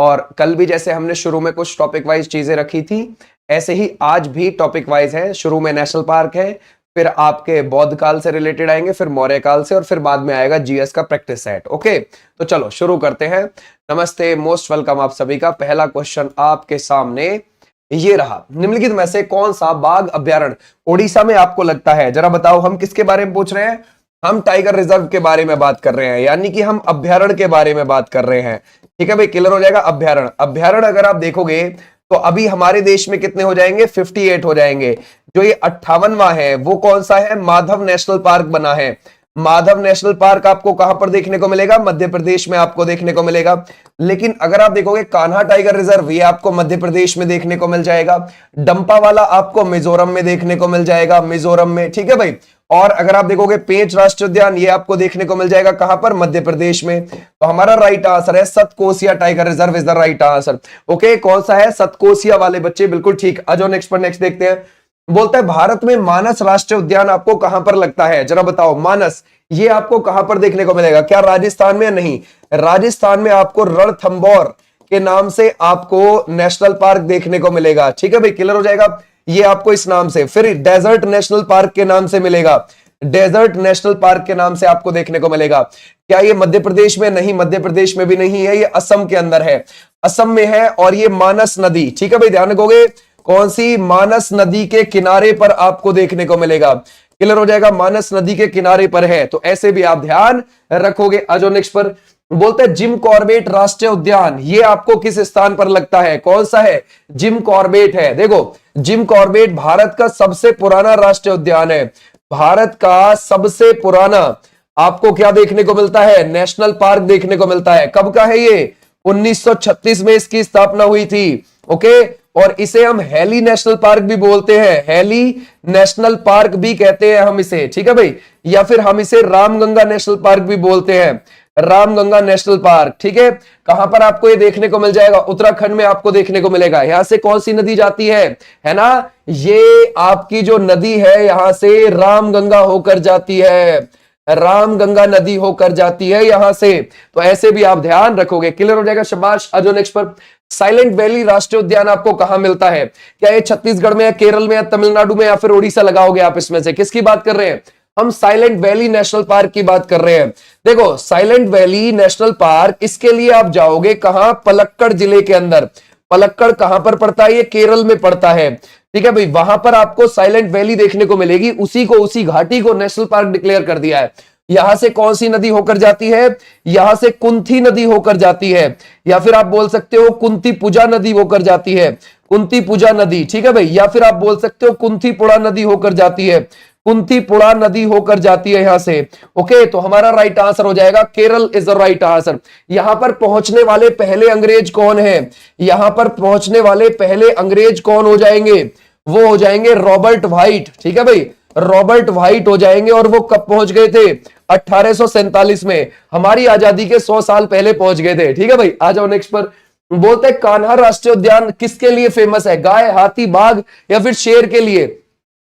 और कल भी जैसे हमने शुरू में कुछ टॉपिक वाइज चीजें रखी थी, ऐसे ही आज भी टॉपिक वाइज है। शुरू में नेशनल पार्क है, फिर आपके बौद्ध काल से रिलेटेड आएंगे, फिर मौर्य काल से, और फिर बाद में आएगा जीएस का प्रैक्टिस सेट। ओके, तो चलो शुरू करते हैं। नमस्ते, मोस्ट वेलकम आप सभी का। पहला क्वेश्चन आपके सामने ये रहा, निम्नलिखित में से कौन सा बाघ अभ्यारण्य ओडिशा में आपको लगता है? जरा बताओ। हम किसके बारे में पूछ रहे हैं? हम टाइगर रिजर्व के बारे में बात कर रहे हैं, यानी कि हम अभ्यारण्य के बारे में बात कर रहे हैं। ठीक है भाई, क्लियर हो जाएगा। अभ्यारण्य, अभ्यारण्य अगर आप देखोगे तो अभी हमारे देश में कितने हो जाएंगे? 58 हो जाएंगे। जो ये 58वां है वो कौन सा है? माधव नेशनल पार्क बना है। माधव नेशनल पार्क आपको कहां पर देखने को मिलेगा? मध्य प्रदेश में आपको देखने को मिलेगा। लेकिन अगर आप देखोगे कान्हा टाइगर रिजर्व, ये आपको मध्य प्रदेश में देखने को मिल जाएगा। डंपा वाला आपको मिजोरम में देखने को मिल जाएगा, मिजोरम में। ठीक है भाई। और अगर आप देखोगे पेंच राष्ट्रीय उद्यान, ये आपको देखने को मिल जाएगा कहां पर? मध्य प्रदेश में। तो हमारा राइट आंसर है Satkosia tiger reserve is the right answer. Okay, कौन सा है? सतकोसिया वाले बच्चे, बिल्कुल ठीक। आ जाओ नेक्स्ट पर, नेक्स्ट देखते हैं। बोलता है भारत में मानस राष्ट्रीय उद्यान आपको कहां पर लगता है? जरा बताओ। मानस ये आपको कहां पर देखने को मिलेगा? क्या राजस्थान में? नहीं, राजस्थान में आपको रणथंभौर के नाम से आपको नेशनल पार्क देखने को मिलेगा। ठीक है भाई, क्लियर हो जाएगा। ये आपको इस नाम से, फिर डेजर्ट नेशनल पार्क के नाम से मिलेगा। डेजर्ट नेशनल पार्क के नाम से आपको देखने को मिलेगा। क्या ये मध्य प्रदेश में? नहीं, मध्य प्रदेश में भी नहीं है, ये असम के अंदर है, असम में है। और ये मानस नदी, ठीक है भाई, ध्यान रखोगे। कौन सी? मानस नदी के किनारे पर आपको देखने को मिलेगा। क्लियर हो जाएगा, मानस नदी के किनारे पर है। तो ऐसे भी आप ध्यान रखोगे। आ जाओ नेक्स्ट पर। बोलते हैं जिम कॉर्बेट राष्ट्रीय उद्यान, ये आपको किस स्थान पर लगता है? कौन सा है? जिम कॉर्बेट है। देखो, जिम कॉर्बेट भारत का सबसे पुराना राष्ट्रीय उद्यान है। भारत का सबसे पुराना आपको क्या देखने को मिलता है? नेशनल पार्क देखने को मिलता है। कब का है ये? 1936 में इसकी स्थापना हुई थी। ओके, और इसे हम हेली नेशनल पार्क भी बोलते हैं, हेली नेशनल पार्क भी कहते हैं हम इसे। ठीक है भाई, या फिर हम इसे रामगंगा नेशनल पार्क भी बोलते हैं, रामगंगा नेशनल पार्क। ठीक है, कहां पर आपको ये देखने को मिल जाएगा? उत्तराखंड में आपको देखने को मिलेगा। यहां से कौन सी नदी जाती है ना? ये आपकी जो नदी है यहां से रामगंगा होकर जाती है, रामगंगा नदी होकर जाती है यहां से। तो ऐसे भी आप ध्यान रखोगे। क्लियर हो जाएगा, शाबाश। आ जाओ नेक्स्ट पर। साइलेंट वैली राष्ट्रीय उद्यान आपको कहां मिलता है? क्या ये छत्तीसगढ़ में या केरल में या तमिलनाडु में या फिर ओडिशा लगाओगे आप? इसमें से किसकी बात कर रहे हैं? हम साइलेंट वैली नेशनल पार्क की बात कर रहे हैं। देखो, साइलेंट वैली नेशनल पार्क, इसके लिए आप जाओगे कहां? पलक्कड़ जिले के अंदर। पलक्कड़ कहां पर पड़ता है? ये केरल में पड़ता है। ठीक है भाई, वहां पर आपको साइलेंट वैली देखने को मिलेगी। उसी घाटी को नेशनल पार्क डिक्लेयर कर दिया है। यहां से कौन सी नदी होकर जाती है? यहां से कुंती नदी होकर जाती है, या फिर आप बोल सकते हो कुंती पुजा नदी होकर जाती है, कुंती पुजा नदी। ठीक है भाई, या फिर आप बोल सकते हो कुंती पुड़ा नदी होकर जाती है, कुंती पुड़ा नदी होकर जाती है यहां से। ओके, तो हमारा राइट आंसर हो जाएगा Kerala is the right answer. यहां पर पहुंचने वाले पहले अंग्रेज कौन है? यहां पर पहुंचने वाले पहले अंग्रेज कौन हो जाएंगे? वो हो जाएंगे रॉबर्ट व्हाइट। ठीक है भाई, रॉबर्ट व्हाइट हो जाएंगे। और वो कब पहुंच गए थे? 1847 में, हमारी आजादी के 100 साल पहले पहुंच गए थे। ठीक है भाई, आ जाओ नेक्स्ट पर। बोलते हैं कान्हा राष्ट्रीय उद्यान किसके लिए फेमस है? गाय, हाथी, बाघ या फिर शेर के लिए?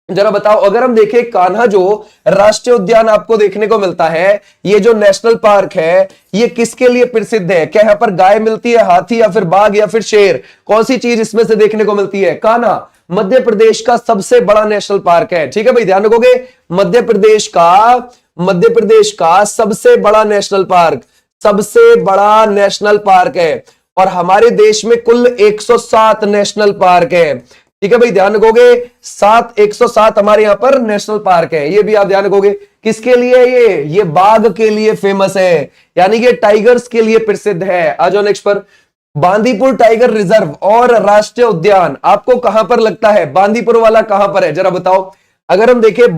जरा बताओ। अगर हम देखें कान्हा जो राष्ट्रीय उद्यान आपको देखने को मिलता है, ये जो नेशनल पार्क है, ये किसके लिए प्रसिद्ध है? क्या यहां पर गाय मिलती है, हाथी या फिर बाघ या फिर शेर? कौन सी चीज इसमें से देखने को मिलती है? कान्हा मध्य प्रदेश का सबसे बड़ा नेशनल पार्क है। ठीक है भाई, ध्यान रखोगे। मध्य प्रदेश का सबसे बड़ा नेशनल पार्क, सबसे बड़ा नेशनल पार्क है। और हमारे देश में कुल 107 नेशनल पार्क है। ठीक है भाई, ध्यान रखोगे। 107 हमारे यहां पर नेशनल पार्क है। ये भी आप ध्यान रखोगे। किसके लिए? ये बाघ के लिए फेमस है, यानी कि टाइगर्स के लिए प्रसिद्ध है। आ जाओ नेक्स्ट पर। बांदीपुर टाइगर रिजर्व और राष्ट्रीय उद्यान आपको कहां पर लगता है? बांदीपुर वाला कहां पर है? जरा बताओ। अगर हम देखें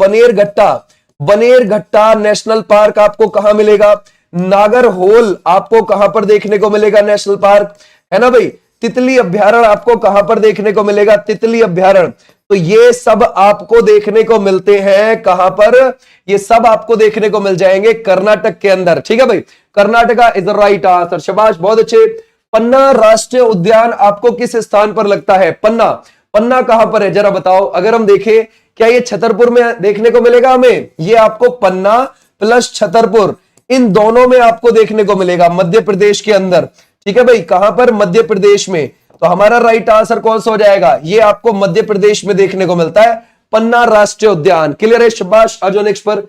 बनेरघट्टा नेशनल पार्क आपको कहां मिलेगा? नागरहोल आपको कहां पर देखने को मिलेगा? नेशनल पार्क है ना भाई। तितली अभ्यारण्य आपको कहां पर देखने को मिलेगा? तितली अभ्यारण्य। तो ये सब आपको देखने को मिलते हैं कहां पर? ये सब आपको देखने को मिल जाएंगे कर्नाटक के अंदर। ठीक है भाई, Karnataka is the right answer. शाबाश, बहुत अच्छे। पन्ना राष्ट्रीय उद्यान आपको किस स्थान पर लगता है? पन्ना कहां पर है? जरा बताओ। अगर हम देखें, क्या ये छतरपुर में देखने को मिलेगा हमें? ये आपको पन्ना प्लस छतरपुर, इन दोनों में आपको देखने को मिलेगा मध्य प्रदेश के अंदर। ठीक है भाई, कहां पर? मध्य प्रदेश में। तो हमारा राइट आंसर कौन सा हो जाएगा? ये आपको मध्य प्रदेश में देखने को मिलता है, पन्ना राष्ट्रीय उद्यान। क्लियर है? शाबाश। आ जाओ नेक्स्ट पर।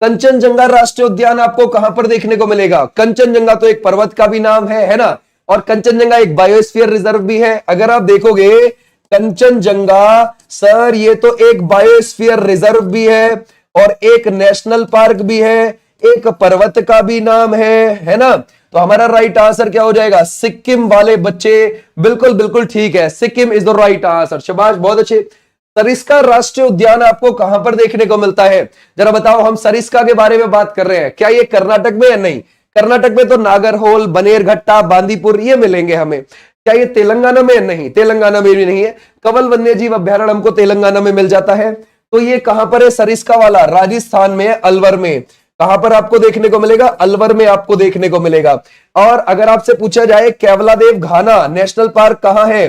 कंचनजंगा राष्ट्रीय उद्यान आपको कहां पर देखने को मिलेगा? कंचनजंगा तो एक पर्वत का भी नाम है ना, और कंचनजंगा एक बायोस्फीयर रिजर्व भी है। अगर आप देखोगे कंचनजंगा सर, ये तो एक बायोस्फीयर रिजर्व भी है और एक नेशनल पार्क भी है, एक पर्वत का भी नाम है ना। तो हमारा राइट आंसर क्या हो जाएगा? सिक्किम वाले बच्चे बिल्कुल बिल्कुल ठीक है, Sikkim is the right answer. शाबाश, बहुत अच्छे। सरिस्का राष्ट्रीय उद्यान आपको कहां पर देखने को मिलता है? जरा बताओ, हम सरिस्का के बारे में बात कर रहे हैं, क्या ये कर्नाटक में या नहीं? कर्नाटक में तो नागरहोल, बनेरघट्टा, बांदीपुर ये मिलेंगे हमें। क्या ये तेलंगाना में? नहीं, तेलंगाना में भी नहीं है। कंवल वन्यजीव अभ्यारण्य हमको तेलंगाना में मिल जाता है। तो ये कहां पर है सरिस्का वाला? राजस्थान में, अलवर में। कहां पर आपको देखने को मिलेगा? अलवर में आपको देखने को मिलेगा। और अगर आपसे पूछा जाए केवलादेव घाना नेशनल पार्क कहां है?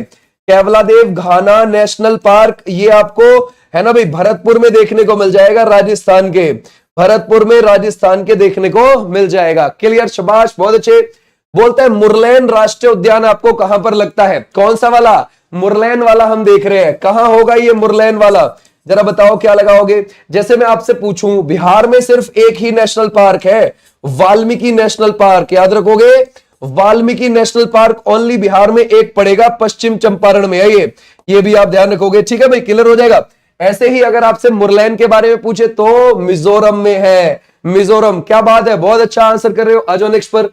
केवलादेव घाना नेशनल पार्क ये आपको है ना भाई, भरतपुर में देखने को मिल जाएगा, राजस्थान के। भरतपुर में राजस्थान के देखने को मिल जाएगा। क्लियर? शाबाश, बहुत अच्छे। बोलते हैं मुरलैन राष्ट्रीय उद्यान आपको कहां पर लगता है? कौन सा वाला? मुरलैन वाला हम देख रहे हैं। कहां होगा ये मुरलैन वाला? जरा बताओ क्या लगाओगे? जैसे मैं आपसे पूछूं, बिहार में सिर्फ एक ही नेशनल पार्क है, वाल्मीकि नेशनल पार्क। याद रखोगे, Valmiki national park only Bihar में एक पड़ेगा, पश्चिम चंपारण में है ये भी आप ध्यान रखोगे। ठीक है भाई, क्लियर हो जाएगा। ऐसे ही अगर आपसे मुरलैन के बारे में पूछे तो मिजोरम में है, मिजोरम। क्या बात है, बहुत अच्छा आंसर कर रहे हो। आ जाओ नेक्स्ट पर।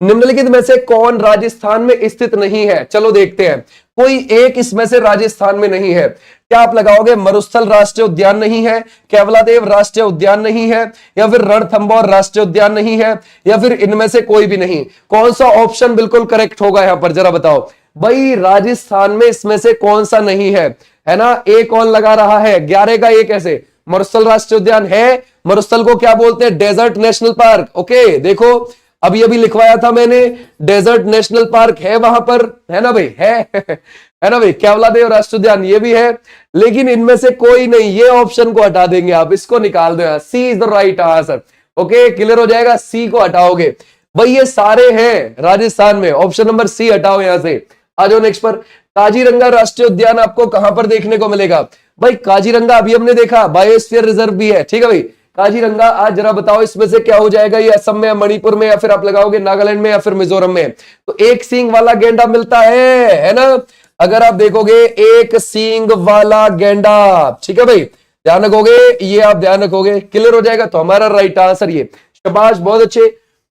निम्नलिखित में से कौन राजस्थान में स्थित नहीं है? चलो देखते हैं, कोई एक इसमें से राजस्थान में नहीं है। क्या आप लगाओगे? मरुस्थल राष्ट्रीय उद्यान नहीं है, केवलादेव राष्ट्रीय उद्यान नहीं है, या फिर रणथंभौर राष्ट्रीय उद्यान नहीं है, या फिर इनमें से कोई भी नहीं? कौन सा ऑप्शन बिल्कुल करेक्ट होगा यहां पर? जरा बताओ भाई, राजस्थान में इसमें से कौन सा नहीं है ना? एक कौन लगा रहा है? 11 का एक ऐसे। मरुस्थल राष्ट्रीय उद्यान है। मरुस्थल को क्या बोलते हैं? Desert national park. ओके, देखो अभी अभी लिखवाया था मैंने, डेजर्ट नेशनल पार्क है वहां पर, है ना भाई? है ना भाई? केवलादेव राष्ट्रीय उद्यान ये भी है, लेकिन इनमें से कोई नहीं। ये ऑप्शन को हटा देंगे आप, इसको निकाल दो। C is the right answer. Okay, clear हो जाएगा। सी को हटाओगे भाई, ये सारे हैं राजस्थान में। ऑप्शन नंबर सी हटाओ यहां से। आ जाओ नेक्स्ट पर। काजीरंगा राष्ट्रीय उद्यान आपको कहां पर देखने को मिलेगा? भाई काजीरंगा अभी हमने देखा, बायोस्फीयर रिजर्व भी है। ठीक है भाई, काजीरंगा। आज जरा बताओ इसमें से क्या हो जाएगा? ये असम में, मणिपुर में, या फिर आप लगाओगे नागालैंड में, या फिर मिजोरम में? तो एक सींग वाला गेंडा मिलता है ना? अगर आप देखोगे एक सींग वाला गेंडा। ठीक है भाई, ध्यान रखोगे, ये आप ध्यान रखोगे। क्लियर हो जाएगा। तो हमारा राइट आंसर ये। शाबाश, बहुत अच्छे।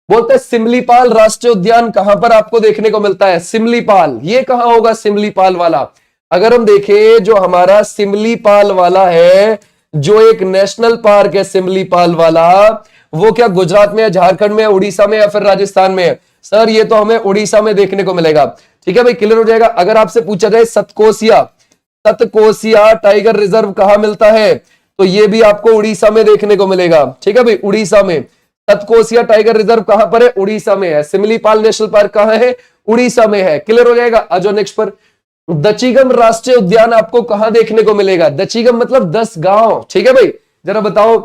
बोलते हैं सिमलीपाल राष्ट्रीय उद्यान कहां पर आपको देखने को मिलता है? सिमलीपाल ये कहां होगा? सिमलीपाल वाला अगर हम देखें, जो हमारा सिमलीपाल वाला है, जो एक नेशनल पार्क है सिमलीपाल वाला, वो क्या गुजरात में, झारखंड में, उड़ीसा में, या फिर राजस्थान में है? सर ये तो हमें उड़ीसा में देखने को मिलेगा। ठीक है भाई, क्लियर हो जाएगा। अगर आपसे पूछा जाए सतकोसिया टाइगर रिजर्व कहां मिलता है, तो ये भी आपको उड़ीसा में देखने को मिलेगा। ठीक है भाई, उड़ीसा में सतकोसिया टाइगर रिजर्व कहां पर है? उड़ीसा में है। सिमलीपाल नेशनल पार्क कहां है? उड़ीसा में है। क्लियर हो जाएगा। आ जाओ नेक्स्ट पर। दचीगम राष्ट्रीय उद्यान आपको कहां देखने को मिलेगा? दचीगम मतलब 10 गांव। ठीक है भाई, जरा बताओ,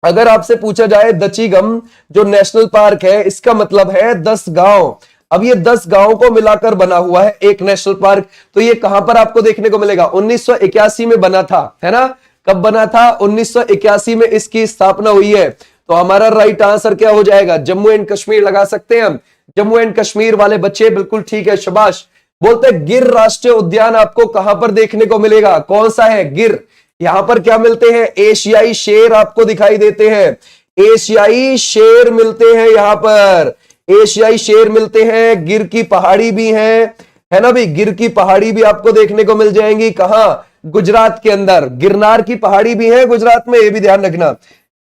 अगर आपसे पूछा जाए दचीगम जो नेशनल पार्क है, इसका मतलब है 10 गांव। अब ये 10 गांवों को मिलाकर बना हुआ है एक नेशनल पार्क। तो ये कहां पर आपको देखने को मिलेगा? 1981 में बना था, है ना? कब बना था? 1981 में इसकी स्थापना हुई है। तो हमारा राइट आंसर क्या हो जाएगा? जम्मू एंड कश्मीर लगा सकते हैं हम। जम्मू एंड कश्मीर वाले बच्चे बिल्कुल ठीक है, शाबाश। बोलते हैं गिर राष्ट्रीय उद्यान आपको कहां पर देखने को मिलेगा? कौन सा है? गिर। यहां पर क्या मिलते हैं? एशियाई शेर आपको दिखाई देते हैं। एशियाई शेर मिलते हैं यहां पर, एशियाई शेर मिलते हैं। गिर की पहाड़ी भी है ना भाई? गिर की पहाड़ी भी आपको देखने को मिल जाएंगी। कहां? गुजरात के अंदर। गिरनार की पहाड़ी भी है गुजरात में, ये भी ध्यान रखना।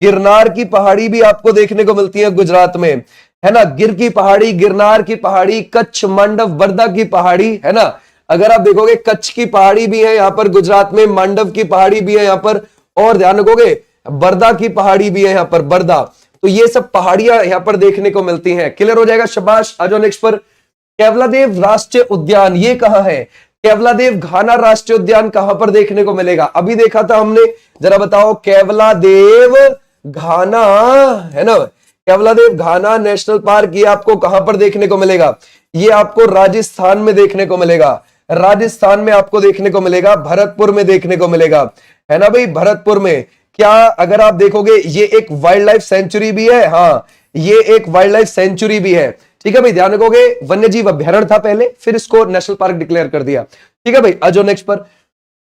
गिरनार की पहाड़ी भी आपको देखने को मिलती है गुजरात में, है ना? गिर की पहाड़ी, गिरनार की पहाड़ी, कच्छ, मांडव, बरदा की पहाड़ी, है ना? अगर आप देखोगे कच्छ की पहाड़ी भी है यहां पर गुजरात में, मांडव की पहाड़ी भी है यहां पर, और ध्यान रखोगे बरदा की पहाड़ी भी है यहां पर, बरदा। तो ये सब पहाड़ियां यहां पर देखने को मिलती हैं। क्लियर हो जाएगा, शाबाश। आ जाओ नेक्स्ट पर। केवलादेव राष्ट्रीय उद्यान ये कहां है? केवलादेव घाना राष्ट्रीय उद्यान कहां पर देखने को मिलेगा? अभी देखा था हमने, जरा बताओ। केवलादेव घाना, है ना? केवलादेव घाना नेशनल पार्क ये आपको कहां पर देखने को मिलेगा? ये आपको राजस्थान में देखने को मिलेगा, राजस्थान में आपको देखने को मिलेगा, भरतपुर में देखने को मिलेगा, है ना भाई। भरतपुर में क्या, अगर आप देखोगे ये एक वाइल्ड लाइफ सेंचुरी भी है, हाँ ये एक वाइल्ड लाइफ सेंचुरी भी है, ठीक है भाई। ध्यान रखोगे, वन्य जीव अभ्यारण्य था पहले, फिर इसको नेशनल पार्क डिक्लेयर कर दिया, ठीक है भाई। आज नेक्स्ट पर,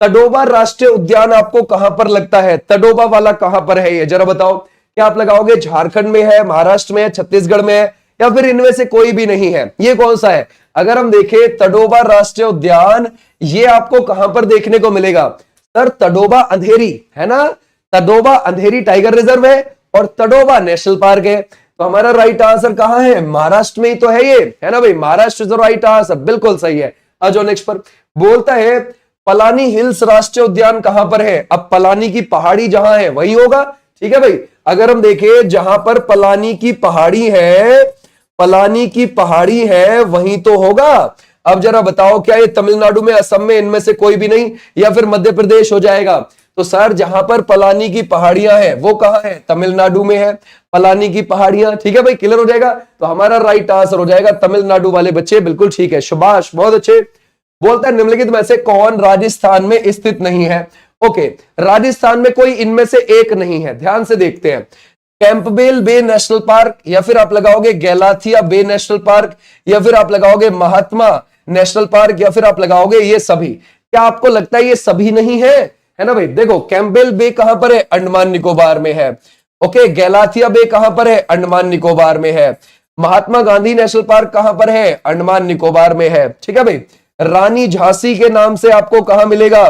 तडोबा राष्ट्रीय उद्यान आपको कहां पर लगता है? तडोबा वाला कहां पर है ये जरा बताओ। क्या आप लगाओगे झारखंड में है, महाराष्ट्र में है, छत्तीसगढ़ में है, या फिर इनमें से कोई भी नहीं है? ये कौन सा है? अगर हम देखें तडोबा राष्ट्रीय उद्यान, ये आपको कहां पर देखने को मिलेगा? सर तडोबा अंधेरी, है ना, तडोबा अंधेरी टाइगर रिजर्व है और तडोबा नेशनल पार्क है। तो हमारा राइट आंसर कहां है? महाराष्ट्र में ही तो है ये, है ना भाई, Maharashtra is the right answer, बिल्कुल सही है। आ जाओ नेक्स्ट पर, बोलता है पलानी हिल्स राष्ट्रीय उद्यान कहां पर है? अब पलानी की पहाड़ी जहां है वही होगा, ठीक है भाई। अगर हम देखें जहां पर पलानी की पहाड़ी है, पलानी की पहाड़ी है वहीं तो होगा। अब जरा बताओ, क्या ये तमिलनाडु में, असम में, इनमें से कोई भी नहीं, या फिर मध्य प्रदेश हो जाएगा? तो सर जहां पर पलानी की पहाड़ियां हैं वो कहां है? तमिलनाडु में है पलानी की पहाड़ियां, ठीक है भाई, क्लियर हो जाएगा। तो हमारा राइट आंसर हो जाएगा तमिलनाडु वाले बच्चे, बिल्कुल ठीक है, शाबाश, बहुत अच्छे। बोलता है निम्नलिखित में से कौन राजस्थान में स्थित नहीं है? ओके, राजस्थान में कोई इनमें से एक नहीं है, ध्यान से देखते हैं। कैंपबेल बे नेशनल पार्क, या फिर आप लगाओगे गैलाथिया बे नेशनल पार्क, या फिर आप लगाओगे महात्मा नेशनल पार्क, या फिर आप लगाओगे ये सभी। क्या आपको लगता है ये सभी नहीं है ना भाई? देखो कैंपबेल बे कहां पर है? अंडमान निकोबार में है। ओके, गैलाथिया बे कहां पर है? अंडमान निकोबार में है। महात्मा गांधी नेशनल पार्क कहां पर है? अंडमान निकोबार में है, ठीक है भाई। रानी झांसी के नाम से आपको कहां मिलेगा?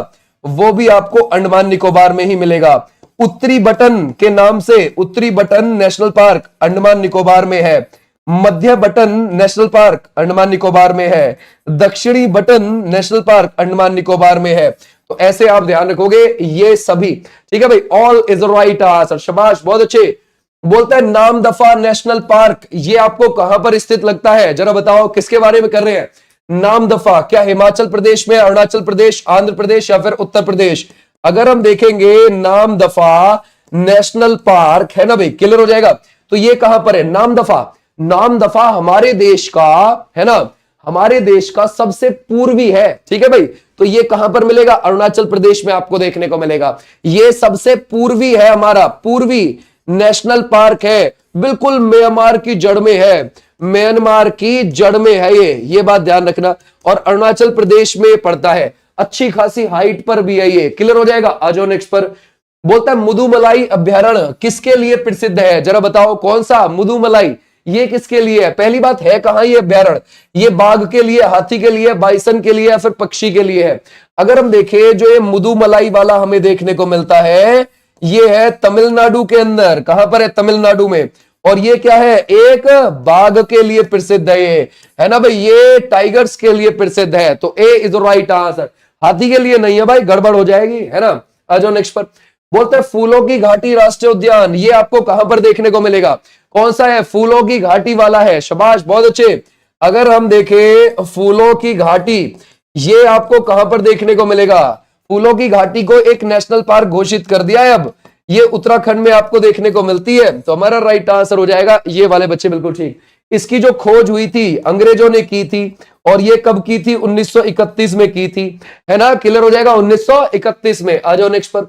वो भी आपको अंडमान निकोबार में ही मिलेगा। उत्तरी बटन के नाम से उत्तरी Button national park Andaman Nicobar में है। मध्य Button national park Andaman Nicobar में है। दक्षिणी Button national park Andaman Nicobar में है। तो ऐसे आप ध्यान रखोगे ये सभी, ठीक है भाई, ऑल इज राइट आंसर, शाबाश, बहुत अच्छे। बोलता है नामदफा नेशनल पार्क, ये आपको कहां पर स्थित लगता है? जरा बताओ, किसके बारे में कर रहे हैं? नामदफा, क्या हिमाचल प्रदेश में, अरुणाचल प्रदेश, आंध्र प्रदेश, या फिर उत्तर प्रदेश? अगर हम देखेंगे नामदफा नेशनल पार्क, है ना भाई, क्लियर हो जाएगा। तो ये कहां पर है? नामदफा, नामदफा हमारे देश का, है ना, हमारे देश का सबसे पूर्वी है, ठीक है भाई। तो ये कहां पर मिलेगा? अरुणाचल प्रदेश में आपको देखने को मिलेगा। ये सबसे पूर्वी है, हमारा पूर्वी नेशनल पार्क है, बिल्कुल म्यांमार की जड़ में है, म्यांमार की जड़ में है ये बात ध्यान रखना। और अरुणाचल प्रदेश में पड़ता है, अच्छी खासी हाइट पर भी है ये, क्लियर हो जाएगा। आ जाओ नेक्स्ट पर। बोलता है मुदुमलाई अभ्यारण्य किसके लिए प्रसिद्ध है? जरा बताओ कौन सा? मुदुमलाई, ये किसके लिए है? पहली बात है कहां ये अभ्यारण्य? ये बाघ के लिए, हाथी के लिए, बाइसन के लिए, या फिर पक्षी के लिए है? अगर हम देखें जो ये मुदुमलाई वाला हमें देखने को मिलता है, ये है तमिलनाडु के अंदर। कहां पर है? तमिलनाडु में। और ये क्या है? एक बाघ के लिए प्रसिद्ध है ये, है ना भाई, ये टाइगर्स के लिए प्रसिद्ध है। तो ए इज राइट आंसर, हाथी के लिए नहीं है भाई, गड़बड़ हो जाएगी, है ना। आ जाओ नेक्स्ट पर। बोलते हैं फूलों की घाटी राष्ट्रीय उद्यान, ये आपको कहां पर देखने को मिलेगा? कौन सा है? फूलों की घाटी वाला है, शाबाश, बहुत अच्छे। अगर हम देखें फूलों की घाटी, ये आपको कहां पर देखने को मिलेगा? फूलों की घाटी को एक नेशनल पार्क घोषित कर दिया है अब, ये उत्तराखंड में आपको देखने को मिलती है। तो हमारा राइट आंसर हो जाएगा ये वाले बच्चे, बिल्कुल ठीक। इसकी जो खोज हुई थी अंग्रेजों ने की थी, और ये कब की थी? 1931 में की थी, है ना, क्लियर हो जाएगा, 1931 में। आ जाओ नेक्स्ट पर।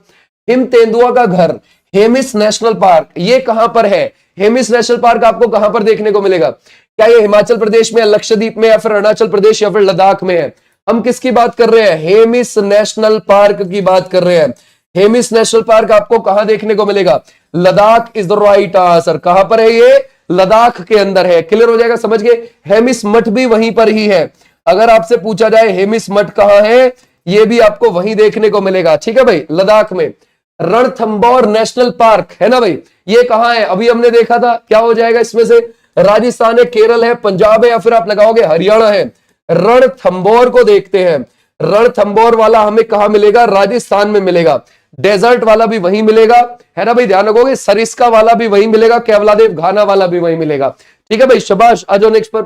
हिम तेंदुआ का घर हेमिस नेशनल पार्क, ये कहां पर है? हेमिस नेशनल पार्क आपको कहां पर देखने को मिलेगा? क्या ये हिमाचल प्रदेश में, लक्षद्वीप में, या फिर अरुणाचल प्रदेश, या फिर लद्दाख में है? हम किसकी बात कर रहे हैं? हेमिस नेशनल पार्क की बात कर रहे हैं। हेमिस नेशनल पार्क आपको कहां देखने को मिलेगा? Ladakh is the right answer. कहां पर है ये? लद्दाख के अंदर है, क्लियर हो जाएगा, समझ गए। हेमिस मठ भी वहीं पर ही है। अगर आपसे पूछा जाए हेमिस मठ कहां है, ये भी आपको वहीं देखने को मिलेगा, ठीक है भाई, लद्दाख में। रणथंबोर नेशनल पार्क, है ना भाई, ये कहां है? अभी हमने देखा था, क्या हो जाएगा इसमें से? राजस्थान है, केरल है, पंजाब है, या फिर आप लगाओगे हरियाणा है। रणथंबोर को देखते हैं। रणथंबोर वाला हमें कहां मिलेगा? राजस्थान में मिलेगा। डेजर्ट वाला भी वहीं मिलेगा, है ना भाई, ध्यान रखोगे। सरिस्का वाला भी वहीं मिलेगा, केवलादेव घाना वाला भी वहीं मिलेगा, ठीक है भाई, शाबाश। आ जाओ नेक्स्ट पर।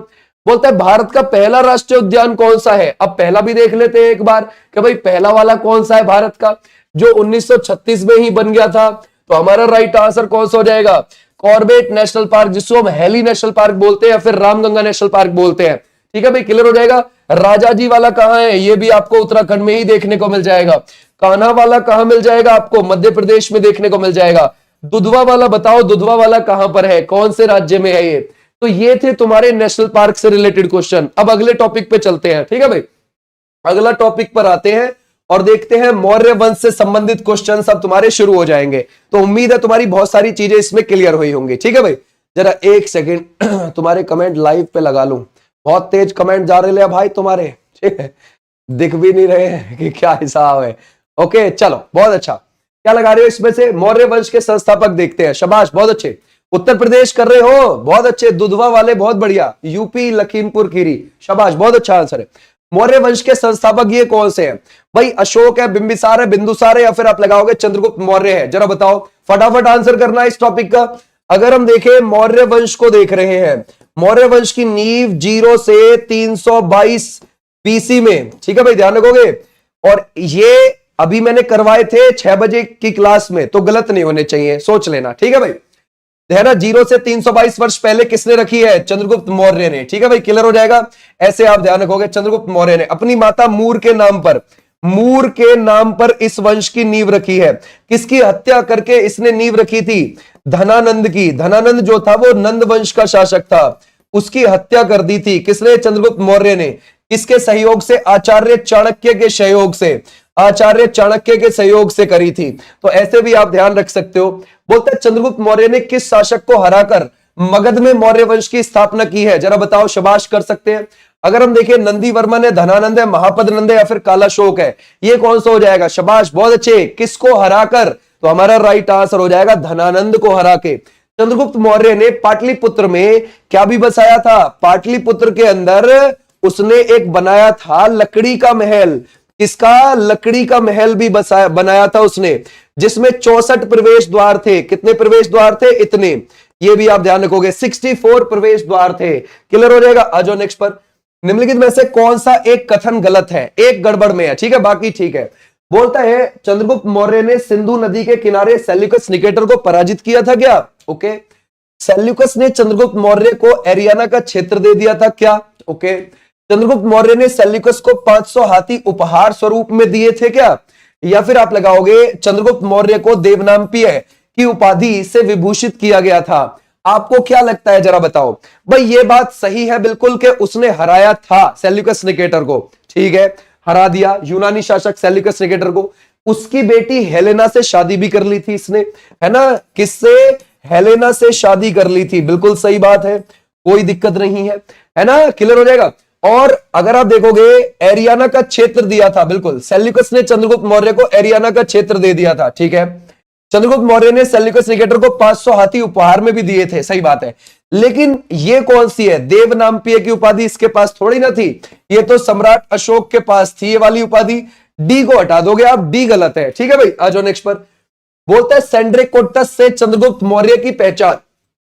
बोलता है भारत का पहला राष्ट्रीय उद्यान कौन सा है? अब पहला भी देख लेते हैं एक बार कि भाई पहला वाला कौन सा है भारत का, जो 1936 में ही बन गया था। तो हमारा राइट आंसर कौन सा हो जाएगा? कॉर्बेट नेशनल पार्क, जिसको हम हेली नेशनल पार्क बोलते हैं, या फिर रामगंगा नेशनल पार्क बोलते हैं, ठीक है भाई, क्लियर हो जाएगा। राजा जी वाला कहां है, ये भी आपको उत्तराखंड में ही देखने को मिल जाएगा। कान्हा वाला कहां मिल जाएगा आपको, मध्य प्रदेश में देखने को मिल जाएगा। दुधवा वाला बताओ, दुधवा वाला कहां पर है, कौन से राज्य में है ये। तो ये थे तुम्हारे नेशनल पार्क से रिलेटेड क्वेश्चन। अब अगले टॉपिक पे चलते हैं, ठीक है भाई, अगला टॉपिक पर आते हैं और देखते हैं मौर्य वंश से संबंधित क्वेश्चन अब तुम्हारे शुरू हो जाएंगे। तो उम्मीद है तुम्हारी बहुत सारी चीजें इसमें क्लियर हुई होंगी, ठीक है भाई। जरा एक सेकेंड तुम्हारे कमेंट लाइव पे लगा लूं, बहुत तेज कमेंट जा रहे हैं भाई तुम्हारे, ठीक है, दिख भी नहीं रहे हैं कि क्या हिसाब है। ओके चलो, बहुत अच्छा। क्या लगा रहे हो इसमें से, मौर्य वंश के संस्थापक देखते हैं, शाबाश बहुत अच्छे। उत्तर प्रदेश कर रहे हो, बहुत अच्छे। दुधवा वाले बहुत बढ़िया, यूपी लखीमपुर खीरी, शाबाश बहुत अच्छा आंसर है। मौर्य वंश के संस्थापक ये कौन से हैं भाई, अशोक है, बिंबिसार है, बिंदुसार है, या फिर आप लगाओगे चंद्रगुप्त मौर्य है। जरा बताओ, फटाफट आंसर करना है इस टॉपिक का। अगर हम देखें मौर्य वंश को देख रहे हैं, मौर्य वंश की नींव 0 से 322 बीसी में, ठीक है भाई ध्यान रखोगे। और ये अभी मैंने करवाए थे 6 बजे की क्लास में, तो गलत नहीं होने चाहिए, सोच लेना, ठीक है भाई। है ना, 0 से 322 वर्ष पहले किसने रखी है, चंद्रगुप्त मौर्य ने, ठीक है भाई क्लियर हो जाएगा। ऐसे आप ध्यान रखोगे, चंद्रगुप्त मौर्य ने अपनी माता मूर के नाम पर इस वंश की नींव रखी है। किसकी हत्या करके इसने नींव रखी थी, धनानंद की। धनानंद जो था वो नंद वंश का शासक था, उसकी हत्या कर दी थी किसने, चंद्रगुप्त मौर्य ने। किसके सहयोग से, आचार्य चाणक्य के सहयोग से, आचार्य चाणक्य के सहयोग से करी थी। तो ऐसे भी आप ध्यान रख सकते हो। बोलते हैं चंद्रगुप्त मौर्य ने किस शासक को हराकर मगध में मौर्य वंश की स्थापना की है, जरा बताओ, शाबाश कर सकते हैं। अगर हम देखें नंदी वर्मन है, धनानंद है, महापद नंद है, या फिर कालाशोक है, ये कौन सा हो जाएगा, शाबाश बहुत अच्छे। किसको हराकर, तो हमारा राइट आंसर हो जाएगा धनानंद को हरा के। चंद्रगुप्त मौर्य ने पाटलिपुत्र में क्या भी बसाया था, पाटलिपुत्र के अंदर उसने एक बनाया था लकड़ी का महल। किसका, लकड़ी का महल भी बनाया था उसने, जिसमें 64 प्रवेश द्वार थे। कितने प्रवेश द्वार थे, इतने, ये भी आप ध्यान रखोगे, 64 प्रवेश द्वार थे। क्लियर हो जाएगा। आ जाओ नेक्स्ट पर। निम्नलिखित में से कौन सा एक कथन गलत है, एक गड़बड़ में है, ठीक है, बाकी ठीक है। बोलता है चंद्रगुप्त मौर्य ने सिंधु नदी के किनारे सेल्यूकस निकेटर को पराजित किया था क्या, ओके। सेल्यूकस ने चंद्रगुप्त मौर्य को एरियाना का क्षेत्र दे दिया था क्या, ओके। चंद्रगुप्त मौर्य ने सेल्यूकस को 500 हाथी उपहार स्वरूप में दिए थे क्या, या फिर आप लगाओगे चंद्रगुप्त मौर्य को देवनाम्पीय की उपाधि से विभूषित किया गया था। आपको क्या लगता है, जरा बताओ भाई। ये बात सही है बिल्कुल कि उसने हराया था सेल्यूकस निकेटर को, ठीक है, हरा दिया यूनानी शासक सेल्यूकस निकेटर को। उसकी बेटी हेलेना से शादी भी कर ली थी इसने, है ना, किससे, हेलेना से शादी कर ली थी, बिल्कुल सही बात है, कोई दिक्कत नहीं है ना, क्लियर हो जाएगा। और अगर आप देखोगे एरियाना का क्षेत्र दिया था, बिल्कुल सेल्यूकस ने चंद्रगुप्त मौर्य को एरियाना का क्षेत्र दे दिया था, ठीक है। चंद्रगुप्त मौर्य ने सेल्यूकस निकेटर को 500 हाथी उपहार में भी दिए थे, सही बात है। लेकिन ये कौन सी है, देवनाम्पीय की उपाधि इसके पास थोड़ी ना थी, ये तो सम्राट अशोक के पास थी ये वाली उपाधि। डी को हटा दोगे आप, डी गलत है, ठीक है भाई। आ जाओ नेक्स्ट पर। बोलता है सेंड्रिकोटस से चंद्रगुप्त मौर्य की पहचान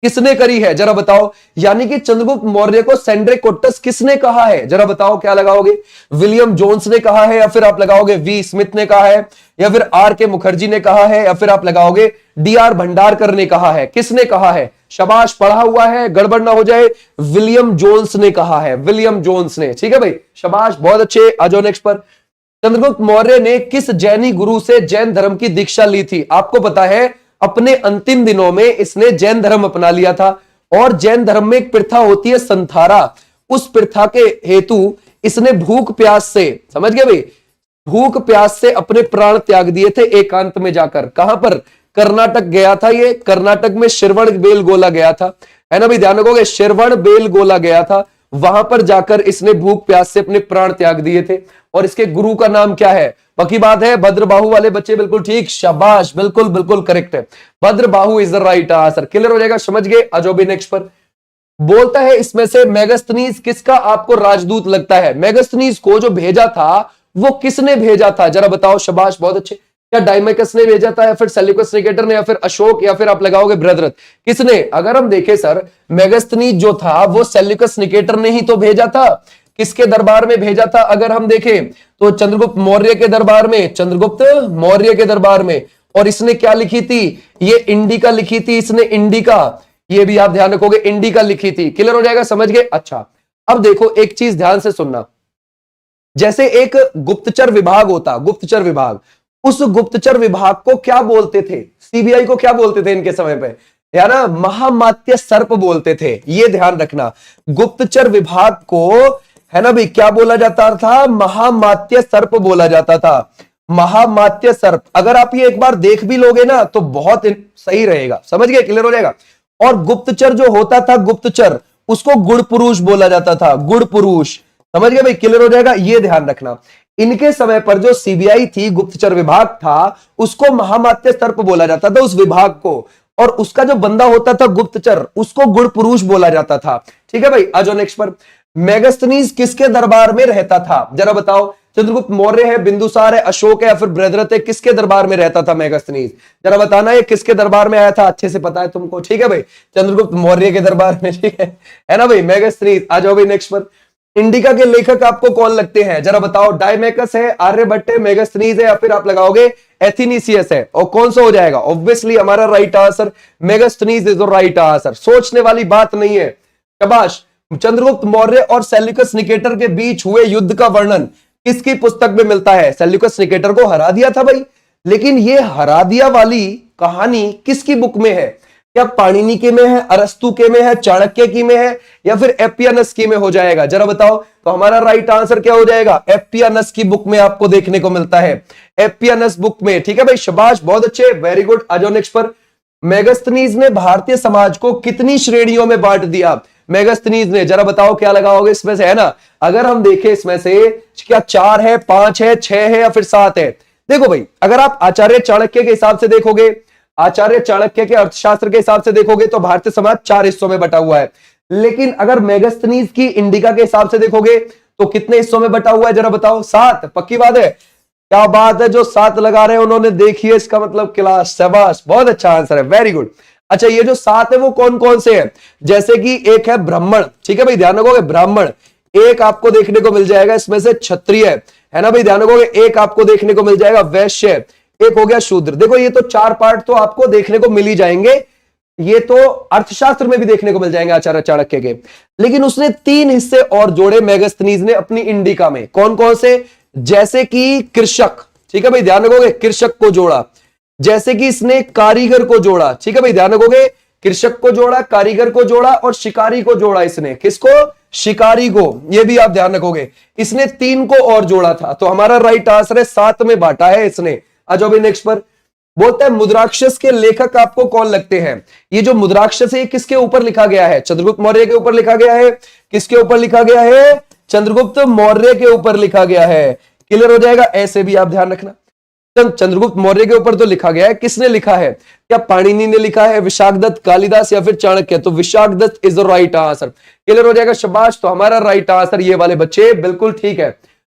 किसने करी है, जरा बताओ। यानी कि चंद्रगुप्त मौर्य को सेंड्रिकोटस किसने कहा है, जरा बताओ, क्या लगाओगे, विलियम जोन्स ने कहा है, या फिर आप लगाओगे वी स्मिथ ने कहा है, या फिर आर के मुखर्जी ने कहा है, या फिर आप लगाओगे डी आर भंडारकर ने कहा है, किसने कहा है, शाबाश पढ़ा हुआ है, गड़बड़ ना हो जाए, विलियम जोन्स ने कहा है, विलियम जोन्स ने, ठीक है भाई, शाबाश बहुत अच्छे। आ जाओ नेक्स्ट पर। चंद्रगुप्त मौर्य ने किस जैनी गुरु से जैन धर्म की दीक्षा ली थी, आपको पता है अपने अंतिम दिनों में इसने जैन धर्म अपना लिया था। और जैन धर्म में एक प्रथा होती है संथारा, उस प्रथा के हेतु इसने भूख प्यास से, समझ गए भाई, भूख प्यास से अपने प्राण त्याग दिए थे एकांत में जाकर। कहां पर, कर्नाटक गया था ये, कर्नाटक में श्रवण बेलगोला गया था, है ना भाई ध्यान रखोगे, श्रवण बेलगोला गया था, वहां पर जाकर इसने भूख प्यास से अपने प्राण त्याग दिए थे। और इसके गुरु का नाम क्या है, पक्की बात है, भद्रबाहु वाले बच्चे बिल्कुल ठीक, शाबाश बिल्कुल बिल्कुल करेक्ट है, Bhadrabahu is the right answer. Clear हो जाएगा, समझ गए। आ जाओ भी नेक्स्ट पर। बोलता है इसमें से मेगास्थनीज किसका आपको राजदूत लगता है, मेगास्थनीज को जो भेजा था वो किसने भेजा था, जरा बताओ, शाबाश बहुत अच्छे। क्या डायमेकस ने भेजा था, या फिर सेल्यूकस निकेटर ने, या फिर अशोक, या फिर आप लगाओगे बृहद्रथ, किसने। अगर हम देखें सर, मेगास्थनीज जो था वो सेल्यूकस निकेटर ने ही तो भेजा था। किसके दरबार में भेजा था, अगर हम देखें तो चंद्रगुप्त मौर्य के दरबार में, चंद्रगुप्त मौर्य के दरबार में। और इसने क्या लिखी थी, ये इंडिका लिखी थी इसने, इंडिका, ये भी आप ध्यान रखोगे, इंडिका लिखी थी। क्लियर हो जाएगा, समझ गए। अच्छा अब देखो एक चीज ध्यान से सुनना, जैसे एक गुप्तचर विभाग होता, गुप्तचर विभाग, उस गुप्तचर विभाग को क्या बोलते थे, सीबीआई को क्या बोलते थे इनके समय पे, या ना महामात्य सर्प बोलते थे। ये ध्यान रखना, गुप्तचर विभाग को, है ना भाई, क्या बोला जाता था, महामात्य सर्प बोला जाता था, महामात्य सर्प। अगर आप ये एक बार देख भी लोगे ना तो बहुत सही रहेगा, समझ गए, क्लियर हो जाएगा। और गुप्तचर जो होता था, गुप्तचर, उसको गुड़ पुरुष बोला जाता था, गुड़ पुरुष, समझ गए भाई, क्लियर हो जाएगा। ये ध्यान रखना, इनके समय पर जो सीबीआई थी, गुप्तचर विभाग था, उसको महामात्य सर्प बोला जाता था उस विभाग को, और उसका जो बंदा होता था गुप्तचर, उसको गुड़ पुरुष बोला जाता था। ठीक है भाई, आ जाओ नेक्स्ट पर। मेगास्थनीज किसके दरबार में रहता था, जरा बताओ। चंद्रगुप्त मौर्य है, बिंदुसार है, अशोक है, या फिर बृहद्रथ है, किसके दरबार में रहता था मेगास्थनीज, जरा बताना ये किसके दरबार में आया था, अच्छे से पता है तुमको, ठीक है भाई, चंद्रगुप्त मौर्य के दरबार में, ठीक है ना भाई, मेगास्थनीज। आ जाओ भाई नेक्स्ट पर। इंडिका के लेखक आपको कौन लगते हैं, जरा बताओ। डायमेकस है, आर्यभट्ट है, मेगास्थनीज है, या फिर आप लगाओगे एथिनीसियस है, और कौन सा हो जाएगा, ऑब्वियसली हमारा right answer Megasthenes is the right answer, सोचने वाली बात नहीं है, शाबाश। चंद्रगुप्त मौर्य और सेल्यूकस निकेटर के बीच हुए युद्ध का वर्णन किसकी पुस्तक में मिलता है, सेल्यूकस निकेटर को हरा दिया था भाई, लेकिन ये हरा दिया वाली कहानी किसकी बुक में है, क्या पाणिनि के में है, अरस्तु के में है, चाणक्य की में है, या फिर एपियानस की में हो जाएगा, जरा बताओ। तो हमारा राइट आंसर क्या हो जाएगा, एपियानस की बुक में आपको देखने को मिलता है, एपियानस बुक में, ठीक है भाई, शाबाश, बहुत अच्छे, वेरी गुड। आ जाओ नेक्स्ट पर। मेगास्थनीज ने भारतीय समाज को कितनी श्रेणियों में बांट दिया, मेगास्थनीज ने, जरा बताओ क्या लगाओगे इसमें से, है ना। अगर हम देखें इसमें से क्या 4 है, 5 है, 6 है, या फिर 7 है। देखो भाई, अगर आप आचार्य चाणक्य के हिसाब से देखोगे, आचार्य चाणक्य के अर्थशास्त्र के हिसाब से देखोगे तो भारतीय समाज 4 हिस्सों में बटा हुआ है, लेकिन अगर मेगास्थनीज की इंडिका के हिसाब से देखोगे तो कितने हिस्सों में बटा हुआ है, जरा बताओ। 7, पक्की बात है, क्या बात है, जो 7 लगा रहे हैं उन्होंने देखिए इसका मतलब क्लास, शाबाश, बहुत अच्छा आंसर है, वेरी गुड। अच्छा, ये जो 7 है वो कौन कौन से हैं, जैसे कि एक है ब्राह्मण, ठीक है भाई, ध्यान रखोगे, ब्राह्मण, एक आपको देखने को मिल जाएगा इसमें से क्षत्रिय, है ना भाई, ध्यान रखोगे, एक आपको देखने को मिल जाएगा वैश्य, एक हो गया शूद्र। देखो ये तो 4 पार्ट तो आपको देखने को मिल ही जाएंगे, ये तो अर्थशास्त्र में भी देखने को मिल जाएंगे आचार्य चाणक्य के, लेकिन उसने 3 हिस्से और जोड़े मेगास्थनीज ने अपनी इंडिका में, कौन कौन से, जैसे कि कृषक, ठीक है भाई, ध्यान रखोगे, कृषक को जोड़ा, जैसे कि इसने कारीगर को जोड़ा, ठीक है भाई, ध्यान रखोगे, कृषक को जोड़ा, कारीगर को जोड़ा, और शिकारी को जोड़ा, इसने किसको, शिकारी को, ये भी आप ध्यान रखोगे, इसने 3 को और जोड़ा था, तो हमारा राइट आंसर है 7 में बांटा है इसने। आ जाओ भाई नेक्स्ट पर। बोलता है मुद्राक्षस के लेखक आपको कौन लगते हैं, ये जो मुद्राक्षस है किसके ऊपर लिखा गया है, चंद्रगुप्त मौर्य के ऊपर लिखा गया है, किसके ऊपर लिखा गया है, चंद्रगुप्त मौर्य के ऊपर लिखा गया है, क्लियर हो जाएगा, ऐसे भी आप ध्यान रखना। चंद्रगुप्त मौर्य के ऊपर तो लिखा गया है, किसने लिखा है, क्या पाणिनि ने लिखा है, विशाखदत्त, कालिदास, या फिर चाणक्य, तो Vishakhadatta is the right answer, clear हो जाएगा, शाबाश। तो हमारा राइट आंसर ये वाले बच्चे बिल्कुल ठीक है।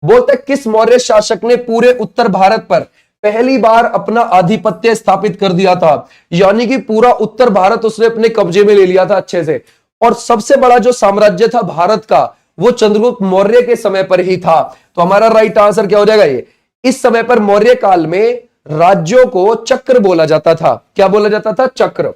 बोलते हैं किस मौर्य शासक ने पूरे उत्तर भारत पर पहली बार अपना आधिपत्य स्थापित कर दिया था, यानी कि पूरा उत्तर भारत उसने अपने कब्जे में ले लिया था अच्छे से, और सबसे बड़ा जो साम्राज्य था भारत का वो चंद्रगुप्त मौर्य के समय पर ही था, तो हमारा राइट आंसर क्या हो जाएगा ये। इस समय पर मौर्य काल में राज्यों को चक्र बोला जाता था, क्या बोला जाता था, चक्र।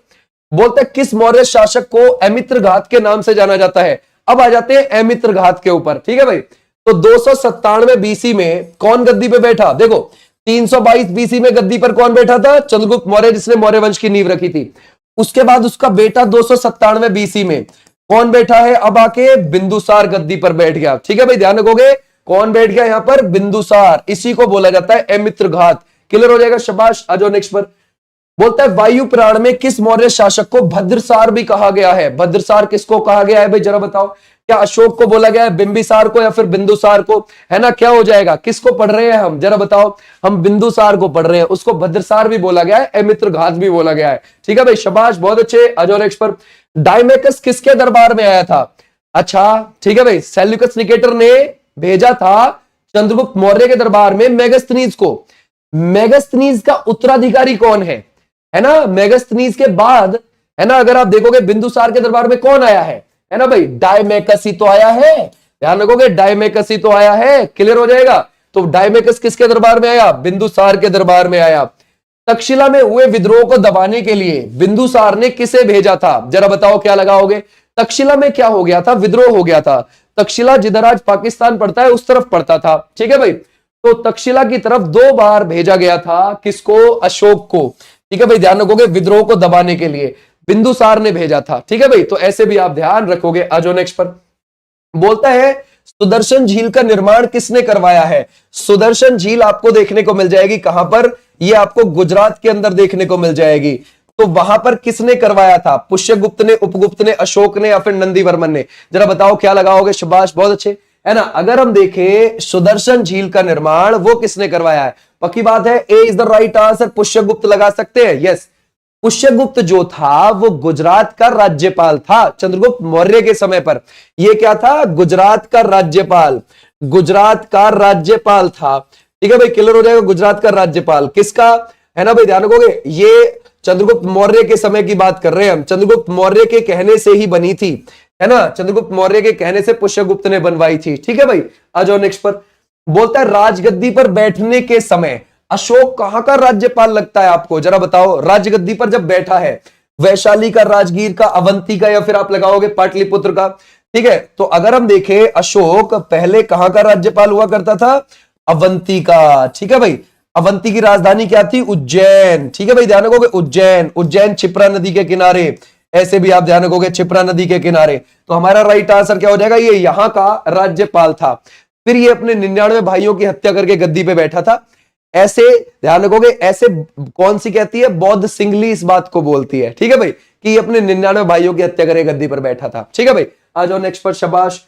बोलते किस मौर्य शासक को अमित्रघात के नाम से जाना जाता है। अब आ जाते हैं अमित्रघात के ऊपर, ठीक है भाई। तो 297 बीसी में कौन गद्दी पे बैठा, देखो 322 बीसी में गद्दी पर कौन बैठा था, चंद्रगुप्त मौर्य, जिसने मौर्य वंश की नींव रखी थी। उसके बाद उसका बेटा 297 बीसी में कौन बैठा है, अब आके बिंदुसार गद्दी पर बैठ गया, ठीक है भाई, ध्यान रखोगे, कौन बैठ गया यहां पर, बिंदुसार, इसी को बोला जाता है अमित्रघात, क्लियर हो जाएगा, शाबाश। आ जाओ नेक्स्ट पर। बोलता है वायु पुराण में किस मौर्य शासक को भद्रसार भी कहा गया है, भद्रसार किसको कहा गया है भाई, जरा बताओ। क्या अशोक को बोला गया है, बिंबिसार को, या फिर बिंदुसार को, है ना, क्या हो जाएगा, किसको पढ़ रहे हैं हम, जरा बताओ। हम बिंदुसार को पढ़ रहे हैं, उसको भद्रसार भी बोला गया है, अमित्रघात भी बोला गया है, ठीक है भाई, शाबाश, बहुत अच्छे। आ जाओ नेक्स्ट पर। डायमेकस किसके दरबार में आया था, अच्छा ठीक है भाई, सेल्यूकस निकेटर ने भेजा था चंद्रगुप्त मौर्य के दरबार में मेगास्थनीज को। मेगास्थनीज का उत्तराधिकारी कौन है ना, मेगास्थनीज के बाद, है ना, अगर आप देखोगे बिंदुसार के दरबार में कौन आया है ना भाई, डायमेकस ही तो आया है, ध्यान रखोगे, डायमेकस ही तो आया है, क्लियर हो जाएगा। तो डायमेकस किसके दरबार में आया, बिंदुसार के दरबार में आया। तक्षशिला में हुए विद्रोह को दबाने के लिए बिंदुसार ने किसे भेजा था, जरा बताओ क्या लगाओगे। तक्षशिला में क्या हो गया था, विद्रोह हो गया था, तक्षशिला जिधर आज पाकिस्तान पड़ता है उस तरफ पड़ता था, ठीक है भाई। तो तक्षशिला की तरफ 2 बार भेजा गया था, किसको? अशोक को, ठीक है भाई। ध्यान रखोगे, विद्रोह को दबाने के लिए बिंदुसार ने भेजा था, ठीक है भाई। तो ऐसे भी आप ध्यान रखोगे। आ जाओ नेक्स्ट पर। बोलता है सुदर्शन झील का निर्माण किसने करवाया है? सुदर्शन झील आपको देखने को मिल जाएगी कहां पर? ये आपको गुजरात के अंदर देखने को मिल जाएगी। तो वहां पर किसने करवाया था? पुष्यगुप्त ने, उपगुप्त ने, अशोक ने या फिर नंदीवर्मन ने? जरा बताओ क्या लगाओगे? शाबाश, बहुत अच्छे, है ना। अगर हम देखें सुदर्शन झील का निर्माण वो किसने करवाया है? पक्की बात है, A is the right answer. Pushyagupta लगा सकते हैं, यस। पुष्यगुप्त जो था वो गुजरात का राज्यपाल था चंद्रगुप्त मौर्य के समय पर। ये क्या था? गुजरात का राज्यपाल, गुजरात का राज्यपाल था, ठीक है भाई। क्लियर हो जाएगा, गुजरात का राज्यपाल किसका, है ना भाई। ध्यान रखोगे, ये चंद्रगुप्त मौर्य के समय की बात कर रहे हैं हम। चंद्रगुप्त मौर्य के कहने से ही बनी थी, है ना। चंद्रगुप्त मौर्य के कहने से पुष्यगुप्त ने बनवाई थी, ठीक है भाई। आ जाओ नेक्स्ट पर। बोलता है राजगद्दी पर बैठने के समय अशोक कहां का राज्यपाल लगता है आपको? जरा बताओ, राजगद्दी पर जब बैठा है, वैशाली का, राजगीर का, अवंती का, या फिर आप लगाओगे पाटलिपुत्र का, ठीक है। तो अगर हम देखें, अशोक पहले कहां का राज्यपाल हुआ करता था? अवंती का, ठीक है भाई। अवंती की राजधानी क्या थी? उज्जैन, ठीक है भाई। ध्यान रखोगे, उज्जैन, उज्जैन क्षिप्रा नदी के किनारे, ऐसे भी आप ध्यान रखोगे, क्षिप्रा नदी के किनारे। तो हमारा राइट आंसर क्या हो जाएगा? ये यहां का राज्यपाल था। फिर ये अपने 99 भाइयों की हत्या करके गद्दी पे बैठा था। ऐसे ध्यान रखोगे, ऐसे कौन सी कहती है? बौद्ध सिंगली इस बात को बोलती है, ठीक है भाई, कि ये अपने 99 भाइयों की हत्या करके गद्दी पर बैठा था, ठीक है भाई। आ जाओ नेक्स्ट पर, शाबाश।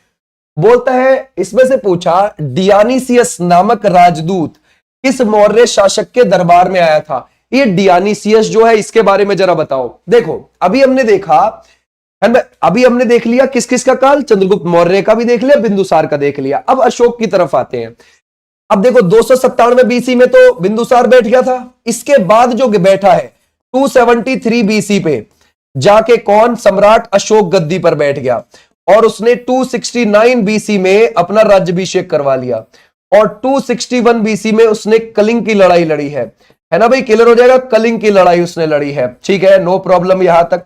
बोलता है इसमें से पूछा, डियानीसियस नामक राजदूत किस मौर्य शासक के दरबार में आया था? ये डियानीसियस जो है, इसके बारे में जरा बताओ। देखो, अभी हमने देखा, अभी हमने देख लिया किस किस का काल, चंद्रगुप्त मौर्य का भी देख लिया, बिंदुसार का देख लिया। अब अशोक की तरफ आते हैं। अब देखो 297 बीसी में तो बिंदुसार बैठ गया था। इसके बाद जो बैठा है 273 बीसी पे जाके कौन? सम्राट अशोक गद्दी पर बैठ गया और उसने 269 बीसी में अपना राज्याभिषेक करवा लिया और 261 बीसी में उसने कलिंग की लड़ाई लड़ी है ना भाई। क्लियर हो जाएगा, कलिंग की लड़ाई उसने लड़ी है, ठीक है, नो प्रॉब्लम यहां तक।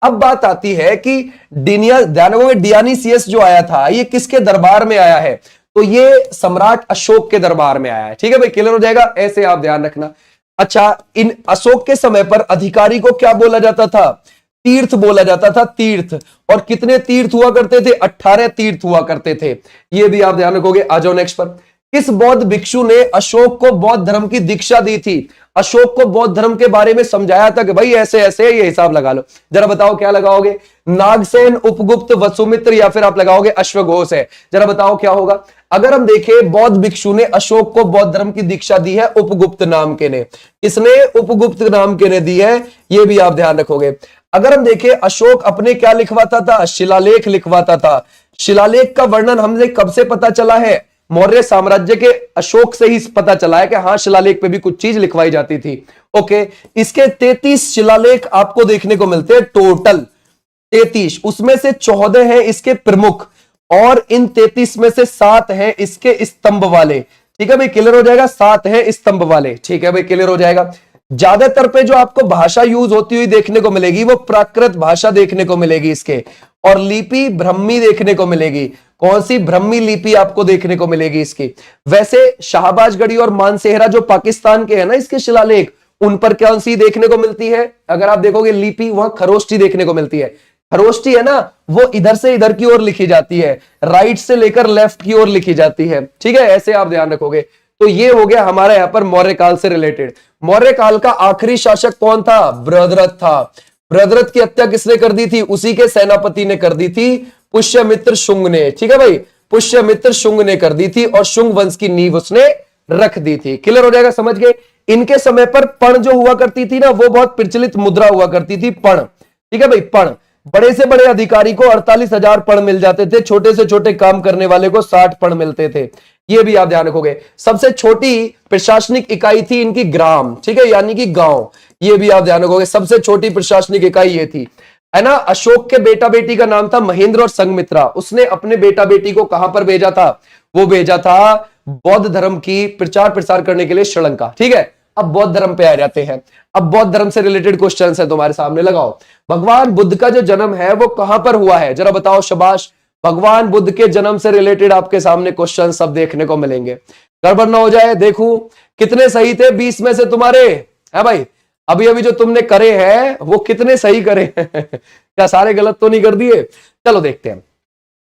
अब बात आती है कि डियानीसियस जो आया था ये किसके दरबार में आया है? तो ये सम्राट अशोक के दरबार में आया है, ठीक है भाई। क्लियर हो जाएगा, ऐसे आप ध्यान रखना। अच्छा, इन अशोक के समय पर अधिकारी को क्या बोला जाता था? तीर्थ बोला जाता था, तीर्थ। और कितने तीर्थ हुआ करते थे? 18 तीर्थ हुआ करते थे, ये भी आप ध्यान रखोगे। आ जाओ नेक्स्ट पर। किस बौद्ध भिक्षु ने अशोक को बौद्ध धर्म की दीक्षा दी थी? अशोक को बौद्ध धर्म के बारे में समझाया था कि भाई ऐसे ऐसे, ये हिसाब लगा लो। जरा बताओ क्या लगाओगे? नागसेन, उपगुप्त, वसुमित्र, या फिर आप लगाओगे अश्वघोष है। जरा बताओ क्या होगा? अगर हम देखें, बौद्ध भिक्षु ने अशोक को बौद्ध धर्म की दीक्षा दी है उपगुप्त नाम के ने। किसने? उपगुप्त नाम के ने दी है, ये भी आप ध्यान रखोगे। अगर हम देखें, अशोक अपने क्या लिखवाता था? शिलालेख लिखवाता था। शिलालेख का वर्णन हमने कब से पता चला है? मौर्य साम्राज्य के अशोक से ही पता चला है कि हाँ, शिलालेख पे भी कुछ चीज लिखवाई जाती थी। ओके, इसके 33 शिलालेख आपको देखने को मिलते हैं, टोटल 33। उसमें से 14 हैं इसके प्रमुख और इन 33 में से 7 हैं इसके स्तंभ वाले, ठीक है भाई। क्लियर हो जाएगा, 7 हैं स्तंभ वाले, ठीक है भाई। क्लियर हो जाएगा। ज्यादातर पे जो आपको भाषा यूज होती हुई देखने को मिलेगी वो प्राकृत भाषा देखने को मिलेगी इसके, और लिपि ब्रह्मी देखने को मिलेगी। कौन सी? ब्रह्मी लिपि आपको देखने को मिलेगी इसकी। वैसे शाहबाजगढ़ी और मानसेहरा जो पाकिस्तान के हैं ना इसके शिलालेख, उन पर कौन सी देखने को मिलती है? अगर आप देखोगे लिपि, वहां खरोष्टी देखने को मिलती है। खरोष्टी है ना, वो इधर से इधर की ओर लिखी जाती है, राइट से लेकर लेफ्ट की ओर लिखी जाती है, ठीक है। ऐसे आप ध्यान रखोगे। तो ये हो गया हमारा यहां पर मौर्य काल से रिलेटेड। मौर्य काल का आखिरी शासक कौन था? बृहद्रथ था। बृहद्रथ की हत्या किसने कर दी थी? उसी के सेनापति ने कर दी थी, पुष्यमित्र शुंग ने, ठीक है भाई। पुष्यमित्र शुंग ने कर दी थी और शुंग वंश की नींव उसने रख दी थी। क्लियर हो जाएगा, समझ गए। इनके समय पर पण जो हुआ करती थी ना, वो बहुत प्रचलित मुद्रा हुआ करती थी, पण, ठीक है भाई। पण, बड़े से बड़े अधिकारी को 48,000 पण मिल जाते थे, छोटे से छोटे काम करने वाले को 60 पण मिलते थे, ये भी आप ध्यान रखोगे। सबसे छोटी प्रशासनिक इकाई थी इनकी ग्राम, ठीक है, यानी कि गांव, ये भी आप ध्यान रखोगे। सबसे छोटी प्रशासनिक इकाई ये थी, है ना। अशोक के बेटा बेटी का नाम था महेंद्र और संघमित्रा। उसने अपने बेटा बेटी को कहां पर भेजा था? वो भेजा था बौद्ध धर्म की प्रचार प्रसार करने के लिए श्रीलंका, ठीक है। अब बौद्ध धर्म पे आ जाते हैं। अब बौद्ध धर्म से रिलेटेड क्वेश्चंस है तुम्हारे सामने, लगाओ। भगवान बुद्ध का जो जन्म है वो कहां पर हुआ है? जरा बताओ, शाबाश। भगवान बुद्ध के जन्म से रिलेटेड आपके सामने क्वेश्चन सब देखने को मिलेंगे। गड़बड़ ना हो जाए। देखो कितने सही थे 20 में से तुम्हारे, है भाई? अभी अभी जो तुमने करे हैं वो कितने सही करे क्या सारे गलत तो नहीं कर दिए? चलो देखते हैं।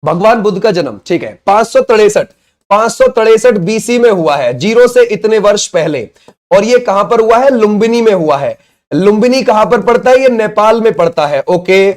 भगवान बुद्ध का जन्म, ठीक है, 563 बीसी में हुआ है, 0 से इतने वर्ष पहले। और ये कहां पर हुआ है? लुम्बिनी में हुआ है। लुम्बिनी कहां पर पड़ता है? ये नेपाल में पड़ता है। ओके,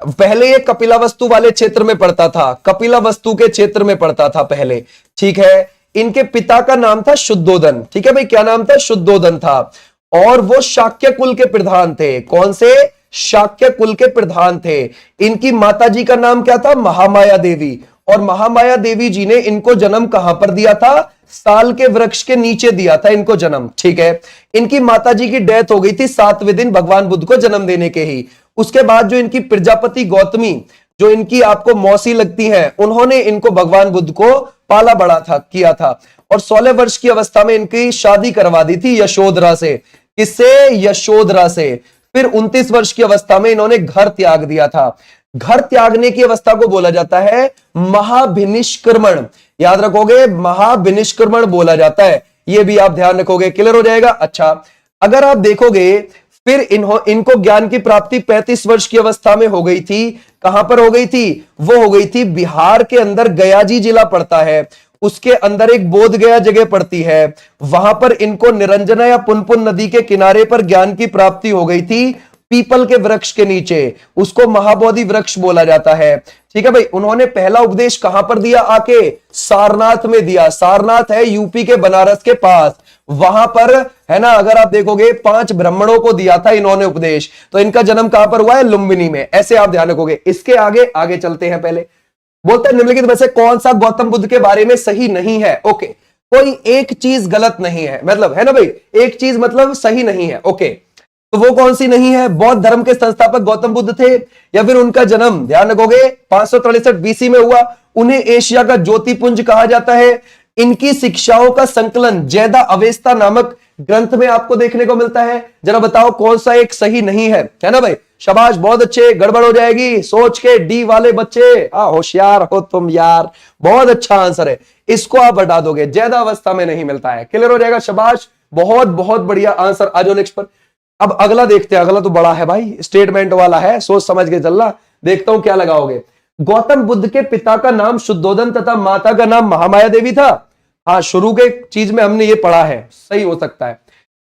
पहले ये कपिलावस्तु वाले क्षेत्र में पड़ता था, कपिलावस्तु के क्षेत्र में पड़ता था पहले, ठीक है। इनके पिता का नाम था शुद्धोदन, ठीक है भाई, क्या नाम था? शुद्धोदन था। और वो शाक्य कुल के प्रधान थे। कौन से? शाक्य कुल के प्रधान थे। इनकी माताजी का नाम क्या था? महामाया देवी। और महामाया देवी जी ने इनको जन्म कहां पर दिया था? साल के वृक्ष के नीचे दिया था इनको जन्म, ठीक है। इनकी माताजी की डेथ हो गई थी 7वें दिन भगवान बुद्ध को जन्म देने के ही। उसके बाद जो इनकी प्रजापति गौतमी, जो इनकी आपको मौसी लगती है, उन्होंने इनको भगवान बुद्ध को पाला बड़ा था, किया था। और 16 वर्ष की अवस्था में इनकी शादी करवा दी थी यशोधरा से। किससे? यशोधरा से। फिर 29 वर्ष की अवस्था में इन्होंने घर त्याग दिया था। घर त्यागने की अवस्था को बोला जाता है महाभिनिष्क्रमण। याद रखोगे, महाभिनिष्क्रमण बोला जाता है। ये भी आप ध्यान रखोगे, क्लियर हो जाएगा। अच्छा, अगर आप देखोगे फिर इनको ज्ञान की प्राप्ति 35 वर्ष की अवस्था में हो गई थी। कहां पर हो गई थी? वो हो गई थी बिहार के अंदर, गयाजी जिला पड़ता है, उसके अंदर एक बोध गया जगह पड़ती है। वहां पर इनको निरंजना या पुनपुन नदी के किनारे पर ज्ञान की प्राप्ति हो गई थी, पीपल के वृक्ष के नीचे। उसको महाबोधि वृक्ष बोला जाता है, ठीक है भाई। उन्होंने पहला उपदेश कहां पर दिया? आके सारनाथ में दिया। सारनाथ है यूपी के बनारस के पास, वहां पर है ना। अगर आप देखोगे 5 ब्राह्मणों को दिया था इन्होंने उपदेश। तो इनका जन्म कहां पर हुआ है? लुम्बिनी में। ऐसे आप ध्यान रखोगे। इसके आगे आगे चलते हैं। पहले बोलते हैं निम्नलिखित में से कौन सा गौतम बुद्ध के बारे में सही नहीं है? ओके, कोई एक चीज गलत नहीं है, मतलब है ना भाई, एक चीज मतलब सही नहीं है। ओके, तो वो कौन सी नहीं है? बौद्ध धर्म के संस्थापक गौतम बुद्ध थे, या फिर उनका जन्म, ध्यान रखोगे, 563 बीसी में हुआ। उन्हें एशिया का ज्योतिपुंज कहा जाता है। इनकी शिक्षाओं का संकलन जैदा अवेस्ता नामक ग्रंथ में आपको देखने को मिलता है। जरा बताओ कौन सा एक सही नहीं है ना भाई? शाबाश, बहुत अच्छे। गड़बड़ हो जाएगी सोच के, डी वाले बच्चे, होशियार हो तुम यार, बहुत अच्छा आंसर है। इसको आप हटा दोगे, ज्यादा अवस्था में नहीं मिलता है, क्लियर हो जाएगा। शाबाश, बहुत बहुत बढ़िया आंसर। आ जाओ नेक्स्ट पर। अब अगला देखते हैं। अगला तो बड़ा है भाई, स्टेटमेंट वाला है, सोच समझ के चलना। देखता हूं क्या लगाओगे। गौतम बुद्ध के पिता का नाम शुद्धोदन तथा माता का नाम महामाया देवी था। हाँ, शुरू के चीज में हमने ये पढ़ा है, सही हो सकता है।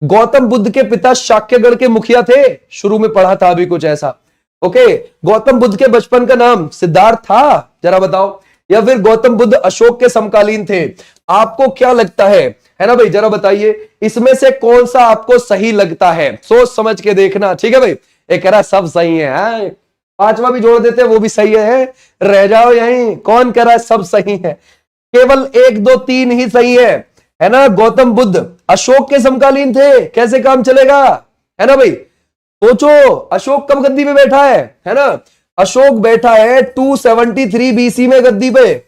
गौतम बुद्ध के पिता शाक्यगढ़ के मुखिया थे, शुरू में पढ़ा था अभी कुछ ऐसा। ओके, गौतम बुद्ध के बचपन का नाम सिद्धार्थ था, जरा बताओ। या फिर गौतम बुद्ध अशोक के समकालीन थे? आपको क्या लगता है ना भाई? जरा बताइए इसमें से कौन सा आपको सही लगता है, सोच समझ के देखना, ठीक है भाई। एक कह रहा सब सही है, 5वां भी जोड़ देते वो भी सही है, रह जाओ यहीं। कौन कह रहा है सब सही है? केवल 1 2 3 ही सही है ना। गौतम बुद्ध अशोक के समकालीन थे, कैसे काम चलेगा, है ना भाई? सोचो, अशोक कब गद्दी पे बैठा है ना? अशोक बैठा है 273 बीसी में गद्दी पे,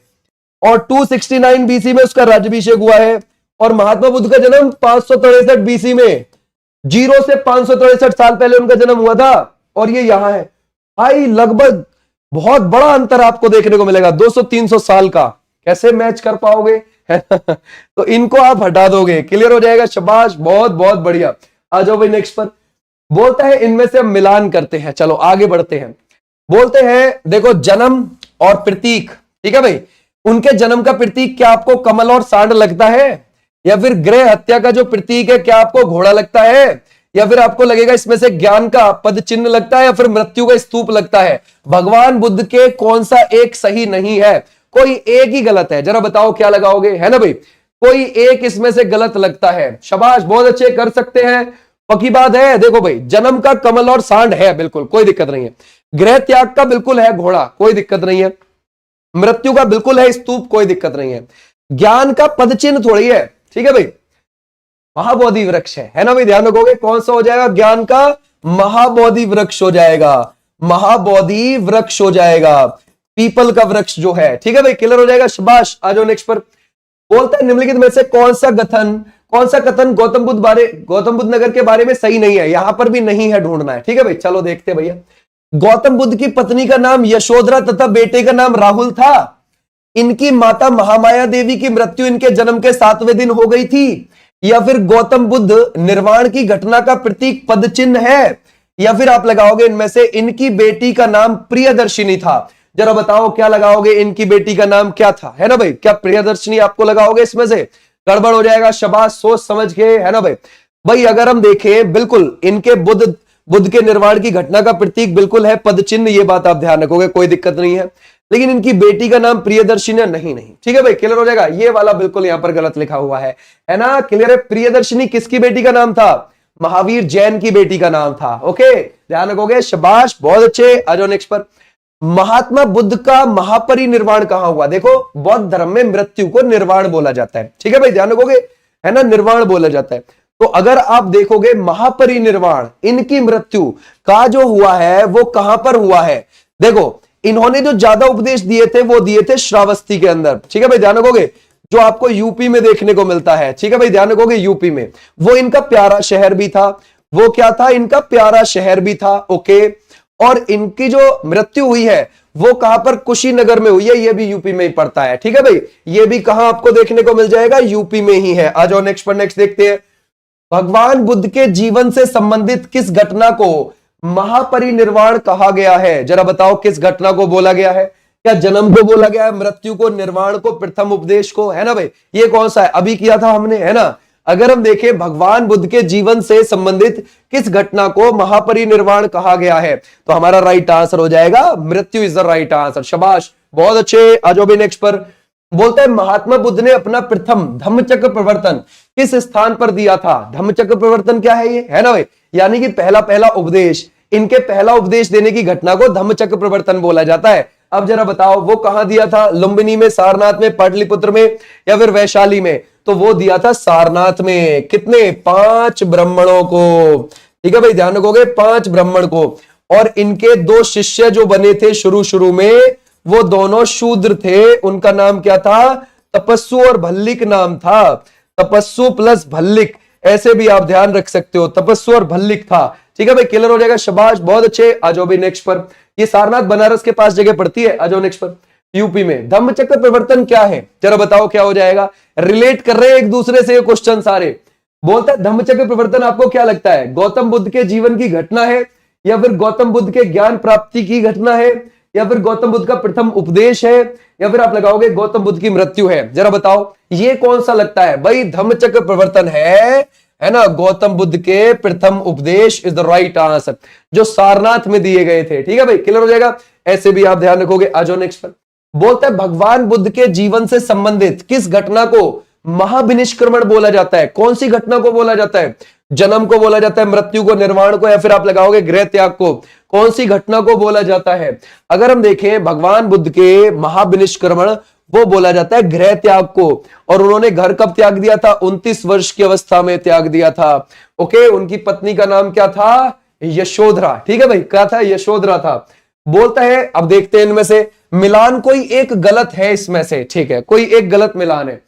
और 269 बीसी में उसका राज्याभिषेक हुआ है। और महात्मा बुद्ध का जन्म 563 बीसी में, 0 से 563 साल पहले उनका जन्म हुआ था। और ये यहां है भाई, लगभग बहुत बड़ा अंतर आपको देखने को मिलेगा, 200-300 साल का। कैसे मैच कर पाओगे? तो इनको आप हटा दोगे, क्लियर हो जाएगा। शाबाश, बहुत बहुत बढ़िया। आ जाओ भाई नेक्स्ट पर। बोलता है इनमें से हम मिलान करते हैं, चलो आगे बढ़ते हैं। बोलते हैं देखो, जन्म और प्रतीक, ठीक है भाई। उनके जन्म का प्रतीक क्या आपको कमल और सांड लगता है? या फिर गृह हत्या का जो प्रतीक है क्या आपको घोड़ा लगता है? या फिर आपको लगेगा इसमें से ज्ञान का पद चिन्ह लगता है, या फिर मृत्यु का स्तूप लगता है? भगवान बुद्ध के कौन सा एक सही नहीं है? कोई एक ही गलत है, जरा बताओ क्या लगाओगे, है ना भाई? कोई एक इसमें से गलत लगता है। शाबाश, बहुत अच्छे, कर सकते हैं, पक्की बात है। देखो भाई, जन्म का कमल और सांड है, बिल्कुल कोई दिक्कत नहीं है। गृह त्याग का बिल्कुल है घोड़ा, कोई दिक्कत नहीं है। मृत्यु का बिल्कुल है स्तूप, कोई दिक्कत नहीं है। ज्ञान का पद चिन्ह थोड़ी है, ठीक है भाई। महाबोधि वृक्ष है ना भाई? ध्यान रखोगे कौन सा हो जाएगा? ज्ञान का महाबोधि वृक्ष हो जाएगा, महाबोधि वृक्ष हो जाएगा, पीपल का वृक्ष जो है, ठीक है भाई, क्लियर हो जाएगा। शाबाश, आ जाओ नेक्स्ट पर। बोलता है निम्नलिखित में से कौन सा कथन गौतम बुद्ध नगर के बारे में सही नहीं है? यहां पर भी नहीं है ढूंढना है, ठीक है भाई। चलो देखते हैं भैया। गौतम बुद्ध की पत्नी का नाम यशोधरा तथा बेटे का नाम राहुल था। इनकी माता महामाया देवी की मृत्यु इनके जन्म के 7वें दिन हो गई थी। या फिर गौतम बुद्ध निर्वाण की घटना का प्रतीक पद चिन्ह है। या फिर आप लगाओगे इनमें से इनकी बेटी का नाम प्रियदर्शिनी था। जरा बताओ क्या लगाओगे, इनकी बेटी का नाम क्या था, है ना भाई? क्या प्रियदर्शिनी आपको लगाओगे? इसमें से गड़बड़ हो जाएगा, शाबाश, सोच समझ के, है ना भाई? भाई अगर हम देखें बिल्कुल इनके बुद्ध के निर्वाण की घटना का प्रतीक बिल्कुल है पद चिन्ह, ये बात आप ध्यान रखोगे, कोई दिक्कत नहीं है। लेकिन इनकी बेटी का नाम प्रियदर्शिनी नहीं, ठीक है भाई, क्लियर हो जाएगा। ये वाला बिल्कुल यहां पर गलत लिखा हुआ है ना? क्लियर है? प्रियदर्शिनी किसकी बेटी का नाम था? महावीर जैन की बेटी का नाम था। ओके, ध्यान रखोगे, शाबाश, बहुत अच्छे। आ जाओ नेक्स्ट पर। महात्मा बुद्ध का महापरिनिर्वाण कहां हुआ? देखो बौद्ध धर्म में मृत्यु को निर्वाण बोला जाता है, ठीक है भाई, ध्यान रखोगे, है ना, निर्वाण बोला जाता है। तो अगर आप देखोगे महापरिनिर्वाण, इनकी मृत्यु का जो हुआ है वो कहां पर हुआ है? देखो इन्होंने जो ज्यादा उपदेश दिए थे वो दिए थे श्रावस्ती के अंदर, ठीक है भाई, ध्यान रखोगे, जो आपको यूपी में देखने को मिलता है, ठीक है भाई, ध्यान रखोगे, यूपी में। वो इनका प्यारा शहर भी था। वो क्या था? इनका प्यारा शहर भी था। ओके, और इनकी जो मृत्यु हुई है वो कहां पर? कुशीनगर में हुई है। ये भी यूपी में ही पड़ता है, ठीक है भाई, ये भी कहां आपको देखने को मिल जाएगा? यूपी में ही है। आ जाओ नेक्स्ट पर, नेक्स्ट देखते हैं। भगवान बुद्ध के जीवन से संबंधित किस घटना को महापरिनिर्वाण कहा गया है? जरा बताओ किस घटना को बोला गया है? क्या जन्म को बोला गया है, मृत्यु को, निर्वाण को, प्रथम उपदेश को, है ना भाई? ये कौन सा है? अभी किया था हमने, है ना? अगर हम देखें भगवान बुद्ध के जीवन से संबंधित किस घटना को महापरिनिर्वाण कहा गया है, तो हमारा राइट आंसर हो जाएगा मृत्यु इज द राइट आंसर। शाबाश, बहुत अच्छे। आ जाओ भी नेक्स्ट पर। बोलता है महात्मा बुद्ध ने अपना प्रथम धम्मचक्र प्रवर्तन किस स्थान पर दिया था? धम्मचक्र प्रवर्तन क्या है ये, है ना भाई? यानी कि पहला उपदेश, इनके पहला उपदेश देने की घटना को धम्मचक्र प्रवर्तन बोला जाता है। अब जरा बताओ वो कहां दिया था? लुंबिनी में, सारनाथ में, पाटलिपुत्र में, या फिर वैशाली में? तो वो दिया था सारनाथ में। कितने? 5 ब्राह्मणों को, ठीक है भाई, ध्यान रखोगे, 5 ब्राह्मण को। और इनके 2 शिष्य जो बने थे शुरू में, वो दोनों शूद्र थे। उनका नाम क्या था? तपस्सु और भल्लिक नाम था। तपस्सु प्लस भल्लिक, ऐसे भी आप ध्यान रख सकते हो, तपस्सु और भल्लिक था, ठीक है भाई, क्लियर हो जाएगा। शाबाश, बहुत अच्छे। आ जाओ भाई नेक्स्ट पर। ये सारनाथ बनारस के पास जगह पड़ती है। आ जाओ नेक्स्ट पर। यूपी में। धम्मचक्र प्रवर्तन क्या है? जरा बताओ क्या हो जाएगा? रिलेट कर रहे हैं एक दूसरे से ये क्वेश्चन सारे। बोलता है धम्मचक्र प्रवर्तन आपको क्या लगता है? गौतम बुद्ध के जीवन की घटना है, या फिर गौतम बुद्ध के ज्ञान प्राप्ति की घटना है, या फिर गौतम बुद्ध का प्रथम उपदेश है, या फिर आप लगाओगे गौतम बुद्ध की मृत्यु है? जरा बताओ ये कौन सा लगता है? भाई धम्मचक्र प्रवर्तन है ना, गौतम बुद्ध के प्रथम उपदेश इज द राइट आंसर, जो सारनाथ में दिए गए थे, ठीक है भाई, क्लियर हो जाएगा। ऐसे भी आप ध्यान रखोगे। आ जाओ नेक्स्ट पर। बोलता है भगवान बुद्ध के जीवन से संबंधित किस घटना को महाविनिष्क्रमण बोला जाता है? कौन सी घटना को बोला जाता है? जन्म को बोला जाता है, मृत्यु को, निर्वाण को, या फिर आप लगाओगे गृह त्याग को? कौन सी घटना को बोला जाता है? अगर हम देखें भगवान बुद्ध के महाविनिष्क्रमण, वो बोला जाता है गृह त्याग को। और उन्होंने घर कब त्याग दिया था? 29 वर्ष की अवस्था में त्याग दिया था। ओके, उनकी पत्नी का नाम क्या था? यशोधरा, ठीक है भाई, क्या था? यशोधरा था। बोलता है, अब देखते हैं इनमें से मिलान कोई एक गलत है इसमें से, ठीक है, कोई एक गलत मिलान है।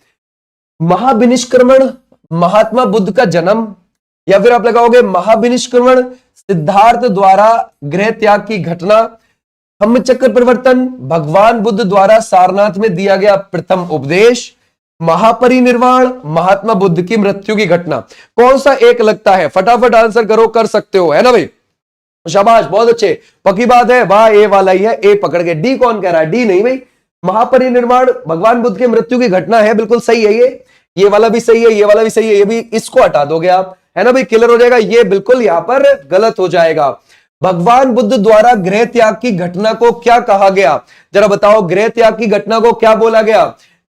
महाविनिष्क्रमण महात्मा बुद्ध का जन्म, या फिर आप लगाओगे महाविनिष्क्रमण सिद्धार्थ द्वारा गृह त्याग की घटना, धम्मचक्र प्रवर्तन भगवान बुद्ध द्वारा सारनाथ में दिया गया प्रथम उपदेश, महापरिनिर्वाण महात्मा बुद्ध की मृत्यु की घटना। कौन सा एक लगता है? फटाफट आंसर करो, कर सकते हो, है ना भाई? शाबाश, बहुत अच्छे, पक्की बात है, वाह, ए वाला ही है, ए पकड़ के। डी कौन कह रहा है? डी नहीं भाई, महापरिनिर्वाण भगवान बुद्ध की मृत्यु की घटना है, बिल्कुल सही है। ये वाला भी सही है, ये वाला भी सही है, ये भी, इसको हटा दोगे आप, है ना भाई, क्लियर हो जाएगा। ये बिल्कुल यहां पर गलत हो जाएगा। भगवान बुद्ध द्वारा गृह त्याग की घटना को क्या कहा गया? जरा बताओ, गृह त्याग की घटना को क्या बोला गया?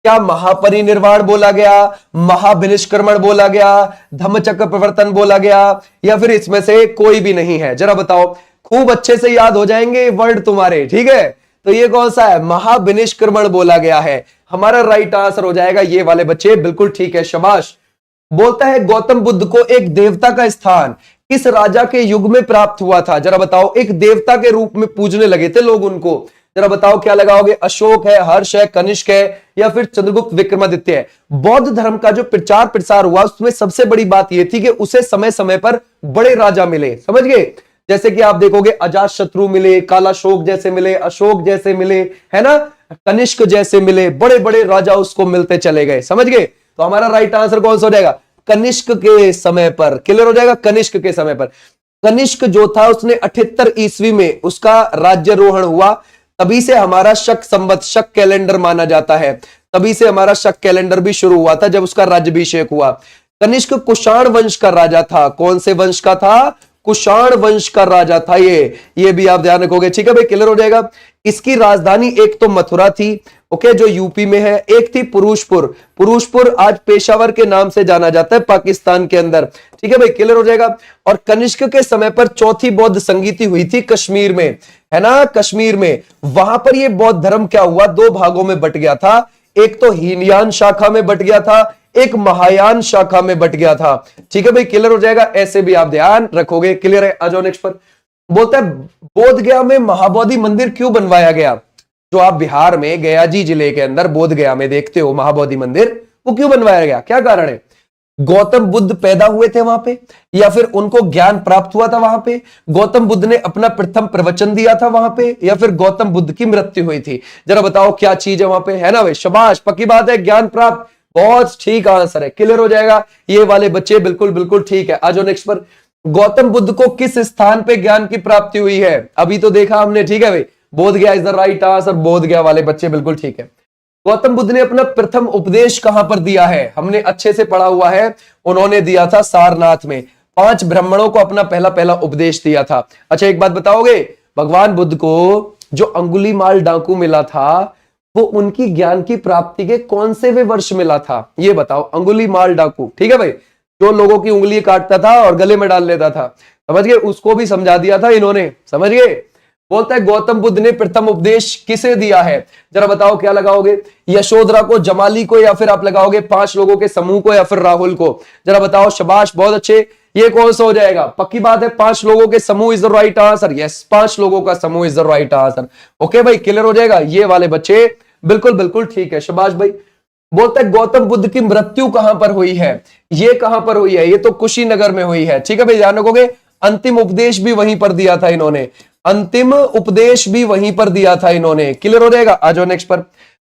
क्या महापरिनिर्वाण बोला गया, महाविनिष्क्रमण बोला गया, धम्मचक्र प्रवर्तन बोला गया, या फिर इसमें से कोई भी नहीं है? जरा बताओ, खूब अच्छे से याद हो जाएंगे वर्ड तुम्हारे, ठीक है। तो ये कौन सा है? महाविनिष्क्रमण बोला गया है। हमारा राइट आंसर हो जाएगा ये वाले बच्चे, बिल्कुल ठीक है, शाबाश। बोलता है गौतम बुद्ध को एक देवता का स्थान किस राजा के युग में प्राप्त हुआ था? जरा बताओ, एक देवता के रूप में पूजने लगे थे लोग उनको। जरा बताओ क्या लगाओगे? अशोक है, हर्ष है, कनिष्क है, या फिर चंद्रगुप्त विक्रमादित्य है? बौद्ध धर्म का जो प्रचार प्रसार हुआ उसमें सबसे बड़ी बात यह थी कि उसे समय समय पर बड़े राजा मिले, समझ गए? जैसे कि आप देखोगे अजात शत्रु मिले, कालाशोक जैसे मिले, अशोक जैसे मिले, है ना, कनिष्क जैसे मिले, बड़े बड़े राजा उसको मिलते चले गए। समझ गए? तो हमारा राइट आंसर कौन सा हो जाएगा? कनिष्क के समय पर। क्लियर हो जाएगा? कनिष्क के समय पर। कनिष्क जो था उसने 78 ईस्वी में उसका राज्यारोहण हुआ, तभी से हमारा शक संवत, शक कैलेंडर माना जाता है, तभी से हमारा शक कैलेंडर भी शुरू हुआ था जब उसका राज्याभिषेक हुआ। कनिष्क कुषाण वंश का राजा था। कौन से वंश का था? कुषाण वंश का राजा था ये भी आप ध्यान रखोगे। ठीक है भाई, क्लियर हो जाएगा। इसकी राजधानी एक तो मथुरा थी, ओके, जो यूपी में है, एक थी पुरुषपुर। पुरुषपुर आज पेशावर के नाम से जाना जाता है पाकिस्तान के अंदर। ठीक है भाई, क्लियर हो जाएगा। और कनिष्क के समय पर चौथी बौद्ध संगीति हुई थी कश्मीर में, है ना, कश्मीर में। वहां पर यह बौद्ध धर्म क्या हुआ? दो भागों में बट गया था। एक तो हीनयान शाखा में बट गया था, एक महायान शाखा में बट गया था। ठीक है भाई, क्लियर हो जाएगा। ऐसे भी आप ध्यान रखोगे। क्लियर है? आ जाओ नेक्स्ट पर। बोलता है बोध गया में महाबोधि मंदिर क्यों बनवाया गया? जो आप बिहार में गया जी जिले के अंदर बोध गया में देखते हो महाबोधि मंदिर, वो क्यों बनवाया गया? क्या कारण है? गौतम बुद्ध पैदा हुए थे वहां पे, या फिर उनको ज्ञान प्राप्त हुआ था वहां पे, गौतम बुद्ध ने अपना प्रथम प्रवचन दिया था वहां पे, या फिर गौतम बुद्ध की मृत्यु हुई थी? जरा बताओ क्या चीज है वहां पे, है ना भाई? शाबाश, पक्की बात है, ज्ञान प्राप्त। बहुत ठीक आंसर है। क्लियर हो जाएगा। ये वाले बच्चे बिल्कुल बिल्कुल ठीक है। आज नेक्स्ट पर। गौतम बुद्ध को किस स्थान पे ज्ञान की प्राप्ति हुई है? अभी तो देखा हमने। ठीक है भाई, बोध गया इज द राइट आंसर। बोध गया वाले बच्चे बिल्कुल ठीक है। गौतम बुद्ध ने अपना प्रथम उपदेश कहां पर दिया है? हमने अच्छे से पढ़ा हुआ है, उन्होंने दिया था सारनाथ में। 5 ब्राह्मणों को अपना पहला पहला उपदेश दिया था। अच्छा एक बात बताओगे, भगवान बुद्ध को जो अंगुलीमाल डाकू मिला था वो उनकी ज्ञान की प्राप्ति के कौन से वे वर्ष मिला था? ये बताओ। अंगुलीमाल डाकू, ठीक है भाई, जो लोगों की उंगली काटता था और गले में डाल लेता था, समझ गए? उसको भी समझा दिया था इन्होंने। समझ गए? बोलता है गौतम बुद्ध ने प्रथम उपदेश किसे दिया है? जरा बताओ क्या लगाओगे? यशोधरा को, जमाली को, या फिर आप लगाओगे 5 लोगों के समूह को, या फिर राहुल को? जरा बताओ। शाबाश, बहुत अच्छे। ये कौन सा हो जाएगा? पक्की बात है 5 लोगों के समूह is the right answer. Yes, 5 लोगों का समूह is the right answer. Okay भाई, क्लियर हो जाएगा। ये वाले बच्चे बिल्कुल बिल्कुल ठीक है। शाबाश भाई। बोलता है गौतम बुद्ध की मृत्यु कहां पर हुई है? ये कहां पर हुई है? ये तो कुशीनगर में हुई है। ठीक है भाई, ध्यान रखोगे। अंतिम उपदेश भी वहीं पर दिया था इन्होंने, अंतिम उपदेश भी वहीं पर दिया था इन्होंने। क्लियर हो जाएगा। आ जाओ नेक्स्ट पर।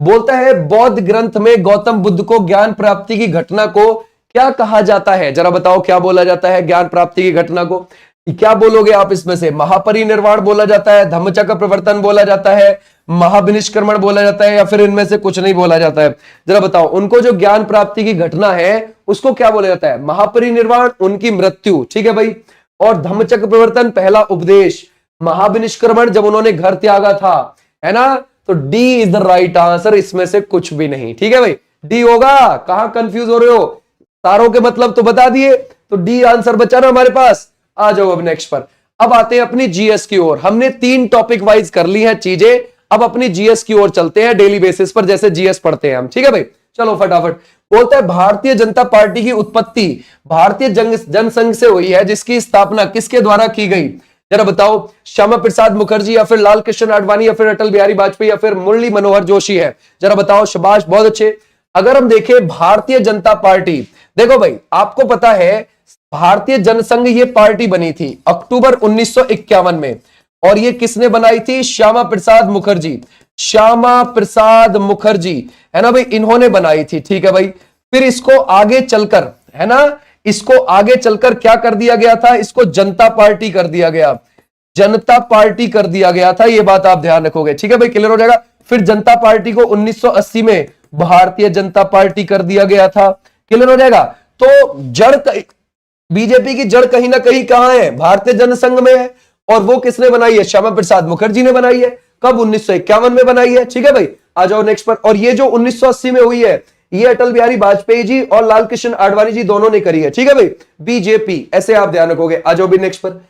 बोलता है बौद्ध ग्रंथ में गौतम बुद्ध को ज्ञान प्राप्ति की घटना को क्या कहा जाता है? जरा बताओ क्या बोला जाता है ज्ञान प्राप्ति की घटना को? क्या बोलोगे आप इसमें से? महापरिनिर्वाण बोला जाता है, धम्मचक्र प्रवर्तन बोला जाता है, महाविनिष्क्रमण बोला जाता है, या फिर इनमें से कुछ नहीं बोला जाता है? जरा बताओ। उनको जो ज्ञान प्राप्ति की घटना है उसको क्या बोला जाता है? महापरिनिर्वाण, उनकी मृत्यु, ठीक है भाई, और धम्मचक्र प्रवर्तन पहला उपदेश, महाविनिष्क्रमण जब उन्होंने घर त्यागा था, है ना? तो D is the right answer, इसमें से कुछ भी नहीं। ठीक है भाई, डी होगा। कहां कंफ्यूज हो रहे हो? तारों के मतलब तो बता दिए, तो डी आंसर बचा ना हमारे पास। आ जाओ अब नेक्स्ट पर। अब आते हैं अपनी जीएस की ओर। हमने 3 टॉपिक वाइज कर ली हैं चीजें, अब अपनी जीएस की ओर चलते हैं डेली बेसिस पर, जैसे जीएस पढ़ते हैं हम। ठीक है भाई, चलो फटाफट। बोलता है भारतीय जनता पार्टी की उत्पत्ति भारतीय जनसंघ से हुई है, जिसकी स्थापना किसके द्वारा की गई? जरा बताओ। श्यामा प्रसाद मुखर्जी, या फिर लाल कृष्ण आडवाणी, या फिर अटल बिहारी वाजपेयी, या फिर मुरली मनोहर जोशी है? जरा बताओ। शाबाश, बहुत अच्छे। अगर हम देखें भारतीय जनता पार्टी, देखो भाई आपको पता है भारतीय जनसंघ ये पार्टी बनी थी अक्टूबर 1951 में, और ये किसने बनाई थी? श्यामा प्रसाद मुखर्जी। श्यामा प्रसाद मुखर्जी, है ना भाई, इन्होंने बनाई थी। ठीक है भाई। फिर इसको आगे चलकर, है ना, इसको आगे चलकर क्या कर दिया गया था? इसको जनता पार्टी कर दिया गया, जनता पार्टी कर दिया गया था। ये बात आप ध्यान रखोगे। ठीक है भाई, क्लियर हो जाएगा। फिर जनता पार्टी को 1980 में भारतीय जनता पार्टी कर दिया गया था। क्लियर हो जाएगा। तो जड़, बीजेपी की जड़ कहीं ना कहीं कहां है? भारतीय जनसंघ में है। और वो किसने बनाई है? श्यामा प्रसाद मुखर्जी ने बनाई है। कब? 1951 में बनाई है। ठीक है भाई, आ जाओ नेक्स्ट पर। और ये जो 1980 में हुई है, ये अटल बिहारी वाजपेयी जी और लाल कृष्ण आडवाणी जी दोनों ने करी है। ठीक है भाई, बीजेपी, ऐसे आप ध्यान रखोगे। आ जाओ भी नेक्स्ट पर।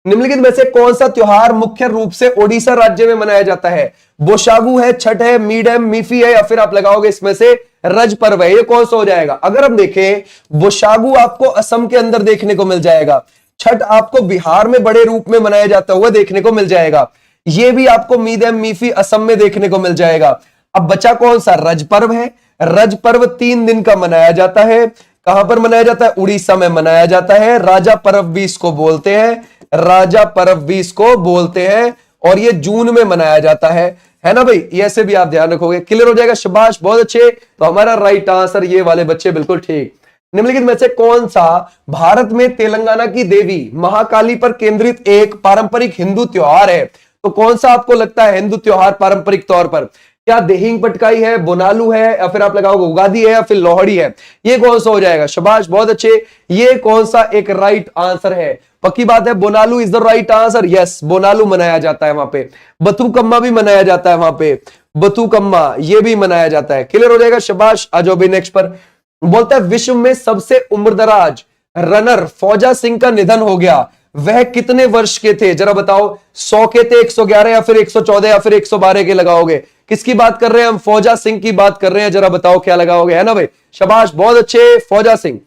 निम्नलिखित में से कौन सा त्योहार मुख्य रूप से ओडिशा राज्य में मनाया जाता है? बोशागु है, छठ है, मीडम मीफी है, या फिर आप लगाओगे इसमें से रज पर्व है? ये कौन सा हो जाएगा? अगर हम देखें, बोशागु आपको असम के अंदर देखने को मिल जाएगा, छठ आपको बिहार में बड़े रूप में मनाया जाता हुआ देखने को मिल जाएगा, ये भी आपको मीडम मीफी असम में देखने को मिल जाएगा। अब बचा कौन सा? रज पर्व है। रज पर्व 3 दिन का मनाया जाता है। कहां पर मनाया जाता है? उड़ीसा में मनाया जाता है। राजा पर्व भी इसको बोलते हैं। राजा पर्व भी इसको बोलते हैं और ये जून में मनाया जाता है ना भाई। ये ऐसे भी आप ध्यान रखोगे, क्लियर हो जाएगा। शाबाश, बहुत अच्छे। तो हमारा राइट आंसर ये वाले बच्चे, बिल्कुल ठीक। निम्नलिखित में से कौन सा भारत में तेलंगाना की देवी महाकाली पर केंद्रित एक पारंपरिक हिंदू त्योहार है? तो कौन सा आपको लगता है हिंदू त्योहार पारंपरिक तौर पर? क्या देहिंग पटकाई है, बोनालू है, या फिर आप लगाओगे उगादी है, या फिर लोहड़ी है? ये कौन सा हो जाएगा? शाबाश, बहुत अच्छे। ये कौन सा एक राइट आंसर है? पक्की बात है, Bonalu is the right answer. Yes, Bonalu मनाया जाता है वहां पे। बथुकम्मा भी मनाया जाता है वहां पे, बथुकम्मा ये भी मनाया जाता है। क्लियर हो जाएगा, शाबाश। आ जाओ भी नेक्स्ट पर। बोलता है विश्व में सबसे उम्रदराज रनर फौजा सिंह का निधन हो गया, वह कितने वर्ष के थे? जरा बताओ, 100 के थे, 111 या फिर 114 या फिर 112 के लगाओगे? किसकी बात कर रहे हैं हम? फौजा सिंह की बात कर रहे हैं। जरा बताओ क्या लगाओगे, है ना भाई? शाबाश, बहुत अच्छे, फौजा सिंह।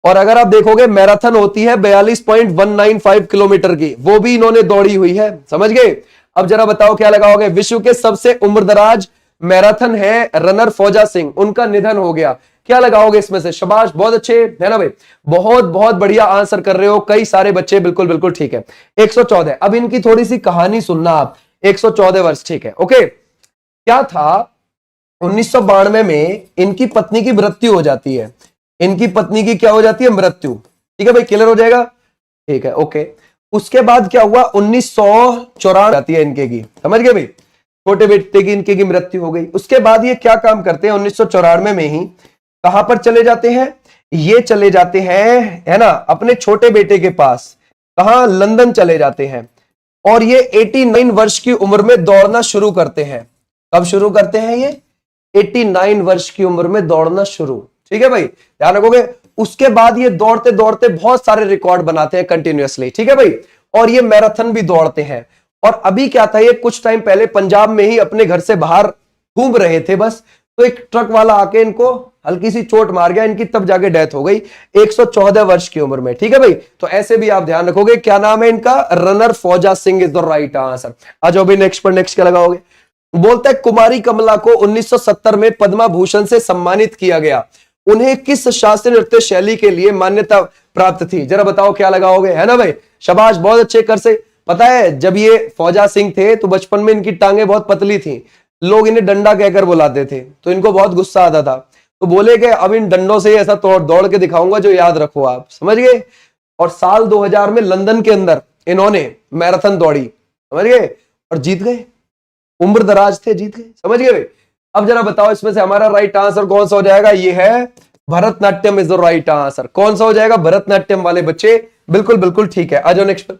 और अगर आप देखोगे मैराथन होती है 42.195 किलोमीटर की, वो भी इन्होंने दौड़ी हुई है, समझ गए? अब जरा बताओ क्या लगाओगे? विश्व के सबसे उम्रदराज मैराथन है रनर फौजा सिंह, उनका निधन हो गया, क्या लगाओगे इसमें से? शाबाश, बहुत अच्छे, है ना भाई? बहुत बहुत बढ़िया आंसर कर रहे हो कई सारे बच्चे, बिल्कुल बिल्कुल ठीक है। 114। अब इनकी थोड़ी सी कहानी सुनना आप। 114 वर्ष, ठीक है, ओके। क्या था, 1992 में इनकी पत्नी की मृत्यु हो जाती है। इनकी पत्नी की क्या हो जाती है? मृत्यु। ठीक है भाई, क्लियर हो जाएगा, ठीक है, ओके। उसके बाद क्या हुआ? 1994 जाती है इनके की, समझ गए भाई? छोटे बेटे की इनके की मृत्यु हो गई। उसके बाद ये क्या काम करते हैं? 1994 में ही कहां पर चले जाते हैं? ये चले जाते हैं, है ना, अपने छोटे बेटे के पास। कहां? लंदन चले जाते हैं। और ये 89 वर्ष की उम्र में दौड़ना शुरू करते हैं। कब शुरू करते हैं ये? 89 वर्ष की उम्र में दौड़ना शुरू, ठीक है भाई, ध्यान रखोगे। उसके बाद ये दौड़ते दौड़ते बहुत सारे रिकॉर्ड बनाते हैं कंटिन्यूअसली, ठीक है भाई। और ये मैराथन भी दौड़ते हैं। और अभी क्या था, ये कुछ टाइम पहले पंजाब में ही अपने घर से बाहर घूम रहे थे बस, तो एक ट्रक वाला आके इनको हल्की सी चोट मार गया, इनकी तब जाके डेथ हो गई 114 वर्ष की उम्र में, ठीक है भाई। तो ऐसे भी आप ध्यान रखोगे। क्या नाम है इनका? Runner Fauja Singh is the right answer. आ जाओ भी नेक्स्ट पर। नेक्स्ट क्या लगाओगे? बोलता है कुमारी कमला को 1970 में पद्मा भूषण से सम्मानित किया गया, उन्हें किस शास्त्रीय नृत्य शैली के लिए मान्यता प्राप्त थी? जरा बताओ क्या लगाओगे, है ना भाई? शाबाश, बहुत अच्छे कर से। पता है जब ये फौजा सिंह थे तो बचपन में इनकी टांगे बहुत पतली थी, लोग इन्हें डंडा कहकर बुलाते थे, तो इनको बहुत गुस्सा आता था। तो बोले कि अब इन डंडों से ऐसा दौड़ के दिखाऊंगा जो याद रखो आप, समझ गए? और साल 2000 में लंदन के अंदर इन्होंने मैराथन दौड़ी, समझ गए, और जीत गए। उम्र दराज थे, जीत गए, समझ गए? अब जरा बताओ इसमें से हमारा राइट आंसर कौन सा हो जाएगा? ये है Bharatanatyam is the right answer. कौन सा हो जाएगा? भरतनाट्यम वाले बच्चे, बिल्कुल बिल्कुल ठीक है। आ जाओ नेक्स्ट पर।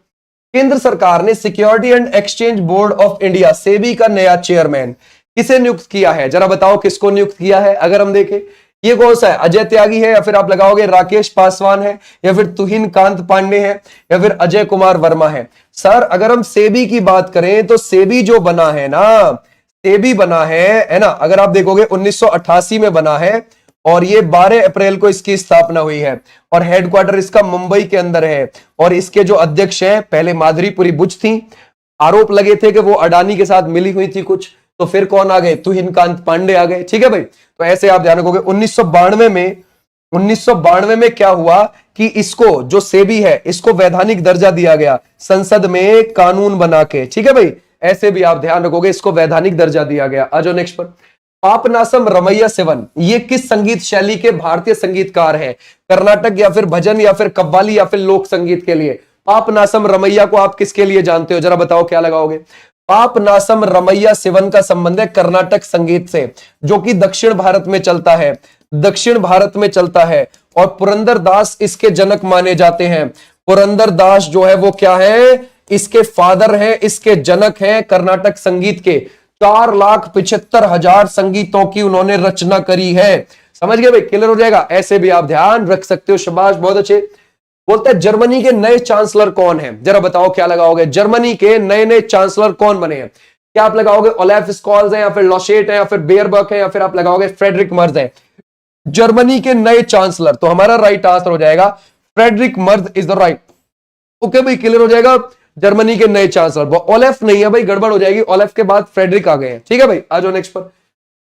केंद्र सरकार ने security and exchange board of India SEBI का नया चेयरमैन किसे नियुक्त किया है? जरा बताओ किसको नियुक्त किया है? अगर हम देखें ये कौन सा है? अजय त्यागी है, या फिर आप लगाओगे राकेश पासवान है, या फिर तुहिन कांत पांडे है, या फिर अजय कुमार वर्मा है? सर अगर हम सेबी की बात करें तो सेबी जो बना है ना, सेबी बना है ना, अगर आप देखोगे 1988 में बना है, और ये 12 अप्रैल को इसकी स्थापना हुई है, और हेडक्वार्टर इसका मुंबई के अंदर है। और इसके जो अध्यक्ष हैं पहले माधुरीपुरी बुच थी, आरोप लगे थे कि वो अडानी के साथ मिली हुई थी कुछ, तो फिर कौन आ गए? तुहिन कांत पांडे आ गए, ठीक है भाई। तो ऐसे आप ध्यान रखोगे। 1992 में क्या हुआ कि इसको जो सेबी है इसको वैधानिक दर्जा दिया गया, संसद में कानून बना के, ठीक है भाई। ऐसे भी आप ध्यान रखोगे, इसको वैधानिक दर्जा दिया गया। आ जाओ नेक्स्ट पर। पापनासम रमैया सेवन ये किस संगीत शैली के भारतीय संगीतकार हैं? कर्नाटक या फिर भजन या फिर कव्वाली या फिर लोक संगीत के लिए? पापनासम रमैया को आप किसके लिए जानते हो? जरा बताओ क्या लगाओगे? पापनासम रमैया सेवन का संबंध है कर्नाटक संगीत से, जो कि दक्षिण भारत में चलता है, दक्षिण भारत में चलता है। और पुरंदर दास इसके जनक माने जाते हैं। पुरंदर दास जो है वो क्या है? इसके फादर हैं, इसके जनक हैं कर्नाटक संगीत के। 4,75,000 संगीतों की उन्होंने रचना करी है, समझ गए भाई? क्लियर हो जाएगा। ऐसे भी आप ध्यान रख सकते हो, शाबाश, बहुत अच्छे। बोलते हैं जर्मनी के नए चांसलर कौन है? जरा बताओ क्या लगाओगे? जर्मनी के नए नए चांसलर कौन बने हैं? क्या आप लगाओगे ओलेफ स्कॉल्स है, या फिर लॉशेट है, या फिर बेयरबर्ग है, या फिर आप लगाओगे फ्रेडरिक मर्ज है? जर्मनी के नए चांसलर, तो हमारा राइट आंसर हो जाएगा Friedrich Merz is the right. Okay भाई, क्लियर हो जाएगा। जर्मनी के नए चांसलर ओलेफ नहीं है भाई, गड़बड़ हो जाएगी, ओलेफ के बाद फ्रेडरिक आ गए हैं, ठीक है भाई। आ जाओ नेक्स्ट पर।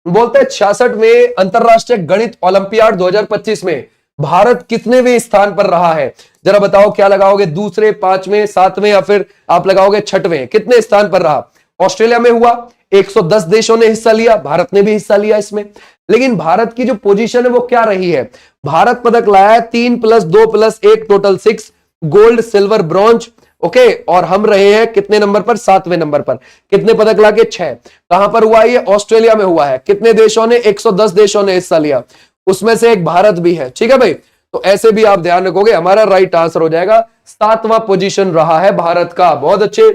बोलते हैं 66 में अंतरराष्ट्रीय गणित ओलंपियाड 2025 में भारत कितनेवें स्थान पर रहा है? जरा बताओ, क्या लगाओगे? दूसरे, पांचवें, सातवें, या फिर आप लगाओगे छठवें? कितने स्थान पर रहा? ऑस्ट्रेलिया में हुआ, 110 देशों ने हिस्सा लिया, भारत ने भी हिस्सा लिया इसमें। लेकिन भारत की जो पोजीशन है वो क्या रही है? भारत पदक लाया है 3 + 2 + 1 total 6 gold, silver, bronze. Okay, और हम रहे हैं कितने नंबर पर? 7वें नंबर पर। कितने पदक लाके? 6। कहां पर हुआ? ये ऑस्ट्रेलिया में हुआ है। कितने देशों ने? 110 देशों ने हिस्सा लिया, उसमें से एक भारत भी है। ठीक है भाई, तो ऐसे भी आप ध्यान रखोगे, हमारा राइट आंसर हो जाएगा 7वां पोजीशन रहा है भारत का। बहुत अच्छे।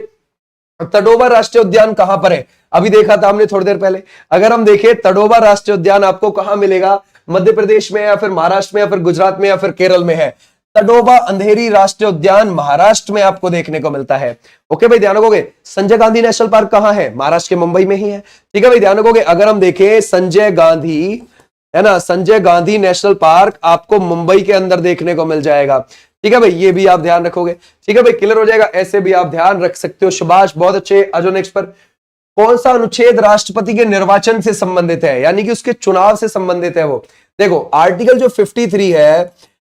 तडोबा राष्ट्रीय उद्यान कहां पर है? अभी देखा था हमने थोड़ी देर पहले। अगर हम देखें तडोबा राष्ट्रीय उद्यान आपको कहां मिलेगा? मध्य प्रदेश में, या फिर महाराष्ट्र में, या फिर गुजरात में, या फिर केरल में है। तडोबा अंधेरी राष्ट्रीय उद्यान महाराष्ट्र में आपको देखने को मिलता है। ओके भाई, ध्यान रखोगे। संजय गांधी नेशनल पार्क कहां है? महाराष्ट्र के मुंबई में ही है। ठीक है भाई, ध्यान रखोगे। अगर हम देखें संजय गांधी, है ना, संजय गांधी नेशनल पार्क आपको मुंबई के अंदर देखने को मिल जाएगा। ठीक है भाई, ये भी आप ध्यान रखोगे। ठीक है भाई, क्लियर हो जाएगा। ऐसे भी आप ध्यान रख सकते हो। सुभाष, बहुत अच्छे। आज नेक्स्ट पर, कौन सा अनुच्छेद राष्ट्रपति के निर्वाचन से संबंधित है, यानी कि उसके चुनाव से संबंधित है? वो देखो, आर्टिकल जो 53 है,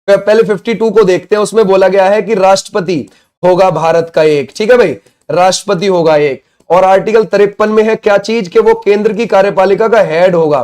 पहले 52 को देखते हैं। उसमें बोला गया है कि राष्ट्रपति होगा भारत का एक। ठीक है भाई, राष्ट्रपति होगा एक। और आर्टिकल 53 में है क्या चीज? कि वो केंद्र की कार्यपालिका का हेड होगा।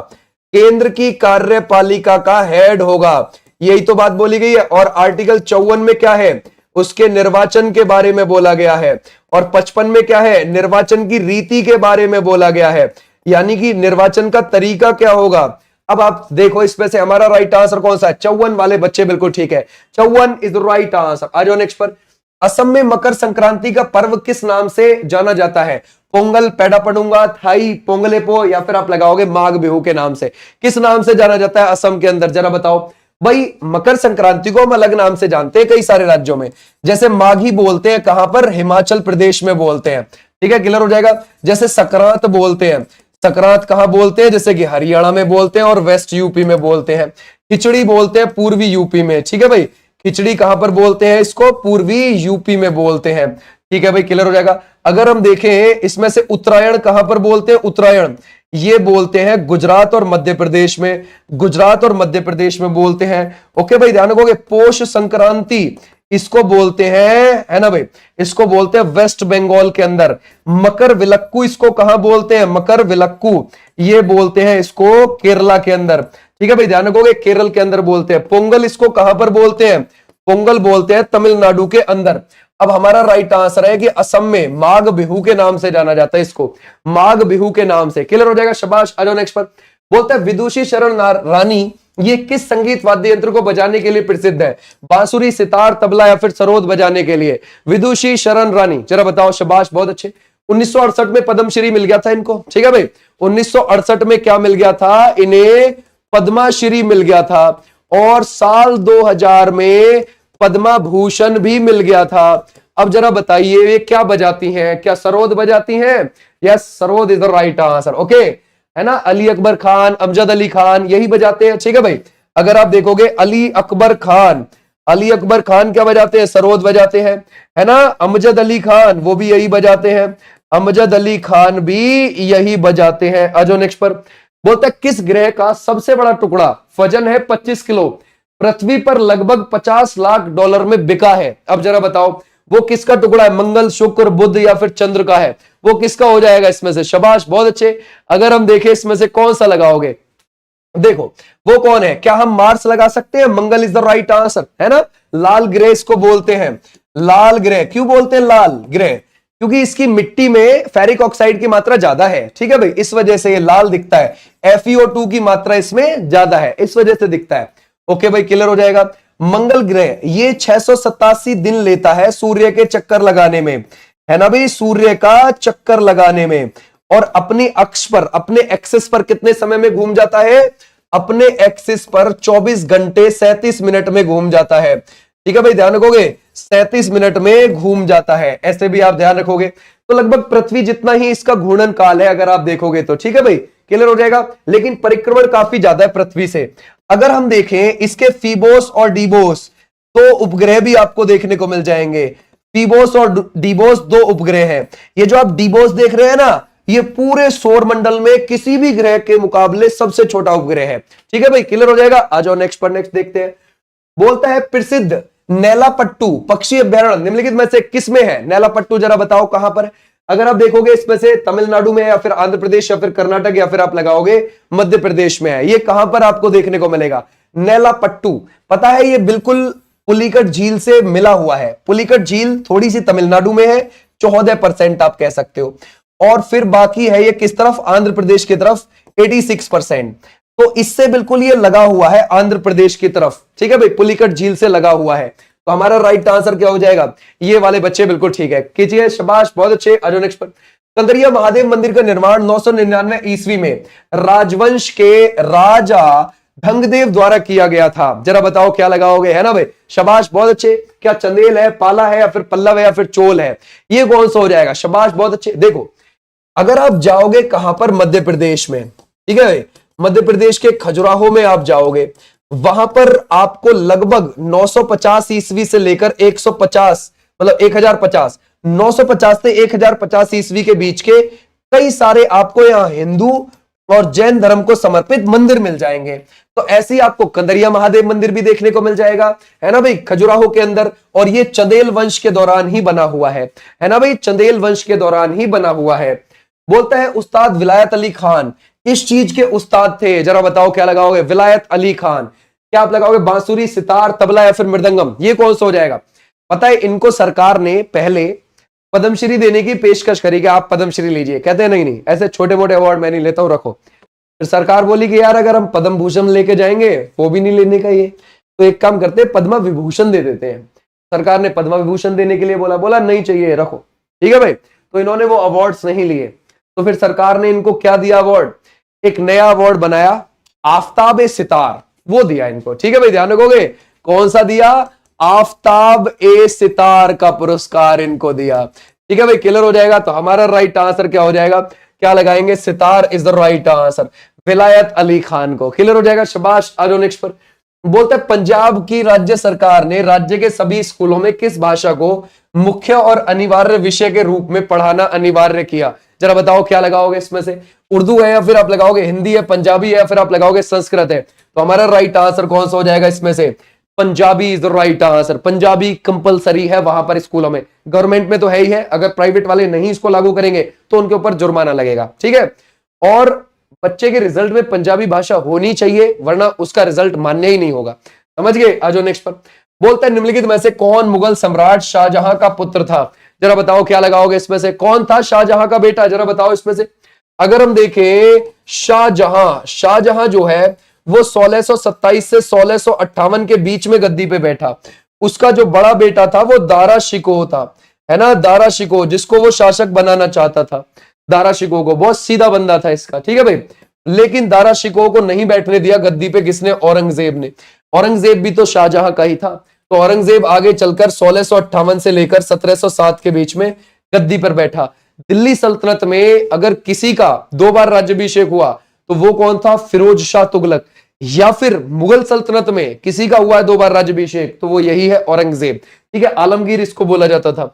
केंद्र की कार्यपालिका का हेड होगा, यही तो बात बोली गई है। और आर्टिकल 54 में क्या है? उसके निर्वाचन के बारे में बोला गया है। और 55 में क्या है? निर्वाचन की रीति के बारे में बोला गया है, यानी कि निर्वाचन का तरीका क्या होगा। अब आप देखो, इसमें से हमारा राइट आंसर कौन सा है? 54 वाले बच्चे बिल्कुल ठीक है, 54 इज द राइट आंसर। आ जाओ नेक्स्ट पर। असम में मकर संक्रांति का पर्व किस नाम से जाना जाता है? पोंगल, पेड़ा पडुंगा, थाई, पोंगलेपो, या फिर आप लगाओगे माघ बिहू के नाम से। किस नाम से जाना जाता है असम के अंदर? जरा बताओ भाई। मकर संक्रांति को हम अलग नाम से जानते हैं कई सारे राज्यों में, जैसे माघी बोलते हैं कहां पर? हिमाचल प्रदेश में बोलते हैं। ठीक है, क्लियर हो जाएगा। जैसे संक्रांत बोलते हैं, संक्रांत कहां बोलते हैं? जैसे कि हरियाणा में बोलते हैं और वेस्ट यूपी में बोलते हैं। खिचड़ी बोलते हैं पूर्वी यूपी में। ठीक है भाई, खिचड़ी कहां पर बोलते हैं? इसको पूर्वी यूपी में बोलते हैं। ठीक है भाई, क्लियर हो जाएगा। अगर हम देखें इसमें से उत्तरायण कहां पर बोलते हैं? उत्तरायण ये बोलते हैं गुजरात और मध्य प्रदेश में। गुजरात और मध्य प्रदेश में बोलते हैं। ओके भाई, ध्यान रखोगे। पोष संक्रांति इसको बोलते हैं, है ना भाई, इसको बोलते हैं वेस्ट बंगाल के अंदर। मकर विलक्कू इसको कहां बोलते हैं? मकर विलक्कू ये बोलते हैं इसको केरला के अंदर। ठीक है भाई, ध्यान रखोगे, केरल के अंदर बोलते हैं। पोंगल इसको कहां पर बोलते हैं? पोंगल बोलते हैं तमिलनाडु के अंदर। अब हमारा राइट आंसर है कि असम में माघ बिहू के नाम से जाना जाता है इसको, माघ बिहू के नाम से। क्लियर हो जाएगा, शाबाश। आ जाओ नेक्स्ट पर। बोलता है विदुषी शरण रानी ये किस संगीत वाद्य यंत्र को बजाने के लिए प्रसिद्ध है? बांसुरी, सितार, तबला, या फिर सरोद बजाने के लिए? विदुषी शरण रानी, जरा बताओ। शाबाश, बहुत अच्छे। 1968 में पद्मश्री मिल गया था इनको। ठीक है भाई, 1968 में क्या मिल गया था? इन्हें पद्मश्री मिल गया था। और साल 2000 में पद्मा भूषण भी मिल गया था। अब जरा बताइए ये क्या बजाती हैं? क्या सरोद बजाती हैं? Yes, sarod is the right answer. Okay, है ना। अली अकबर खान, अमजद अली खान यही बजाते हैं। ठीक है भाई, अगर आप देखोगे अली अकबर खान, अली अकबर खान क्या बजाते हैं? सरोद बजाते हैं, है ना। अमजद अली खान वो भी यही बजाते हैं, अमजद अली खान भी यही बजाते हैं। आ जाओ नेक्स्ट पर। बोलता है किस ग्रह का सबसे बड़ा टुकड़ा वजन है 25 किलो, पृथ्वी पर लगभग 50 लाख डॉलर में बिका है? अब जरा बताओ वो किसका टुकड़ा है? मंगल, शुक्र, बुध, या फिर चंद्र का है? वो किसका हो जाएगा इसमें से? शाबाश, बहुत अच्छे। अगर हम देखें इसमें से कौन सा लगाओगे? देखो वो कौन है? क्या हम मार्स लगा सकते हैं? मंगल इज द राइट आंसर, है ना। लाल ग्रह इसको बोलते हैं। लाल ग्रह क्यों बोलते हैं लाल ग्रह? क्योंकि इसकी मिट्टी में फेरिक ऑक्साइड की मात्रा ज्यादा है। ठीक है भाई, इस वजह से ये लाल दिखता है। FeO2 की मात्रा इसमें ज्यादा है, इस वजह से दिखता है। ओके भाई, क्लियर हो जाएगा। मंगल ग्रह ये 687 दिन लेता है सूर्य के चक्कर लगाने में, है ना भाई, सूर्य का चक्कर लगाने में। और अपनी अक्ष पर, अपने एक्सिस पर कितने समय में घूम जाता है? अपने एक्सिस पर 24 घंटे 37 मिनट में घूम जाता है। ठीक है भाई, ध्यान रखोगे, 37 मिनट में घूम जाता है। ऐसे भी आप ध्यान रखोगे तो लगभग पृथ्वी जितना ही इसका घूर्णन काल है अगर आप देखोगे तो। ठीक है भाई, क्लियर हो जाएगा। लेकिन परिक्रमण काफी ज्यादा है पृथ्वी से। अगर हम देखें इसके फीबोस और डीबोस दो उपग्रह भी आपको देखने को मिल जाएंगे। फीबोस और डीबोस दो उपग्रह हैं। ये जो आप डीबोस देख रहे हैं ना, ये पूरे सौर मंडल में किसी भी ग्रह के मुकाबले सबसे छोटा उपग्रह है। ठीक है भाई, क्लियर हो जाएगा। आ जाओ नेक्स्ट पर, नेक्स्ट देखते हैं। बोलता है प्रसिद्ध नेलापट्टू पक्षी अभ्यारण्य निम्नलिखित में से किस में है? नेलापट्टू जरा बताओ कहां पर है? अगर आप देखोगे इसमें से तमिलनाडु में या फिर आंध्र प्रदेश या फिर कर्नाटक या फिर आप लगाओगे मध्य प्रदेश में है। ये कहां पर आपको देखने को मिलेगा? नेलापट्टू। पता है ये बिल्कुल पुलिकट झील से मिला हुआ है। पुलिकट झील थोड़ी सी तमिलनाडु में है, 14% आप कह सकते हो, और फिर बाकी है ये किस तरफ? आंध्र प्रदेश की तरफ 86%। तो इससे बिल्कुल ये लगा हुआ है आंध्र प्रदेश की तरफ, ठीक है भाई, पुलिकट झील से लगा हुआ है। तो हमारा राइट आंसर क्या हो जाएगा? ये वाले बच्चे बिल्कुल ठीक है, कीजिए, शाबाश, बहुत अच्छे। आ जाओ नेक्स्ट पर। कंदरिया महादेव मंदिर का निर्माण 999 ईस्वी में राजवंश के राजा ढंगदेव द्वारा किया गया था। जरा बताओ क्या लगाओगे, है ना भाई, शाबाश, बहुत अच्छे। क्या चंदेल है, पाला है, या फिर पल्लव है, या फिर चोल है? ये कौन सा हो जाएगा? शाबाश, बहुत अच्छे। देखो अगर आप जाओगे कहां पर? मध्य प्रदेश में, ठीक है भाई, मध्य प्रदेश के खजुराहो में आप जाओगे, वहां पर आपको लगभग 950 ईस्वी से लेकर 150 मतलब 1050 950 से 1050 ईस्वी के बीच के कई सारे आपको यहां हिंदू और जैन धर्म को समर्पित मंदिर मिल जाएंगे। तो ऐसे ही आपको कंदरिया महादेव मंदिर भी देखने को मिल जाएगा, है ना भाई, खजुराहो के अंदर। और ये चंदेल वंश के दौरान ही बना हुआ है ना भाई, चंदेल वंश के दौरान ही बना हुआ है। बोलता है उस्ताद विलायत अली खान इस चीज के उस्ताद थे। जरा बताओ क्या लगाओगे? विलायत अली खान। क्या आप लगाओगे? बांसुरी, सितार, तबला या फिर मृदंगम? ये कौन सा हो जाएगा? पता है इनको सरकार ने पहले पद्मश्री देने की पेशकश करी कि आप पद्मश्री लीजिए, कहते हैं नहीं नहीं ऐसे छोटे मोटे अवार्ड मैं नहीं लेता हूं, रखो। फिर सरकार बोली कि यार अगर हम पद्म भूषण लेके जाएंगे वो भी नहीं लेने का, ये तो एक काम करते हैं पद्मा विभूषण दे देते हैं। सरकार ने पद्मा विभूषण देने के लिए बोला नहीं चाहिए, रखो, ठीक है भाई। तो इन्होंने वो अवार्ड्स नहीं लिए, तो फिर सरकार ने इनको क्या दिया अवार्ड? एक नया अवार्ड बनाया, आफ्ताब ए सितार, वो दिया इनको, ठीक है भाई, ध्यान रखोगे। कौन सा दिया? आफ्ताब ए सितार का पुरस्कार इनको दिया, ठीक है भाई, क्लियर हो जाएगा। तो हमारा राइट आंसर क्या हो जाएगा? क्या लगाएंगे? Sitar is the right answer, विलायत अली खान को, क्लियर हो जाएगा, शाबाश। आ जाओ नेक्स्ट पर। बोलते हैं पंजाब की राज्य सरकार ने राज्य के सभी स्कूलों में किस भाषा को मुख्य और अनिवार्य विषय के रूप में पढ़ाना अनिवार्य किया? जरा बताओ क्या लगाओगे इसमें से? उर्दू है, या फिर आप लगाओगे हिंदी है, पंजाबी है, या फिर आप लगाओगे संस्कृत है? तो हमारा राइट आंसर कौन सा हो जाएगा इसमें से? Punjabi is the right answer. Punjabi compulsory है वहां पर स्कूलों में, गवर्नमेंट में तो है ही है, अगर प्राइवेट वाले नहीं इसको लागू करेंगे तो उनके ऊपर जुर्माना लगेगा, ठीक है। और बच्चे के रिजल्ट में पंजाबी भाषा होनी चाहिए, वरना उसका रिजल्ट मान्य ही नहीं होगा, समझ गए? आ जाओ नेक्स्ट पर। बोलता है निम्नलिखित में से कौन मुगल सम्राट शाहजहां का पुत्र था? जरा बताओ क्या लगाओगे इसमें से? कौन था शाहजहां का बेटा? जरा बताओ इसमें से। अगर हम देखें शाहजहां जो है वो 1627 से 1658 के बीच में गद्दी पे बैठा। उसका जो बड़ा बेटा था वो दारा शिकोह था, है ना, दारा शिकोह, जिसको वो शासक बनाना चाहता था। दारा शिकोह को, बहुत सीधा बंदा था इसका, ठीक है भाई। लेकिन दारा शिकोह को नहीं बैठने दिया गद्दी पे, किसने? औरंगजेब ने। औरंगजेब भी तो शाहजहां का ही था। तो औरंगजेब आगे चलकर 1658 से लेकर 1707 के बीच में गद्दी पर बैठा। दिल्ली सल्तनत में अगर किसी का 2 बार राज्याभिषेक हुआ तो वो कौन था? फिरोज शाह तुगलक। या फिर मुगल सल्तनत में किसी का हुआ है 2 बार राज्याभिषेक तो वो यही है, औरंगजेब, ठीक है। आलमगीर इसको बोला जाता था।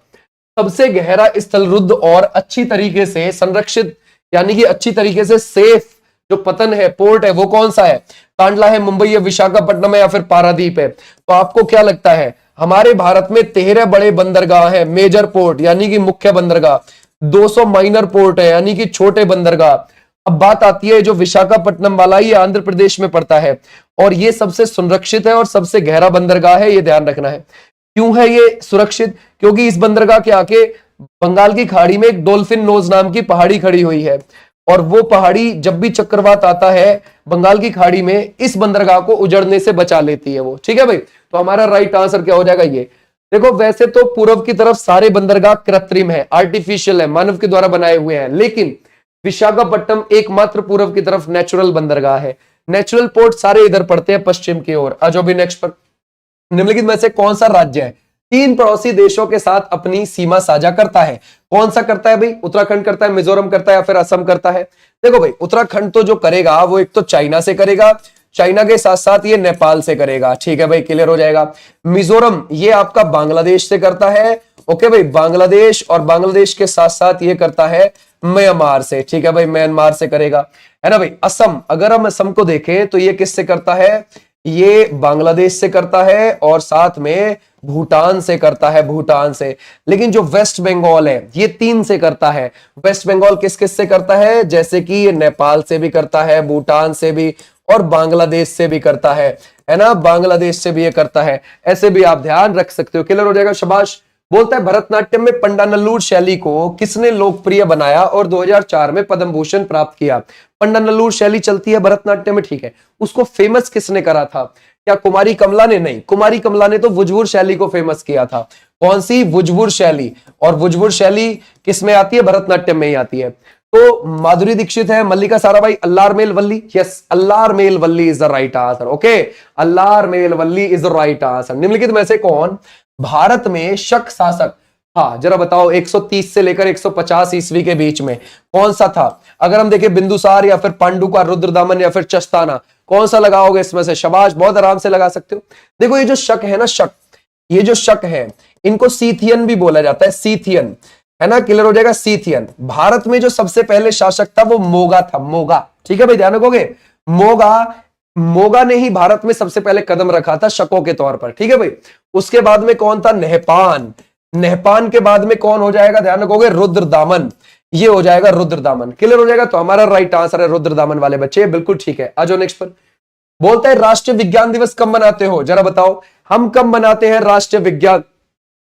सबसे गहरा स्थल रुद्ध और अच्छी तरीके से संरक्षित, यानी कि अच्छी तरीके से सेफ जो पतन है, पोर्ट है, वो कौन सा है? कांडला है, मुंबई है, विशाखापट्टनम है, या फिर पारादीप है? तो आपको क्या लगता है? हमारे भारत में 13 बड़े बंदरगाह है, मेजर पोर्ट यानी कि मुख्य बंदरगाह, 200 माइनर पोर्ट है यानी कि छोटे बंदरगाह। अब बात आती है जो विशाखापट्टनम वाला, ये आंध्र प्रदेश में पड़ता है और ये सबसे सुरक्षित है और सबसे गहरा बंदरगाह है, ये ध्यान रखना है। क्यों है ये सुरक्षित? क्योंकि इस बंदरगाह के आके बंगाल की खाड़ी में एक डॉल्फिन नोज नाम की पहाड़ी खड़ी हुई है, और वो पहाड़ी जब भी चक्रवात आता है बंगाल की खाड़ी में, इस बंदरगाह को उजड़ने से बचा लेती है वो, ठीक है भाई। तो हमारा राइट आंसर क्या हो जाएगा? ये देखो, वैसे तो पूर्व की तरफ सारे बंदरगाह कृत्रिम है, आर्टिफिशियल है, मानव के द्वारा बनाए हुए हैं, लेकिन विशाखापट्टनम एकमात्र पूर्व की तरफ नेचुरल बंदरगाह है। नेचुरल पोर्ट सारे इधर पड़ते हैं पश्चिम की ओर। आज भी नेक्स्ट पर। निम्नलिखित में से कौन सा राज्य है 3 पड़ोसी देशों के साथ अपनी सीमा साझा करता है? कौन सा करता है भाई? उत्तराखंड करता है, मिजोरम करता है, या फिर असम करता है? देखो भाई, उत्तराखंड तो जो करेगा वो एक तो चाइना से करेगा, चाइना के साथ साथ ये नेपाल से करेगा, ठीक है भाई, क्लियर हो जाएगा। मिजोरम ये आपका बांग्लादेश से करता है, ओके भाई, बांग्लादेश, और बांग्लादेश के साथ साथ ये करता है म्यांमार से, ठीक है भाई, म्यांमार से करेगा, है ना भाई। असम, अगर हम असम को देखें तो ये किससे करता है? ये बांग्लादेश से करता है और साथ में भूटान से करता है, भूटान से। लेकिन जो वेस्ट बंगाल है ये 3 से करता है। वेस्ट बंगाल किस किस से करता है, जैसे कि ये नेपाल से भी करता है, भूटान से भी और बांग्लादेश से भी करता है ना, बांग्लादेश से भी ये करता है। ऐसे भी आप ध्यान रख सकते हो, क्लियर हो जाएगा, शाबाश। बोलता है भरतनाट्यम में पंडानल्लूर शैली को किसने लोकप्रिय बनाया और 2004 में पद्म भूषण प्राप्त किया। पंडानल्लूर शैली चलती है भरतनाट्यम में, ठीक है, उसको फेमस किसने करा था? क्या कुमारी कमला ने? नहीं, कुमारी कमला ने तो वुजवुर शैली को फेमस किया था। कौन सी? वुजवुर शैली। और वुजवुर शैली किस में आती है? भरतनाट्यम में ही आती है। तो माधुरी दीक्षित है, Mallika Sarabhai, Alarmel Valli. Yes, Alarmel Valli is the right answer. Okay, Alarmel Valli is the right answer. निम्नलिखित में से कौन भारत में शक शासक था? जरा बताओ, 130 से लेकर 150 ईस्वी के बीच में कौन सा था? अगर हम देखें बिंदुसार या फिर पांडु का रुद्रदामन या फिर चस्ताना, कौन सा लगाओगे इसमें से? शाबाश, बहुत आराम से लगा सकते हो। देखो ये जो शक है ना, शक, ये जो शक है इनको सीथियन भी बोला जाता है, सीथियन, है ना, क्लियर हो जाएगा, सीथियन। भारत में जो सबसे पहले शासक था वो मोगा था, मोगा, ठीक है भाई, ध्यान रखोगे। मोगा ने ही भारत में सबसे पहले कदम रखा था शकों के तौर पर, ठीक है भाई। उसके बाद में कौन था? नेहपान। नेहपान के बाद में कौन हो जाएगा? ध्यान रखोगे, रुद्रदामन, ये हो जाएगा रुद्रदामन, क्लियर हो जाएगा। तो हमारा राइट आंसर है रुद्रदामन वाले बच्चे, बिल्कुल ठीक है। आ जाओ नेक्स्ट पर। बोलता है राष्ट्रीय विज्ञान दिवस कब मनाते हो? जरा बताओ, हम कब मनाते हैं राष्ट्रीय विज्ञान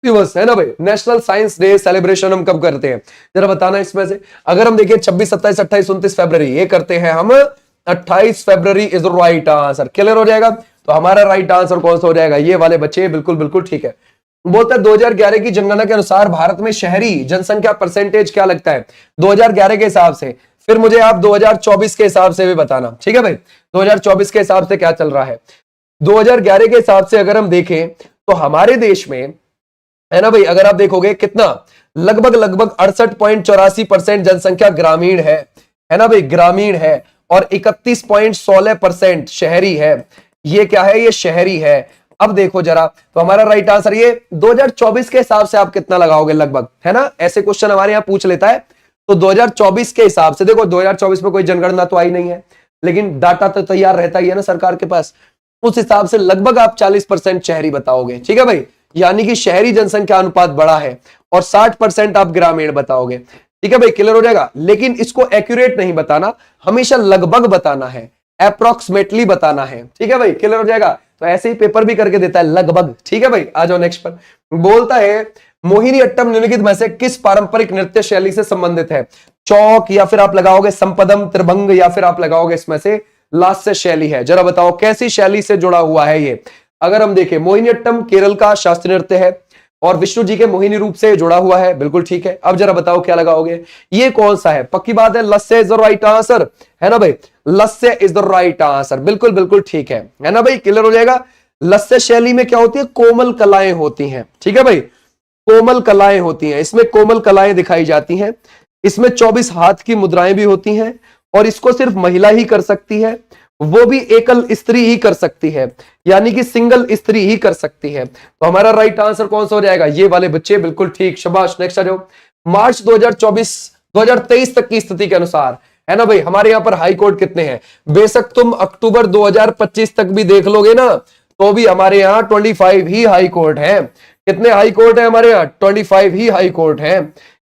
दिवस, है ना भाई? नेशनल साइंस डे सेलिब्रेशन हम कब करते हैं? जरा बताना इसमें से। अगर हम देखें 26, 27, 28, 29 फरवरी, ये करते हैं हम 28 फरवरी इज राइट आंसर, क्लियर हो जाएगा। तो हमारा राइट आंसर कौन सा हो जाएगा? ये वाले बच्चे, बिल्कुल बिल्कुल ठीक है। बोलता है 2011 की जनगणना के अनुसार भारत में शहरी जनसंख्या परसेंटेज क्या लगता है 2011 के हिसाब से? फिर मुझे आप 2024 के हिसाब से भी बताना, ठीक है भाई। 2024 के हिसाब से क्या चल रहा है? 2011 के हिसाब से अगर हम देखें तो हमारे देश में, है ना भाई, अगर आप देखोगे कितना, लगभग 68.84% जनसंख्या ग्रामीण है ना भाई, ग्रामीण है। और 31.16% शहरी है। ये क्या है? ये शहरी है। अब देखो जरा, तो हमारा राइट आंसर ये 2024 के हिसाब से आप कितना लगाओगे लगभग, है ना? ऐसे क्वेश्चन हमारे यहां पूछ लेता है। तो 2024 के हिसाब से देखो, 2024 में कोई जनगणना तो आई नहीं है, लेकिन डाटा तो तैयार रहता ही है ना सरकार के पास। उस हिसाब से लगभग आप 40% शहरी बताओगे, ठीक है भाई। यानी कि शहरी जनसंख्या अनुपात बड़ा है और 60% आप ग्रामीण बताओगे, ठीक है भाई, क्लियर हो जाएगा। लेकिन इसको एक्यूरेट नहीं बताना, हमेशा लगभग बताना है, अप्रोक्सीमेटली बताना है, ठीक है भाई, क्लियर हो जाएगा। तो ऐसे ही पेपर भी करके देता है लगभग, ठीक है भाई। आ जाओ नेक्स्ट पर। बोलता है मोहिनी अट्टम निम्नलिखित में से किस पारंपरिक नृत्य शैली से संबंधित है? चौक, या फिर आप लगाओगे संपदम, त्रिभंग, या फिर आप लगाओगे इसमें से लास्य शैली है। जरा बताओ कैसी शैली से जुड़ा हुआ है ये? अगर हम देखें, मोहिनी अट्टम केरल का शास्त्रीय नृत्य है और विष्णु जी के मोहिनी रूप से जुड़ा हुआ है, बिल्कुल ठीक है। अब जरा बताओ क्या लगाओगे? ये कौन सा है? पक्की बात है लस्य इज द राइट आंसर, है ना भाई, लस्य इज द राइट आंसर, बिल्कुल बिल्कुल ठीक है ना भाई, क्लियर हो जाएगा। लस्य शैली में क्या होती है? कोमल कलाएं होती हैं, ठीक है भाई, कोमल कलाएं होती हैं। इसमें कोमल कलाएं दिखाई जाती हैं। इसमें 24 हाथ की मुद्राएं भी होती हैं और इसको सिर्फ महिला ही कर सकती है, वो भी एकल स्त्री ही कर सकती है, यानी कि सिंगल स्त्री ही कर सकती है। तो हमारा राइट आंसर कौन सा हो जाएगा? ये वाले बच्चे, बिल्कुल ठीक, शाबाश। नेक्स्ट आ जाओ। मार्च 2023 तक की स्थिति के अनुसार, है ना भाई, हमारे यहां पर हाई कोर्ट कितने हैं? बेशक तुम अक्टूबर 2025 तक भी देख लोगे ना, तो भी हमारे यहाँ 25 ही हाई कोर्ट है। कितने हाई कोर्ट है हमारे यहाँ? 25 ही हाई कोर्ट है,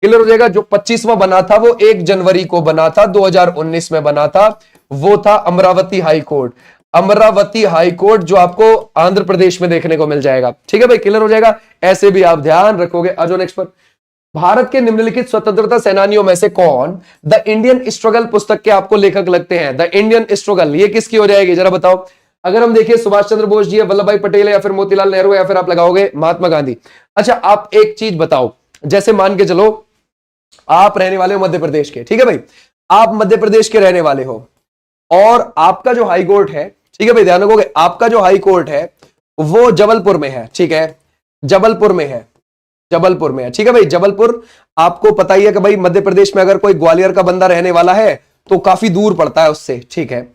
क्लियर हो जाएगा। जो 25वां बना था वो 1 जनवरी को बना था, 2019 में बना था, वो था Amravati high court. Amravati high court जो आपको आंध्र प्रदेश में देखने को मिल जाएगा, ठीक है भाई, क्लियर हो जाएगा। ऐसे भी आप ध्यान रखोगे। आ जाओ नेक्स्ट पर। भारत के निम्नलिखित स्वतंत्रता सेनानियों में से कौन द इंडियन स्ट्रगल पुस्तक के आपको लेखक लगते हैं? द इंडियन स्ट्रगल, ये किसकी हो जाएगी? जरा बताओ। अगर हम देखिए सुभाष चंद्र बोस जी है, वल्लभ भाई पटेल है, या फिर मोतीलाल नेहरू, या फिर आप लगाओगे महात्मा गांधी। अच्छा, आप एक चीज बताओ, जैसे मान के चलो आप रहने वाले हो मध्य प्रदेश के, ठीक है भाई, आप मध्य प्रदेश के रहने वाले हो और आपका जो हाई कोर्ट है, ठीक है भाई, ध्यान रखोगे, आपका जो हाई कोर्ट है वो जबलपुर में है, ठीक है, जबलपुर में है, जबलपुर में है, ठीक है भाई, जबलपुर। आपको पता ही है कि भाई मध्य प्रदेश में अगर कोई ग्वालियर का बंदा रहने वाला है तो काफी दूर पड़ता है उससे, ठीक है।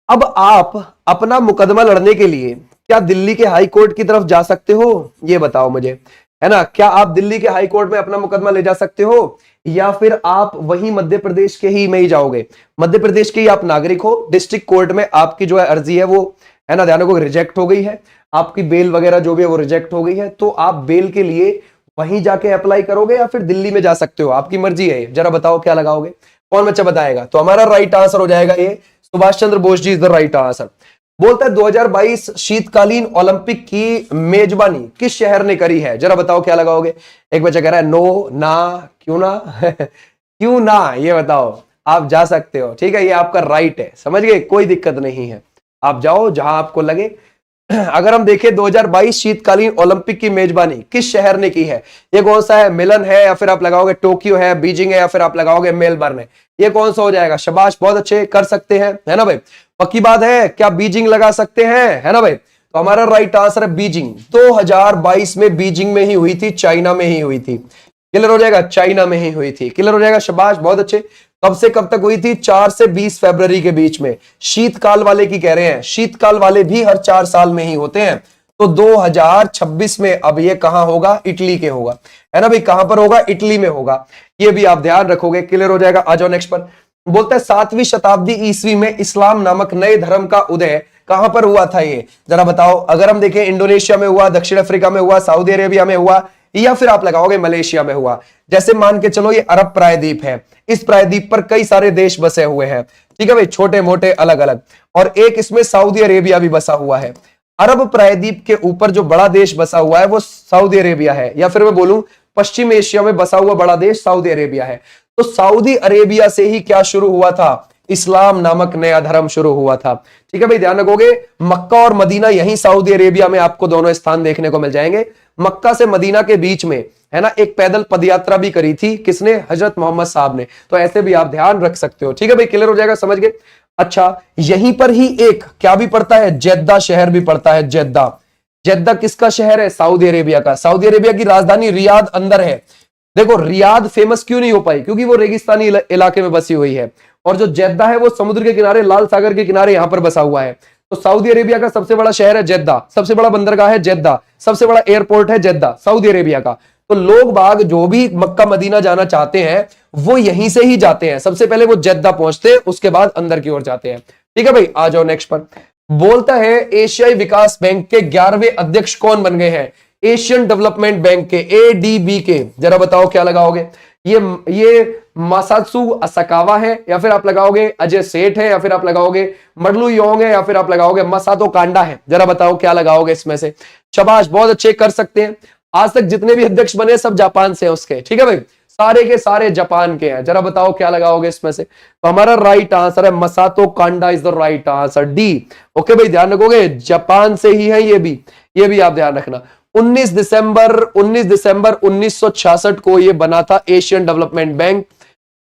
अब आप अपना मुकदमा लड़ने के लिए क्या दिल्ली के हाई कोर्ट की तरफ जा सकते हो? ये बताओ मुझे, है ना, क्या आप दिल्ली के हाई कोर्ट में अपना मुकदमा ले जा सकते हो, या फिर आप वही मध्य प्रदेश के ही में ही जाओगे? मध्य प्रदेश के ही आप नागरिक हो, डिस्ट्रिक्ट कोर्ट में आपकी जो है अर्जी है वो है ना, ध्यान रखो रिजेक्ट हो गई है आपकी बेल वगैरह जो भी है वो रिजेक्ट हो गई है, तो आप बेल के लिए वहीं जाके अप्लाई करोगे या फिर दिल्ली में जा सकते हो, आपकी मर्जी है। जरा बताओ क्या लगाओगे, कौन बच्चा बताएगा। तो हमारा राइट आंसर हो जाएगा ये Subhash Chandra Bose ji is the right answer. बोलता है 2022 शीतकालीन ओलंपिक की मेजबानी किस शहर ने करी है, जरा बताओ क्या लगाओगे। एक बच्चा कह रहा है नो, ना, क्यों ना क्यों ना, ये बताओ। आप जा सकते हो, ठीक है, ये आपका राइट है, समझ गए, कोई दिक्कत नहीं है, आप जाओ जहां आपको लगे। अगर हम देखें 2022 शीतकालीन ओलंपिक की मेजबानी किस शहर ने की है, ये कौन सा है, मिलन है या फिर आप लगाओगे टोक्यो है, बीजिंग है या फिर आप लगाओगे मेलबर्न है, ये कौन सा हो जाएगा। शाबाश, बहुत अच्छे, कर सकते हैं, है ना भाई, पक्की बात है, क्या बीजिंग लगा सकते हैं, है ना भाई। तो हमारा राइट आंसर है बीजिंग। 2022 में बीजिंग में ही हुई थी, चाइना में ही हुई थी, क्लियर हो जाएगा, चाइना में ही हुई थी, क्लियर हो जाएगा, शाबाश, बहुत अच्छे। कब से कब तक हुई थी, 4 से 20 फरवरी के बीच में। शीतकाल वाले की कह रहे हैं, शीतकाल वाले भी हर 4 साल में ही होते हैं। तो 2026 में अब ये कहां होगा, इटली के होगा, है ना भाई, कहां पर होगा, इटली में होगा, ये भी आप ध्यान रखोगे, क्लियर हो जाएगा। आ जाओ नेक्स्ट पर। बोलता है 7वीं शताब्दी ईस्वी में इस्लाम नामक नए धर्म का उदय कहां पर हुआ था, ये जरा बताओ। अगर हम देखें इंडोनेशिया में हुआ, दक्षिण अफ्रीका में हुआ, सऊदी अरेबिया में हुआ, या फिर आप लगाओगे मलेशिया में हुआ। जैसे मान के चलो ये अरब प्रायद्वीप है, इस प्रायद्वीप पर कई सारे देश बसे हुए हैं, ठीक है भाई, छोटे मोटे अलग अलग, और एक इसमें सऊदी अरेबिया भी बसा हुआ है। अरब प्रायद्वीप के ऊपर जो बड़ा देश बसा हुआ है वो सऊदी अरेबिया है, या फिर मैं बोलूं पश्चिम एशिया में बसा हुआ बड़ा देश सऊदी अरेबिया है। तो सऊदी अरेबिया से ही क्या शुरू हुआ था, इस्लाम नामक नया धर्म शुरू हुआ था, ठीक है भाई, ध्यान रखोगे। मक्का और मदीना यही सऊदी अरेबिया में आपको दोनों स्थान देखने को मिल जाएंगे। मक्का से मदीना के बीच में, है ना, एक पैदल पदयात्रा भी करी थी, किसने, हजरत मोहम्मद साहब ने। तो ऐसे भी आप ध्यान रख सकते हो, ठीक है भाई, क्लियर हो जाएगा, समझ गए। अच्छा, यहीं पर ही एक क्या भी पड़ता है, जेद्दा शहर भी पड़ता है, जेद्दा। जेद्दा किसका शहर है, सऊदी अरेबिया का। सऊदी अरेबिया की राजधानी रियाद अंदर है। देखो रियाद फेमस क्यों नहीं हो पाई, क्योंकि वो रेगिस्तानी इलाके में बसी हुई है, और जो जेद्दा है वो समुद्र के किनारे, लाल सागर के किनारे यहां पर बसा हुआ है। तो सऊदी अरेबिया का सबसे बड़ा शहर है जेद्दा, सबसे बड़ा बंदरगाह है जेद्दा, सबसे बड़ा एयरपोर्ट है जेद्दा सऊदी अरेबिया का। तो लोग बाग जो भी मक्का मदीना जाना चाहते हैं वो यहीं से ही जाते हैं, सबसे पहले वो जेद्दा पहुंचते हैं, उसके बाद अंदर की ओर जाते हैं, ठीक है भाई। आ जाओ नेक्स्ट पर। बोलता है एशियाई विकास बैंक के 11वें अध्यक्ष कौन बन गए हैं, एशियन डेवलपमेंट बैंक के, एडीबी के, जरा बताओ क्या लगाओगे। ये मासात्सु असाकावा है, या फिर आप लगाओगे अजय सेठ है, या फिर आप लगाओगे मडलू योंग है, या फिर आप लगाओगे मसातो कांडा है, जरा बताओ क्या लगाओगे इसमें से। शाबाश, बहुत अच्छे, कर सकते हैं। आज तक जितने भी अध्यक्ष बने सब जापान से उसके, ठीक है भाई, सारे के सारे जापान के हैं, जरा बताओ क्या लगाओगे इसमें से। तो हमारा राइट आंसर है Masato Kanda is the right answer, D. Okay भाई, ध्यान रखोगे, जापान से ही है ये भी आप ध्यान रखना। 19 दिसंबर 1966 को ये बना था एशियन डेवलपमेंट बैंक।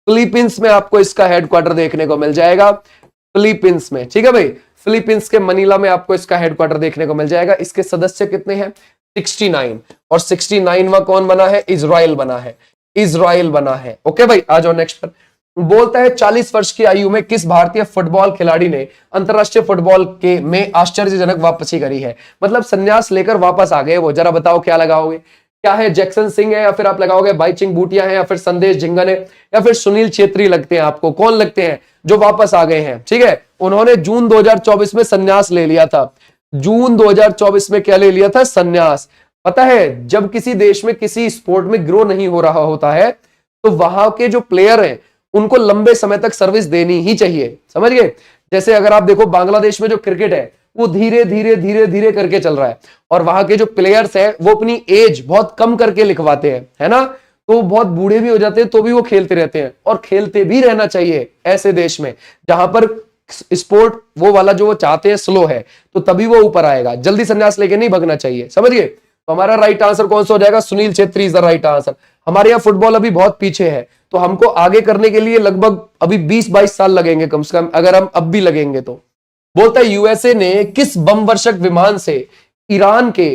फिलीपींस में आपको इसका हेडक्वार्टर देखने को मिल जाएगा, फिलीपींस में, ठीक है भाई, फिलीपींस के मनीला में आपको इसका हेडक्वार्टर देखने को मिल जाएगा। इसके सदस्य कितने हैं, 69, और 69वां कौन बना है, इजराइल बना है, इजराइल बना है। ओके भाई, आ जाओ नेक्स्ट पर। बोलता है 40 वर्ष की आयु में किस भारतीय फुटबॉल खिलाड़ी ने अंतरराष्ट्रीय फुटबॉल के में आश्चर्यजनक वापसी करी है, मतलब संन्यास लेकर वापस आ गए वो, जरा बताओ क्या लगाओगे। क्या है, जैक्सन सिंह है, या फिर आप लगाओगे बाईचिंग बूटिया है, या फिर संदेश झिंगन है, या फिर सुनील छेत्री लगते हैं आपको, कौन लगते हैं जो वापस आ गए हैं, ठीक है। उन्होंने जून 2024 में संन्यास ले लिया था, जून 2024 में क्या ले लिया था, संन्यास। पता है जब किसी देश में किसी स्पोर्ट में ग्रो नहीं हो रहा होता है तो वहां के जो प्लेयर हैं उनको लंबे समय तक सर्विस देनी ही चाहिए, समझ गए। जैसे अगर आप देखो बांग्लादेश में जो क्रिकेट है वो धीरे धीरे धीरे धीरे करके चल रहा है, और वहां के जो प्लेयर्स हैं वो अपनी एज बहुत कम करके लिखवाते हैं, है ना, तो बहुत बूढ़े भी हो जाते हैं तो भी वो खेलते रहते हैं, और खेलते भी रहना चाहिए ऐसे देश में जहां पर स्पोर्ट वो वाला जो वो चाहते हैं स्लो है, तो तभी वो ऊपर आएगा, जल्दी संन्यास लेके नहीं भगना चाहिए, समझ गए। तो हमारा राइट आंसर कौन सा हो जाएगा, Sunil Chhetri is the right answer. हमारे यहाँ फुटबॉल अभी बहुत पीछे है, तो हमको आगे करने के लिए लगभग अभी 20-22 साल लगेंगे कम से कम, अगर हम अब भी लगेंगे तो। बोलता है यूएसए ने किस बम वर्षक विमान से ईरान के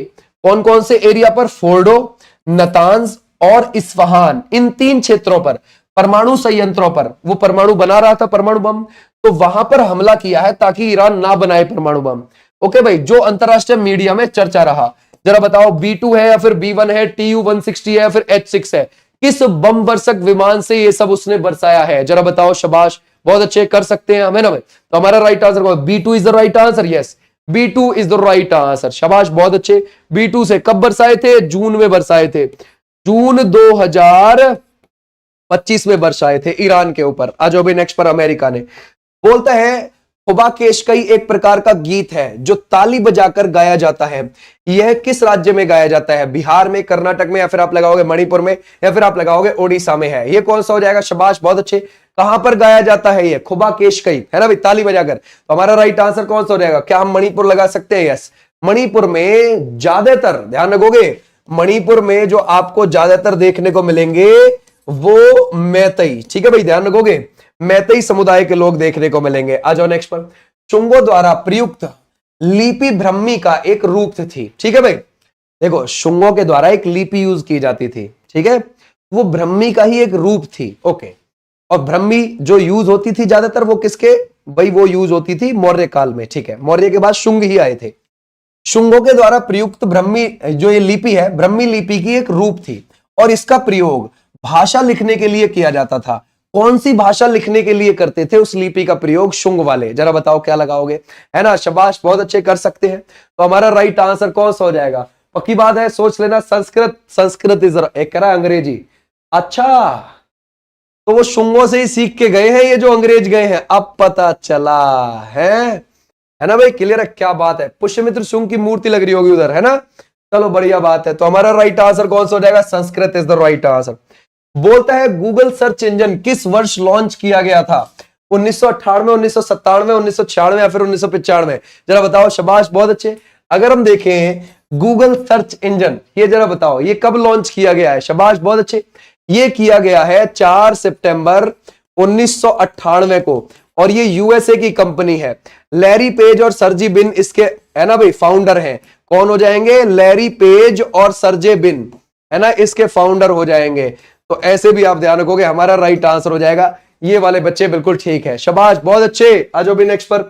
कौन कौन से एरिया पर, फोर्डो, नतांज और इस्फहान, इन 3 क्षेत्रों पर, परमाणु संयंत्रों पर, वो परमाणु बना रहा था परमाणु बम, तो वहां पर हमला किया है ताकि ईरान ना बनाए परमाणु बम। ओके भाई, जो अंतरराष्ट्रीय मीडिया में चर्चा रहा, जरा बताओ B2 है या फिर B1 है, TU-160 है या फिर H6 है, किस बम वर्षक विमान से ये सब उसने बरसाया है, जरा बताओ। शाबाश, बहुत अच्छे, कर सकते हैं हमें ना भाई। तो हमारा right answer B2 is the right answer, yes. B2 is the right answer. शाबाश, बहुत अच्छे। B2 से कब बरसाए थे? जून में बरसाए थे। जून 2025 में बरसाए थे ईरान के ऊपर। आ जाओ भाई नेक्स्ट पर। अमेरिका ने बोलता है खुबा केशकई एक प्रकार का गीत है जो ताली बजाकर गाया जाता है। यह किस राज्य में गाया जाता है? बिहार में, कर्नाटक में, या फिर आप लगाओगे मणिपुर में, या फिर आप लगाओगे ओडिशा में है। ये कौन सा हो जाएगा? शाबाश, बहुत अच्छे। कहां पर गाया जाता है ये? खुबा केशकई, है ना भाई, ताली बजाकर। तो हमारा राइट आंसर कौन सा हो जाएगा? क्या हम मणिपुर लगा सकते हैं? यस, मणिपुर में ज्यादातर, ध्यान रखोगे, मणिपुर में जो आपको ज्यादातर देखने को मिलेंगे वो मैतई। ठीक है भाई, ध्यान रखोगे, मैतई समुदाय के लोग देखने को मिलेंगे। आ जाओ नेक्स्ट पर। शुंगों द्वारा प्रयुक्त लिपि ब्रह्मी का एक रूप थी। ठीक है भाई, देखो शुंगों के द्वारा एक लिपि यूज की जाती थी। ठीक है, वो ब्रह्मी का ही एक रूप थी। ओके, और ब्रह्मी जो यूज होती थी ज्यादातर वो किसके? भाई वो यूज होती थी मौर्य काल में। ठीक है, मौर्य के बाद शुंग ही आए थे। शुंगों के द्वारा प्रयुक्त ब्रह्मी जो ये लिपि है, ब्रह्मी लिपि की एक रूप थी और इसका प्रयोग भाषा लिखने के लिए किया जाता था। कौन सी भाषा लिखने के लिए करते थे उस लिपि का प्रयोग? शुंग वाले। जरा बताओ क्या लगाओगे, है ना? शाबाश, बहुत अच्छे, कर सकते हैं। तो हमारा राइट आंसर कौन सा हो जाएगा? पक्की बात है, सोच लेना। संस्कृत, संस्कृत इज एक करा अंग्रेजी। अच्छा, तो वो शुंगों से ही सीख के गए हैं ये जो अंग्रेज गए हैं, अब पता चला है ना भाई? क्लियर है? क्या बात है। पुष्यमित्र शुंग की मूर्ति लग रही होगी उधर, है ना? चलो बढ़िया बात है। तो हमारा राइट आंसर कौन सा हो जाएगा? Sanskrit is the right answer. बोलता है गूगल सर्च इंजन किस वर्ष लॉन्च किया गया था? 1998, 1997, 1996 या फिर 1995? जरा बताओ। शाबाश, बहुत अच्छे। अगर हम देखें गूगल सर्च इंजन, ये जरा बताओ ये कब लॉन्च किया गया है? शाबाश, बहुत अच्छे। ये किया गया है 4 सितंबर 1998 को और ये यूएसए की कंपनी है। लैरी पेज और सर्जी बिन इसके, है ना भाई, फाउंडर हैं। कौन हो जाएंगे? लैरी पेज और सर्जे बिन, है ना, इसके फाउंडर हो जाएंगे। तो ऐसे भी आप ध्यान रखोगे, हमारा राइट आंसर हो जाएगा। ये वाले बच्चे बिल्कुल ठीक है। शाबाश, बहुत अच्छे। आज भी नेक्स्ट पर।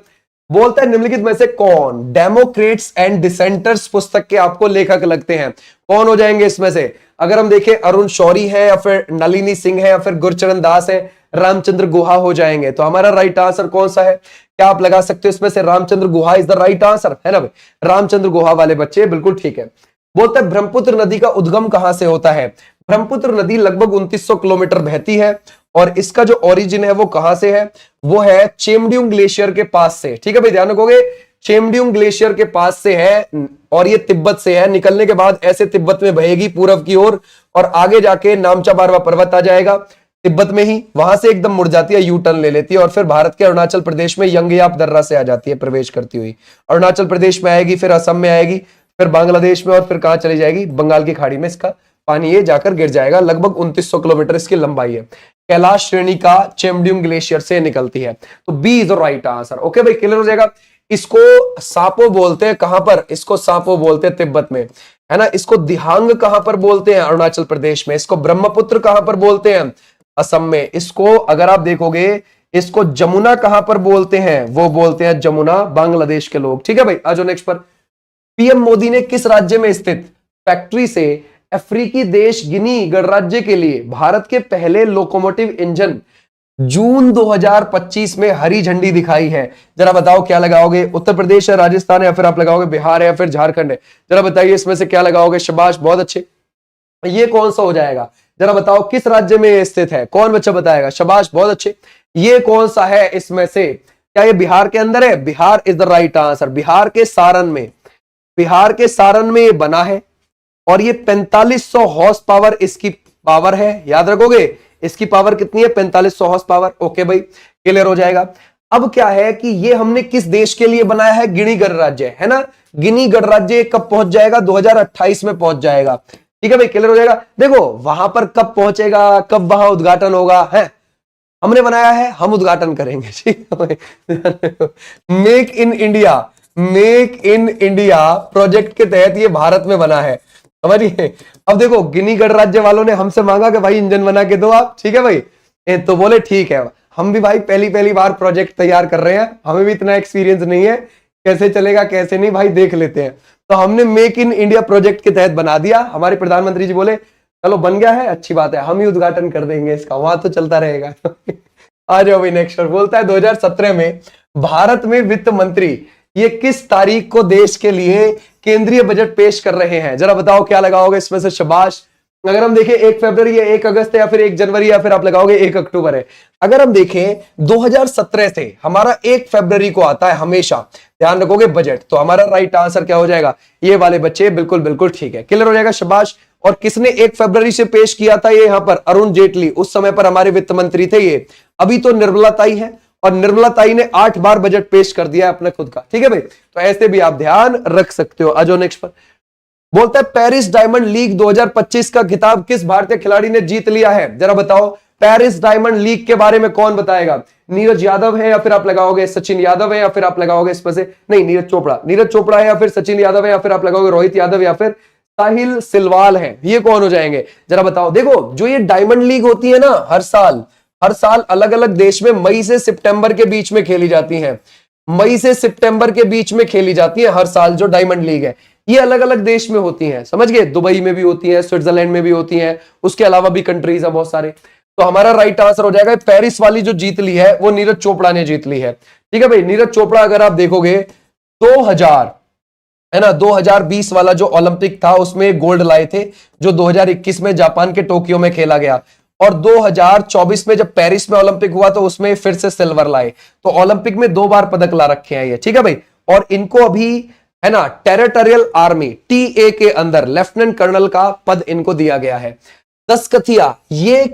बोलता है निम्नलिखित में से कौन डेमोक्रेट्स एंड डिसेंटर्स पुस्तक के आपको लेखक लगते हैं? कौन हो जाएंगे इसमें से? अगर हम देखें अरुण शौरी है या फिर नलिनी सिंह है या फिर गुरचरण दास है, रामचंद्र गुहा हो जाएंगे। तो हमारा राइट आंसर कौन सा है? क्या आप लगा सकते हो इसमें से? Ramachandra Guha is the right answer, है ना भाई? रामचंद्र गुहा वाले बच्चे बिल्कुल ठीक है। बोलता है ब्रह्मपुत्र नदी का उद्गम कहां से होता है? ब्रह्मपुत्र नदी लगभग 2900 किलोमीटर बहती है और इसका जो ओरिजिन है वो कहां से है? वो है चेमड्यूंग ग्लेशियर के पास से। ठीक है भाई, ध्यान रखोगे, चेमड्यूंग ग्लेशियर के पास से है और ये तिब्बत से है। निकलने के बाद ऐसे तिब्बत में बहेगी पूर्व की ओर और आगे जाके नामचा बारवा पर्वत आ जाएगा तिब्बत में ही, वहां से एकदम मुड़ जाती है, यू टर्न ले लेती है और फिर भारत के अरुणाचल प्रदेश में यंगयाप दर्रा से आ जाती है प्रवेश करती हुई। अरुणाचल प्रदेश में आएगी, फिर असम में आएगी, फिर बांग्लादेश में और फिर कहां चली जाएगी? बंगाल की खाड़ी में इसका पानी ये जाकर गिर जाएगा। लगभग 2900 किलोमीटर इसकी लंबाई है। कैलाश श्रेणी का चेमड्यूंग ग्लेशियर से निकलती है। तो B is the right answer. Okay भाई, क्लियर हो जाएगा। इसको सापो बोलते हैं कहां पर? इसको सापो बोलते हैं तिब्बत में, है ना। इसको दिहांग कहां पर बोलते हैं? अरुणाचल प्रदेश में। इसको ब्रह्मपुत्र कहां पर बोलते हैं? असम में। इसको अगर आप देखोगे, इसको जमुना कहां पर बोलते हैं? वो बोलते हैं जमुना, बांग्लादेश के लोग। ठीक है भाई, आज नेक्स्ट पर। पीएम मोदी ने किस राज्य में स्थित फैक्ट्री से अफ्रीकी देश गिनी गणराज्य के लिए भारत के पहले लोकोमोटिव इंजन जून 2025 में हरी झंडी दिखाई है? जरा बताओ क्या लगाओगे? उत्तर प्रदेश है, राजस्थान है, या फिर आप लगाओगे बिहार है, या फिर झारखंड है? जरा बताइए इसमें से क्या लगाओगे? शाबाश, बहुत अच्छे। ये कौन सा हो जाएगा? जरा बताओ किस राज्य में स्थित है? कौन बच्चा बताएगा? शाबाश, बहुत अच्छे। ये कौन सा है इसमें से? क्या ये बिहार के अंदर है? Bihar is the right answer. Bihar के सारण में, बिहार के सारण में ये बना है और ये 4500 हॉर्स पावर इसकी पावर है। याद रखोगे इसकी पावर कितनी है? 4500 हॉर्स पावर। ओके भाई, क्लियर हो जाएगा। अब क्या है कि ये हमने किस देश के लिए बनाया है? गिनी गणराज्य, है ना। गिनी गणराज्य कब पहुंच जाएगा? 2028 में पहुंच जाएगा। ठीक है भाई, क्लियर हो जाएगा। देखो वहां पर कब पहुंचेगा, कब वहां उद्घाटन होगा, है हमने बनाया है, हम उद्घाटन करेंगे। ठीक है, make in India, make in India project के तहत ये भारत में बना है, समझिए। अब देखो गिनी गणराज्य वालों ने हमसे मांगा कि भाई इंजन बना के दो आप। ठीक है भाई, तो बोले ठीक है। हम भी भाई पहली बार प्रोजेक्ट तैयार कर रहे हैं, हमें भी इतना एक्सपीरियंस नहीं है, कैसे चलेगा कैसे नहीं भाई देख लेते हैं। तो हमने मेक इन इंडिया प्रोजेक्ट के तहत बना दिया। हमारे प्रधानमंत्री जी बोले चलो बन गया है, अच्छी बात है, हम ही उद्घाटन कर देंगे इसका, वहां तो चलता रहेगा। आ जाओ भाई नेक्स्ट। बोलता है 2017 में भारत में वित्त मंत्री ये किस तारीख को देश के लिए केंद्रीय बजट पेश कर रहे हैं? जरा बताओ क्या लगाओगे इसमें से? शाबाश। अगर हम देखें 1 फरवरी है, 1 अगस्त है, या फिर 1 जनवरी, या फिर आप लगाओगे 1 अक्टूबर है। अगर हम देखें 2017 से हमारा 1 फरवरी को आता है हमेशा, ध्यान रखोगे बजट, तो हमारा राइट आंसर क्या हो जाएगा? ये वाले बच्चे बिल्कुल बिल्कुल ठीक है, क्लियर हो जाएगा, शाबाश। और किसने 1 फरवरी से पेश किया था? ये यहां पर अरुण जेटली, उस समय पर हमारे वित्त मंत्री थे ये। अभी तो निर्मला ताई है, और निर्मला ताई ने 8 बार बजट पेश कर दिया है अपने खुद का, ठीक है भाई। तो ऐसे भी आप ध्यान रख सकते हो। आज नेक्स्ट पर बोलता है पेरिस डायमंड लीग 2025 का खिताब किस भारतीय खिलाड़ी ने जीत लिया है? जरा बताओ पेरिस डायमंड लीग के बारे में कौन बताएगा? नीरज यादव है, या फिर आप लगाओगे सचिन यादव है, या फिर आप लगाओगे इसमें से नहीं नीरज चोपड़ा है, या फिर सचिन यादव है, या फिर आप लगाओगे रोहित यादव, या फिर साहिल सिलवाल है। ये कौन हो जाएंगे? जरा बताओ। देखो जो ये डायमंड लीग होती है ना, हर साल अलग अलग देश में मई से सितंबर के बीच में खेली जाती है। मई से सितंबर के बीच में खेली जाती है हर साल। जो डायमंड लीग है ये अलग अलग देश में होती हैं, समझ गए? दुबई में भी होती है, स्विट्जरलैंड में भी होती है, उसके अलावा भी कंट्रीज है बहुत सारे। तो हमारा राइट आंसर हो जाएगा पेरिस वाली जो जीत ली है वो नीरज चोपड़ा ने जीत ली है, ठीक है भाई। नीरज चोपड़ा अगर आप देखोगे 2000 है ना, 2020 वाला जो ओलंपिक था उसमें गोल्ड लाए थे, जो 2021 में जापान के टोक्यो में खेला गया, और 2024 में जब पेरिस में ओलंपिक हुआ तो उसमें फिर से सिल्वर लाए। तो ओलंपिक में 2 बार पदक ला रखे हैं ये, ठीक है भाई। और इनको अभी है ना टेरिटोरियल आर्मी टीए के अंदर लेफ्टिनेंट कर्नल का पद इनको दिया गया है। दसकथिया ये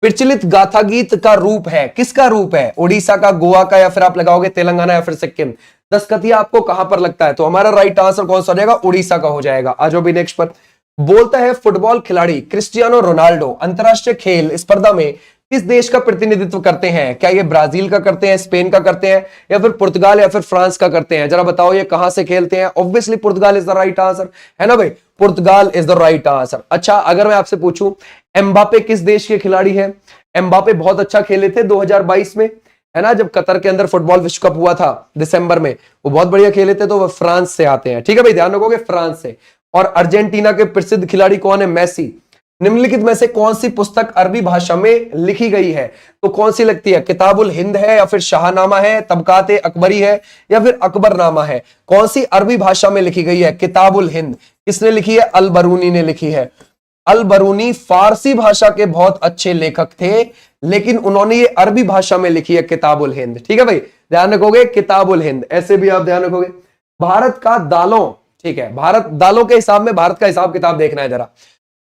प्रचलित गाथा गीत का रूप है। किसका रूप है? उड़ीसा का, गोवा का, या फिर आप लगाओगे तेलंगाना, या फिर सिक्किम। दसकथिया आपको कहां पर लगता है? तो हमारा राइट आंसर कौन सा हो जाएगा? उड़ीसा का हो जाएगा। आज भी नेक्स्ट पर बोलता है फुटबॉल खिलाड़ी क्रिस्टियानो रोनाल्डो अंतरराष्ट्रीय खेल स्पर्धा में किस देश का प्रतिनिधित्व करते हैं? क्या ये ब्राजील का करते हैं, स्पेन का करते हैं, या फिर पुर्तगाल, या फिर फ्रांस का करते हैं? जरा बताओ ये कहां से खेलते हैं? Obviously Portugal is the right answer, है ना भाई, पुर्तगाल इज द राइट आंसर। अच्छा अगर मैं आपसे पूछूं एम्बापे किस देश के खिलाड़ी हैं? एम्बापे बहुत अच्छा खेले थे 2022 में, है ना, जब कतर के अंदर फुटबॉल विश्व कप हुआ था दिसंबर में, वो बहुत बढ़िया खेले थे। तो वो फ्रांस से आते हैं, ठीक है भाई, ध्यान रखोगे फ्रांस से। और अर्जेंटीना के प्रसिद्ध खिलाड़ी कौन है? मेसी। निम्नलिखित में से कौन सी पुस्तक अरबी भाषा में लिखी गई है? तो कौन सी लगती है? किताबुल हिंद है, या फिर शाहनामा है, तबकाते अकबरी है, या फिर अकबरनामा है? कौन सी अरबी भाषा में लिखी गई है? किताबुल हिंद। किसने लिखी है? अल बरूनी ने लिखी है। अल बरूनी फारसी भाषा के बहुत अच्छे लेखक थे, लेकिन उन्होंने ये अरबी भाषा में लिखी है किताबुल हिंद, ठीक है भाई, ध्यान रखोगे किताबुल हिंद। ऐसे भी आप ध्यान रखोगे। भारत का दालों, ठीक है, भारत दालों के हिसाब में भारत का हिसाब किताब देखना है जरा।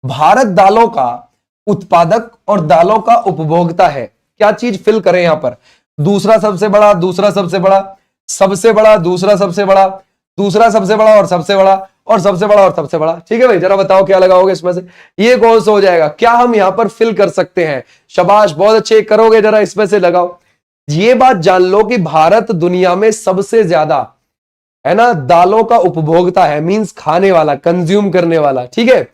भारत दालों का उत्पादक और दालों का उपभोक्ता है। क्या चीज फिल करें यहां पर? दूसरा सबसे बड़ा, दूसरा सबसे बड़ा, सबसे बड़ा, दूसरा सबसे बड़ा, दूसरा सबसे बड़ा, और सबसे बड़ा, और सबसे बड़ा, और सबसे बड़ा, ठीक है भाई। जरा बताओ क्या लगाओगे इसमें से? ये कौन सा हो जाएगा? क्या हम यहां पर फिल कर सकते हैं? शाबाश, बहुत अच्छे करोगे, जरा इसमें से लगाओ। ये बात जान लो कि भारत दुनिया में सबसे ज्यादा है ना दालों का उपभोक्ता है, मींस खाने वाला, कंज्यूम करने वाला, ठीक है,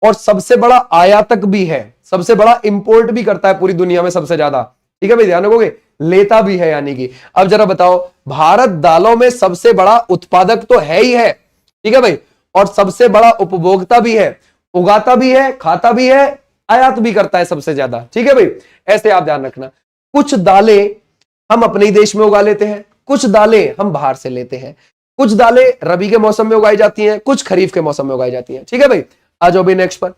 और सबसे बड़ा आयातक भी है, सबसे बड़ा इंपोर्ट भी करता है पूरी दुनिया में सबसे ज्यादा, ठीक है भाई, ध्यान रखोगे, लेता भी है यानी कि। अब जरा बताओ, भारत दालों में सबसे बड़ा उत्पादक तो है ही है, ठीक है भाई, और सबसे बड़ा उपभोक्ता भी है, उगाता भी है, खाता भी है, आयात भी करता है सबसे ज्यादा, ठीक है भाई। ऐसे आप ध्यान रखना। कुछ दालें हम अपने ही देश में उगा लेते हैं, कुछ दालें हम बाहर से लेते हैं, कुछ दालें रबी के मौसम में उगाई जाती हैं, कुछ खरीफ के मौसम में उगाई जाती हैं, ठीक है भाई। आ जाओ भाई नेक्स्ट पर।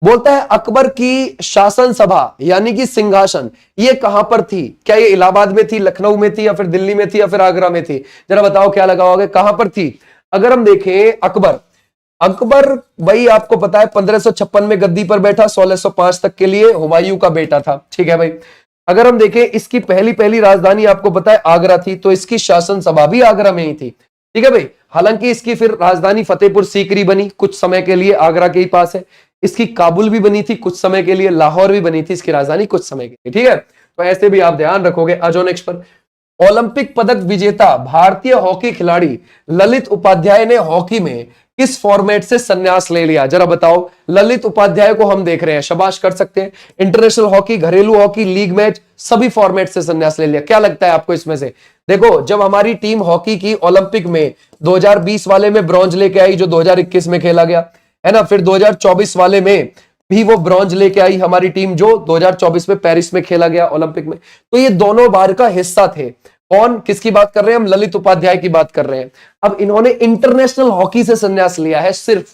बोलता है अकबर की शासन सभा यानी कि सिंहासन ये कहां पर थी? क्या ये इलाहाबाद में थी, लखनऊ में थी, या फिर दिल्ली में थी, या फिर आगरा में थी? जरा बताओ क्या लगाओगे, कहां पर थी? अगर हम देखें अकबर भाई आपको पता है 1556 में गद्दी पर बैठा, 1605 तक के लिए हुमायूं का बेटा था, ठीक है भाई। अगर हम देखें इसकी पहली राजधानी आपको पता है आगरा थी, तो इसकी शासन सभा भी आगरा में ही थी, ठीक है भाई। हालांकि इसकी फिर राजधानी फतेहपुर सीकरी बनी कुछ समय के लिए, आगरा के ही पास है। इसकी काबुल भी बनी थी कुछ समय के लिए, लाहौर भी बनी थी इसकी राजधानी कुछ समय के लिए, ठीक है। तो ऐसे भी आप ध्यान रखोगे। आ जाओ नेक्स्ट पर। ओलंपिक पदक विजेता भारतीय हॉकी खिलाड़ी ललित उपाध्याय ने हॉकी में किस फॉर्मेट से संन्यास ले लिया? जरा बताओ। ललित उपाध्याय को हम देख रहे हैं, शाबाश, कर सकते हैं। इंटरनेशनल हॉकी, घरेलू हॉकी, लीग मैच, सभी फॉर्मेट से संन्यास ले लिया। क्या लगता है आपको इसमें से? देखो, जब हमारी टीम हॉकी की ओलंपिक में 2020 वाले में ब्रॉन्ज लेके आई, जो 2021 में खेला गया है ना, फिर 2024 वाले में भी वो ब्रॉन्ज लेके आई हमारी टीम, जो 2024 में पेरिस में खेला गया ओलंपिक में, तो ये दोनों बार का हिस्सा थे। कौन, किसकी बात कर रहे हैं हम? ललित उपाध्याय की बात कर रहे हैं। अब इन्होंने इंटरनेशनल हॉकी से संन्यास लिया है, सिर्फ,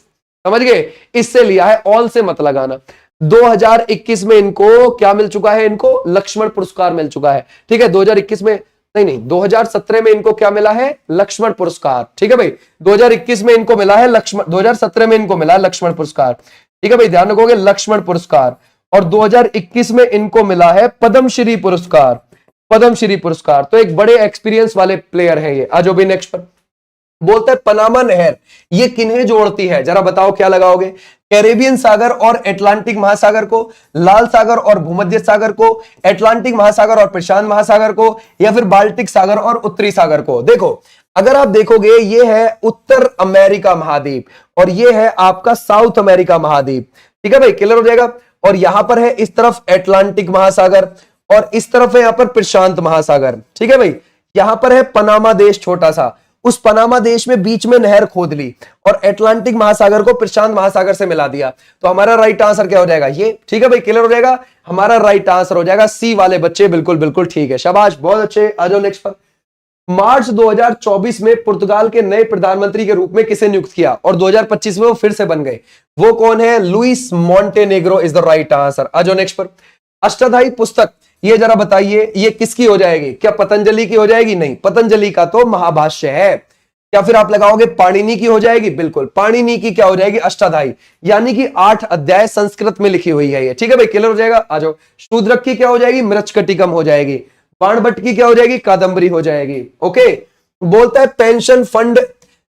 समझ गए, इससे लिया है, ऑल से मत लगाना। 2021 में इनको क्या मिल चुका है? इनको लक्ष्मण पुरस्कार मिल चुका है, ठीक है। 2021 में नहीं, 2017 में इनको क्या मिला है? लक्ष्मण पुरस्कार, ठीक है भाई। 2021 में इनको मिला है लक्ष्मण, 2017 में इनको मिला है लक्ष्मण पुरस्कार, ठीक है भाई, ध्यान रखोगे, लक्ष्मण पुरस्कार। और 2021 में इनको मिला है पद्मश्री पुरस्कार, पद्मश्री पुरस्कार। तो एक बड़े एक्सपीरियंस वाले प्लेयर हैं ये। आज भी नेक्स्ट पर बोलता है पनामा नहर ये किन्हें जोड़ती है? जरा बताओ क्या लगाओगे? कैरेबियन सागर और अटलांटिक महासागर को, लाल सागर और भूमध्य सागर को, अटलांटिक महासागर और प्रशांत महासागर को, या फिर बाल्टिक सागर और उत्तरी सागर को। देखो, अगर आप देखोगे, ये है उत्तर अमेरिका महाद्वीप और ये है आपका साउथ अमेरिका महाद्वीप, ठीक है भाई, क्लियर हो जाएगा। और यहां पर है इस तरफ अटलांटिक महासागर और इस तरफ है यहां पर प्रशांत महासागर, ठीक है भाई। यहां पर है पनामा देश छोटा सा, उस पनामा देश में बीच में नहर खोद ली और अटलांटिक महासागर को प्रशांत महासागर से मिला दिया। तो हमारा राइट आंसर क्या हो जाएगा? ये, ठीक है भाई, क्लियर हो जाएगा। हमारा राइट आंसर हो जाएगा सी वाले बच्चे, बिल्कुल बिल्कुल ठीक है, शाबाश, बहुत अच्छे। आ जाओ नेक्स्ट पर। मार्च 2024 में पुर्तगाल के नए प्रधानमंत्री के रूप में किसे नियुक्त किया और 2025 में वो फिर से बन गए? वो कौन है? Luis Montenegro is the right answer. आ जाओ नेक्स्ट पर। अष्टाध्यायी पुस्तक, ये जरा बताइए, ये किसकी हो जाएगी? क्या पतंजलि की हो जाएगी? नहीं, पतंजलि का तो महाभाष्य है। क्या फिर आप लगाओगे पाणिनि की हो जाएगी? बिल्कुल, पाणिनि की क्या हो जाएगी? अष्टाध्यायी, यानी कि 8 अध्याय संस्कृत में लिखी हुई है ये, ठीक है भाई, क्लियर हो जाएगा। आ जाओ। शूद्रक की क्या हो जाएगी? मृच्छकटिकम हो जाएगी। बाणभट्ट की क्या हो जाएगी? कादंबरी हो जाएगी। ओके, बोलता है पेंशन फंड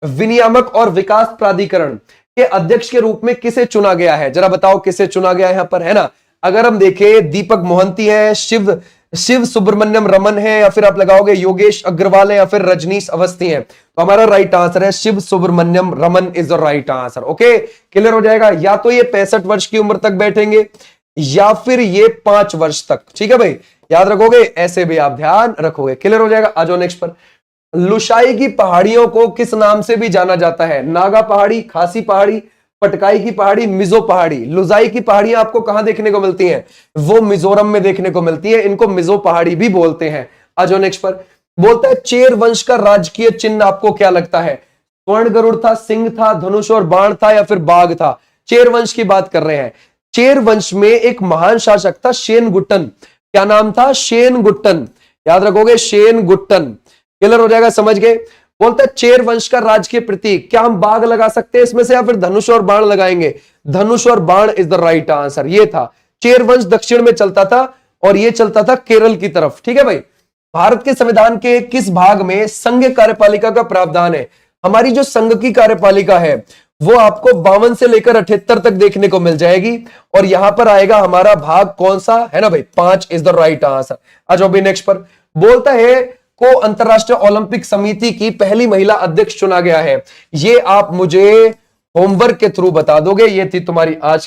विनियामक और विकास प्राधिकरण के अध्यक्ष के रूप में किसे चुना गया है? जरा बताओ किसे चुना गया है यहां पर, है ना। अगर हम देखें, दीपक मोहंती है, शिव सुब्रमण्यम रमन है, या फिर आप लगाओगे योगेश अग्रवाल है, या फिर रजनीश अवस्थी है। तो हमारा राइट आंसर है Shiv Subramaniam Raman is the right answer. Okay, clear हो जाएगा। या तो ये 65 वर्ष की उम्र तक बैठेंगे या फिर ये 5 वर्ष तक, ठीक है भाई, याद रखोगे, ऐसे भी आप ध्यान रखोगे, क्लियर हो जाएगा। आ जाओ नेक्स्ट पर। लुशाई की पहाड़ियों को किस नाम से भी जाना जाता है? नागा पहाड़ी, खासी पहाड़ी, पटकाई की पहाड़ी, मिजो पहाड़ी। लुजाई की पहाड़ियां आपको कहां देखने को मिलती हैं? वो मिजोरम में देखने को मिलती है, इनको मिजो पहाड़ी भी बोलते हैं। आ जाओ नेक्स्ट पर। बोलता है चेर वंश का राजकीय चिन्ह आपको क्या लगता है? स्वर्ण गरुड़ था, सिंह था, धनुष और बाण था, या फिर बाघ था? चेर वंश की बात कर रहे हैं। चेर वंश में एक महान शासक था शेनगुट्टन, क्या नाम था? शेनगुट्टन, याद रखोगे, शेनगुट्टन, क्लियर हो जाएगा, समझ गए। बोलता है चेर वंश का राजकीय प्रतीक, क्या हम बाघ लगा सकते हैं इसमें से, या फिर धनुष और बाण लगाएंगे? धनुष और बाण इज द राइट आंसर। ये था चेर वंश, दक्षिण में चलता था और ये चलता था केरल की तरफ, ठीक है भाई। भारत के संविधान के किस भाग में संघ कार्यपालिका का प्रावधान है? हमारी जो संघ की कार्यपालिका है वो आपको 52 से लेकर 78 तक देखने को मिल जाएगी, और यहां पर आएगा हमारा भाग कौन सा, है ना भाई, 5 इज द राइट आंसर। आज अभी नेक्स्ट पर। बोलता है को अंतरराष्ट्रीय ओलंपिक समिति की पहली महिला अध्यक्ष चुना गया है। ये आप मुझे होमवर्क के थ्रू बता दोगे। ये थी तुम्हारी आज की